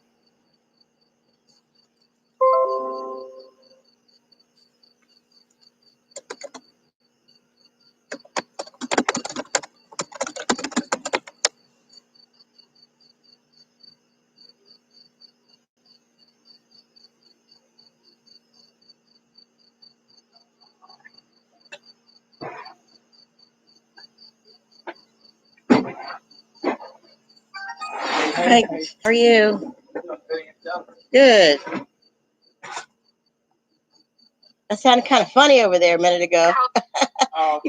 Speaker 8: Hi, how are you? Good. That sounded kind of funny over there a minute ago.
Speaker 7: I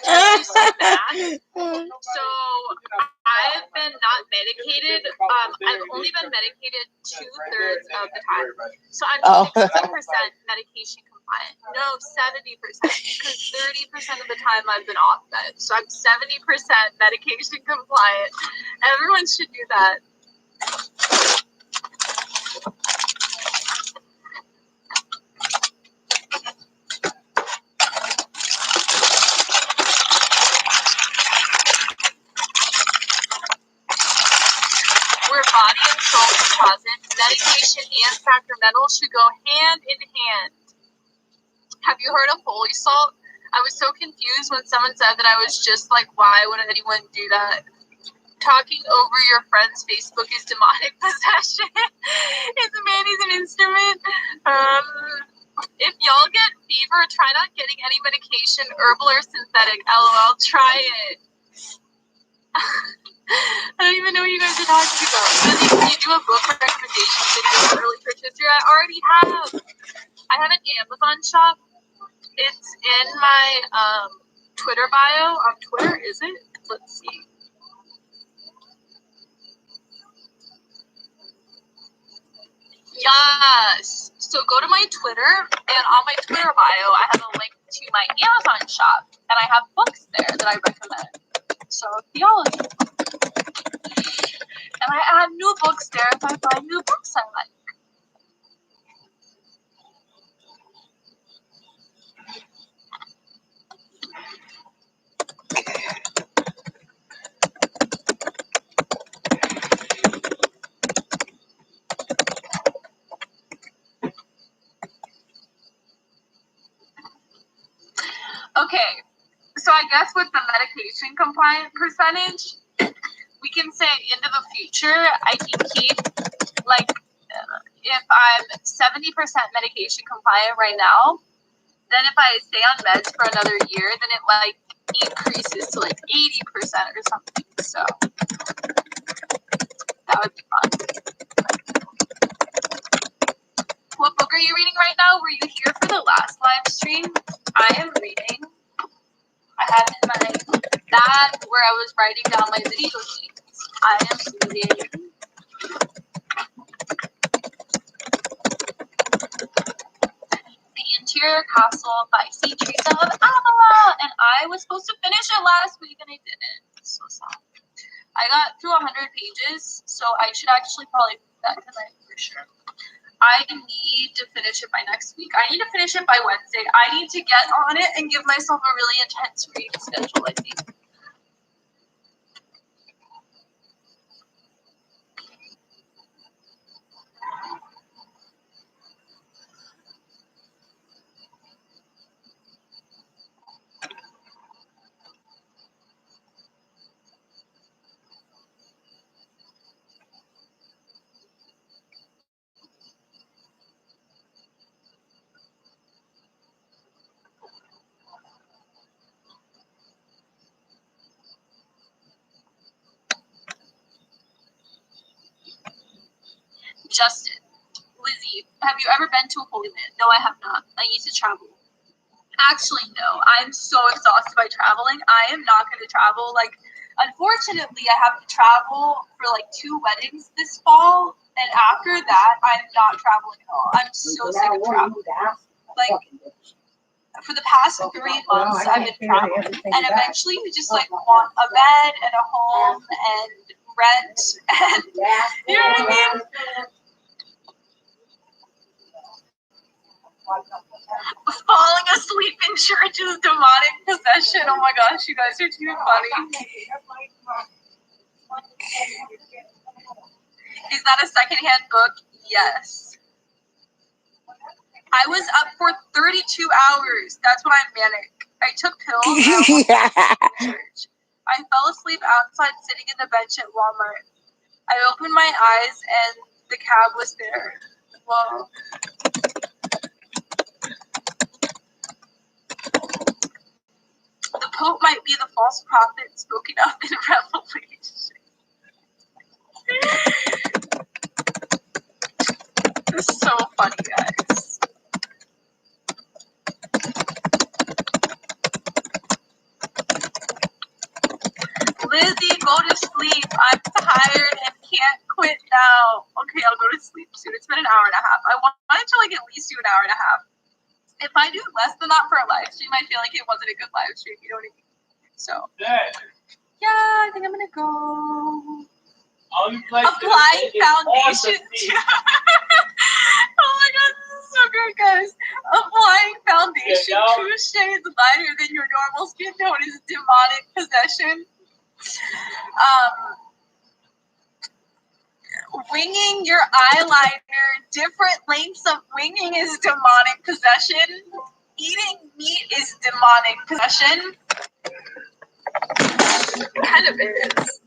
Speaker 7: tried to do some math. So I've been not medicated. I've only been medicated 2/3 of the time. So I'm 60% medication compliant. No, 70%. Because 30% of the time I've been off meds. So I'm 70% medication compliant. Everyone should do that. salt composite, medication and sacramental should go hand in hand. Have you heard of holy salt? I was so confused when someone said that. I was just like, why would anyone do that? Talking over your friend's Facebook is demonic possession. Is a man is an instrument. If y'all get fever, try not getting any medication, herbal or synthetic. LOL, try it. I don't even know what you guys are talking about. Can you do a book recommendation video early purchase? I already have. I have an Amazon shop. It's in my Twitter bio. On Twitter, is it? Let's see. Yes. So go to my Twitter, and on my Twitter bio, I have a link to my Amazon shop, and I have books there that I recommend. So theology. And I add new books there if I find new books I like. Okay, so I guess with the medication compliant percentage, we can say into the future, I can keep, like, if I'm 70% medication compliant right now, then if I stay on meds for another year, then it, like, increases to, like, 80% or something, so that would be fun. What book are you reading right now? Were you here for the last live stream? I am reading. I have in my bag where I was writing down my video sheets. I am reading The Interior Castle by St. Teresa of Avila, and I was supposed to finish it last week and I didn't. So sad. I got through 100 pages, so I should actually probably do that tonight for sure. I need to finish it by next week. I need to finish it by Wednesday. I need to get on it and give myself a really intense reading schedule, I think. Justin, Lizzie, have you ever been to a Holy Land? No, I have not. I need to travel. Actually, no. I'm so exhausted by traveling. I am not going to travel. Like, unfortunately, I have to travel for like 2 weddings this fall, and after that, I'm not traveling at all. I'm so sick of traveling. Like, for the past 3 months, I've been traveling, and eventually, you just like want a bed and a home and rent, and you know what I mean? Falling asleep in church is demonic possession. Oh my gosh, you guys are too funny. Is that a secondhand book? Yes. I was up for 32 hours. That's when I'm manic. I took pills. Church. I fell asleep outside sitting in the bench at Walmart. I opened my eyes and the cab was there. Whoa. The Pope might be the false prophet spoken of in Revelation. This is so funny, guys. Lizzie, go to sleep. I'm tired and can't quit now. Okay, I'll go to sleep soon. It's been an hour and a half. I wanted to like at least do an hour and a half. If I do less than that for a live stream, I feel like it wasn't a good live stream. You know what I mean? So, yeah, I think I'm gonna go. Applying foundation. Oh my god, this is so great, guys. Applying foundation 2 shades lighter than your normal skin tone is demonic possession. Winging your eyeliner, different lengths of winging is demonic possession. Eating meat is demonic possession. It kind of is.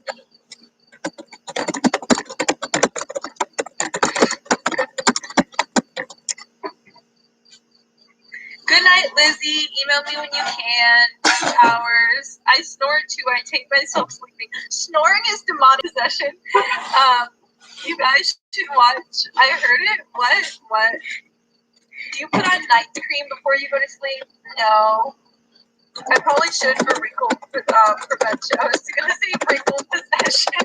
Speaker 7: Good night, Lizzie. Email me when you can. 2 hours. I snore too. I take myself sleeping. Snoring is demonic possession. You guys should watch. I heard it. What? Do you put on night cream before you go to sleep? No. I probably should for wrinkle prevention. I was gonna say wrinkle possession.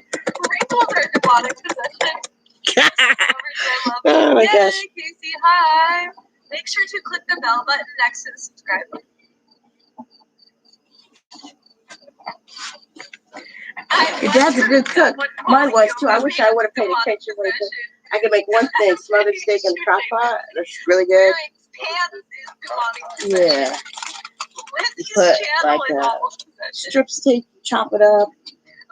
Speaker 7: Wrinkles are demonic possession.
Speaker 8: Oh my gosh.
Speaker 7: Casey, hi. Make sure to click the bell button next to the subscribe button.
Speaker 8: Your dad's a good cook. Mine was too. I wish I would have paid attention when he cooked. I could make one thing, smothered steak in the crock pot. That's really good. Yeah. You put like strip steak, chop it up.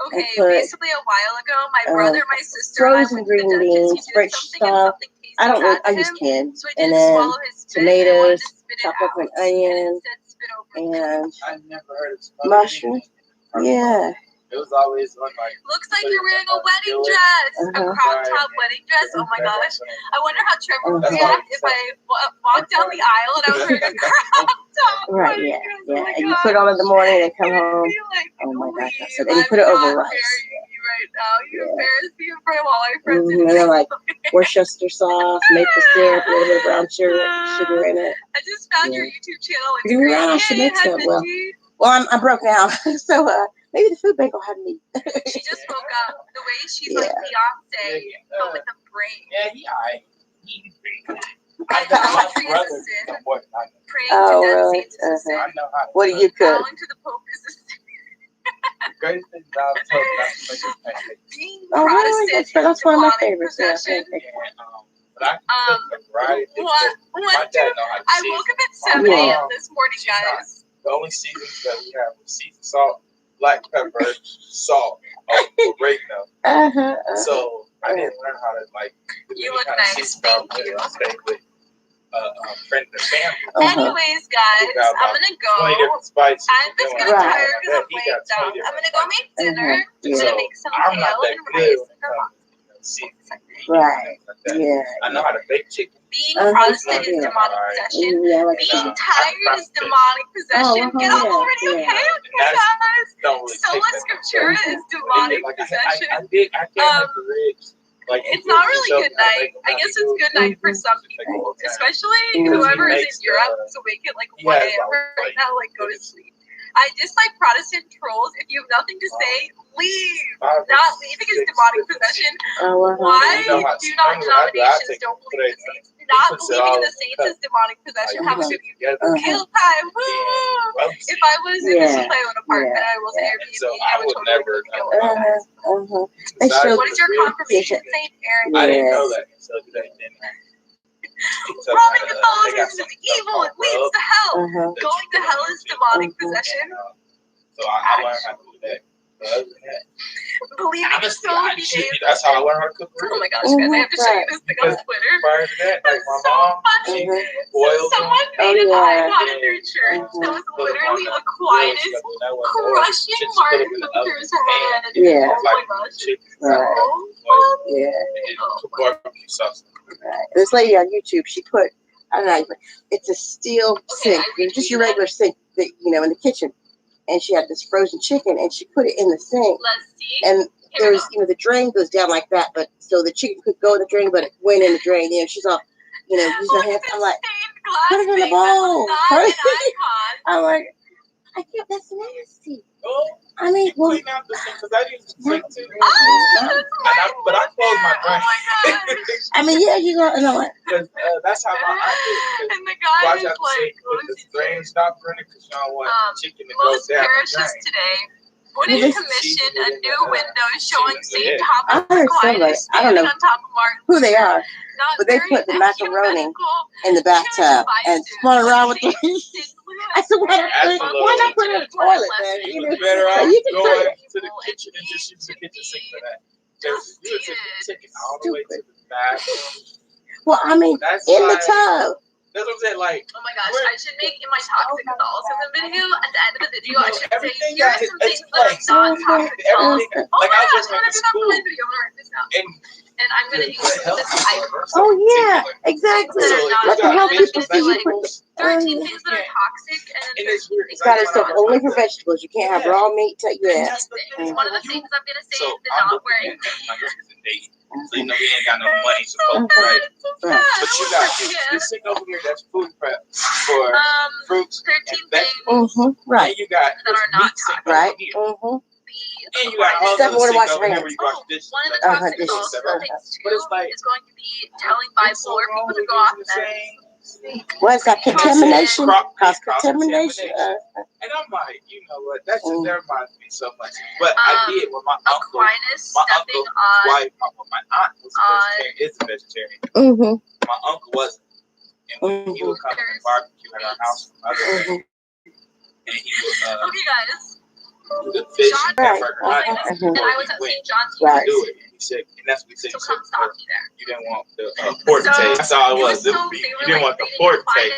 Speaker 7: Okay, basically a while ago, my brother, my sister,
Speaker 8: frozen green beans, French stuff. I don't know. I use canned. And then tomatoes, chop up an onion, and mushrooms. Yeah.
Speaker 16: It was always on like.
Speaker 7: Looks like you're wearing a wedding dress, a crop top wedding dress. Oh my gosh! I wonder how Trevor would react if I walked down the aisle and I was wearing a crop top.
Speaker 8: Right, yeah. And you put it on in the morning and come home. Oh my gosh, that's it. And you put it over rice.
Speaker 7: Right now, you embarrass me in front of all my friends.
Speaker 8: And then like Worcester sauce, maple syrup, a little bit of brown sugar in it.
Speaker 7: I just found your YouTube channel.
Speaker 8: It's great. I should make some. Well, I'm broke now, so maybe the food bank will have me.
Speaker 7: She just woke up. The way she's like Beyonce, but with a brain.
Speaker 16: Yeah, he alright.
Speaker 7: Idolatry is a sin. Praying
Speaker 8: Oh,
Speaker 7: to dead
Speaker 8: really?
Speaker 7: saints is a sin.
Speaker 8: What do you cook?
Speaker 7: Bowing to the Pope is a sin.
Speaker 16: Greatest thing that I've told you about to make this pancake.
Speaker 7: Being
Speaker 8: Oh, really?
Speaker 7: Protestant
Speaker 8: That's one of my
Speaker 7: demonic
Speaker 8: favorites.
Speaker 7: possession.
Speaker 16: But I can cook a variety of things. My dad know how to
Speaker 7: I
Speaker 16: season.
Speaker 7: woke up at 7 a.m. this morning, guys.
Speaker 16: The only seasons that we have is seasoned salt, black pepper, salt, oregano. So I didn't learn how to like.
Speaker 7: You look
Speaker 16: kind
Speaker 7: nice. Thank you.
Speaker 16: Stay with friends and family.
Speaker 7: Anyways, guys, I'm gonna go.
Speaker 16: 20 different spices.
Speaker 7: I'm just gonna tired because I'm laid down. I'm gonna go make dinner. I'm gonna make some kale and rice for mom.
Speaker 8: Right. Yeah.
Speaker 16: I know how to bake chicken.
Speaker 7: Being Protestant is demonic possession. Being tired is demonic possession. Get up already, okay? Okay, guys. Sola Scriptura is demonic possession.
Speaker 16: I can't make the ribs. Like,
Speaker 7: it's not really good night. I guess it's good night for some people, especially whoever is in Europe. So wake at like 1 a.m. right now, like go to sleep. I dislike Protestant trolls. If you have nothing to say, leave. Not leaving is demonic possession. Why do not denominations don't believe in the saints? Not believing in the saints is demonic possession. How should you? Kill time. Woo! If I was in this Plano apartment, I was Airbnb.
Speaker 16: So I would never know.
Speaker 7: What is your confirmation, Saint Aaron?
Speaker 16: I didn't know that until today.
Speaker 7: Roman Catholicism is evil. It leads to hell. Going to hell is demonic possession.
Speaker 16: So I learned how to do that.
Speaker 7: Believing in soul behavior.
Speaker 16: That's how I learned how to cook.
Speaker 7: Oh my gosh, guys, I have to show you this thing on Twitter.
Speaker 16: Prior to that, like my mom, she boiled
Speaker 7: someone made an icon in their church that was literally Aquinas crushing Martin Luther's head.
Speaker 8: Yeah.
Speaker 7: Oh my gosh.
Speaker 16: Barbecue sauce.
Speaker 8: Right. This lady on YouTube, she put, I don't know, it's a steel sink. It's just your regular sink, that, you know, in the kitchen. And she had this frozen chicken, and she put it in the sink.
Speaker 7: Let's see.
Speaker 8: And there's, you know, the drain goes down like that, but so the chicken could go in the drain, but it went in the drain. You know, she's all, you know, using her hands. I'm like, put it in the bowl. I'm like, I can't. That's nasty. I mean, well,
Speaker 16: clean out the sink because I use the sink too. But I close my drain.
Speaker 8: I mean, yeah, you go. No,
Speaker 16: because that's how I do it.
Speaker 7: And the guy is like,
Speaker 16: put the drain stop running because you don't want the chicken to go
Speaker 7: Los
Speaker 16: down.
Speaker 7: parishes today wouldn't commission a new window showing St. Thomas
Speaker 8: I heard somebody, I don't know
Speaker 7: on top of Martin.
Speaker 8: who they are, but they put the macaroni in the bathtub and spun around with the. I said, why not put it in the toilet then?
Speaker 16: You better off going to the kitchen and just use the kitchen sink for that. Because you took it all the way to the bathroom.
Speaker 8: Well, I mean,
Speaker 16: That's
Speaker 8: in the
Speaker 16: like-
Speaker 8: tub.
Speaker 16: That's what I'm saying. Like,
Speaker 7: Oh my gosh, I should make in my toxic thoughts in the video. At the end of the video, I should say,
Speaker 16: everything
Speaker 7: here are
Speaker 16: got
Speaker 7: some
Speaker 16: its
Speaker 7: things that are
Speaker 16: place.
Speaker 7: not toxic thoughts.
Speaker 16: Everything.
Speaker 7: Oh
Speaker 16: Like,
Speaker 7: my
Speaker 16: I
Speaker 7: gosh,
Speaker 16: was
Speaker 7: I'm gonna
Speaker 16: at
Speaker 7: do that for my
Speaker 16: school.
Speaker 7: video. I'm gonna write this down.
Speaker 16: And
Speaker 7: I'm gonna use this timer.
Speaker 8: Oh yeah, exactly.
Speaker 7: That are not
Speaker 8: Let the
Speaker 7: toxic.
Speaker 8: health
Speaker 7: And I'm
Speaker 8: people
Speaker 7: gonna
Speaker 8: see
Speaker 7: do
Speaker 8: you.
Speaker 7: like 13 things that are toxic, and then
Speaker 16: it's weird.
Speaker 8: It's got to stuff only for vegetables. You can't have raw meat. Yeah.
Speaker 7: things. One of the things I'm gonna say
Speaker 16: So
Speaker 7: is the
Speaker 16: I'm
Speaker 7: not
Speaker 16: looking
Speaker 7: wearing.
Speaker 16: at my girlfriend's dating. So you know we ain't got no money to
Speaker 8: So
Speaker 16: poke, right?
Speaker 8: Right.
Speaker 16: But you got this thing over here that's food prep for fruits
Speaker 7: 13
Speaker 16: and vegetables.
Speaker 8: Mm-hmm. Right.
Speaker 16: And you got
Speaker 7: that are not toxic.
Speaker 8: Right.
Speaker 16: Here.
Speaker 8: Mm-hmm.
Speaker 16: And you got a whole
Speaker 8: Except
Speaker 16: other
Speaker 8: when
Speaker 16: sink
Speaker 8: wash
Speaker 16: over here
Speaker 8: hands.
Speaker 16: where you wash dishes.
Speaker 7: One of the
Speaker 8: Uh-huh,
Speaker 7: toxic
Speaker 8: dishes.
Speaker 7: thoughts things
Speaker 16: But
Speaker 7: too
Speaker 16: it's like-
Speaker 7: is going to be telling bipolar people to go off meds.
Speaker 8: What's that? Contamination.
Speaker 16: Cross
Speaker 8: Cross-contamination.
Speaker 16: And I'm like, you know what? That reminds me so much. But I did when my uncle,
Speaker 7: Aquinas
Speaker 16: my
Speaker 7: stepping
Speaker 16: uncle's
Speaker 7: on
Speaker 16: wife, my aunt was a vegetarian, is a vegetarian.
Speaker 8: Mm-hmm.
Speaker 16: My uncle wasn't. And when he would come and barbecue at our house from other days, and he would
Speaker 7: okay, guys.
Speaker 16: do the fish and
Speaker 8: Right.
Speaker 16: hamburger.
Speaker 7: And I was at St. John's.
Speaker 8: Right.
Speaker 16: Do it. And he said, and that's what he said.
Speaker 7: So
Speaker 16: He
Speaker 7: come
Speaker 16: said,
Speaker 7: stop me there.
Speaker 16: you didn't want the pork taste. That's all it was.
Speaker 7: So
Speaker 16: You
Speaker 7: they were
Speaker 16: didn't
Speaker 7: like
Speaker 16: want the
Speaker 7: reading
Speaker 16: pork
Speaker 7: Aquinas
Speaker 16: taste.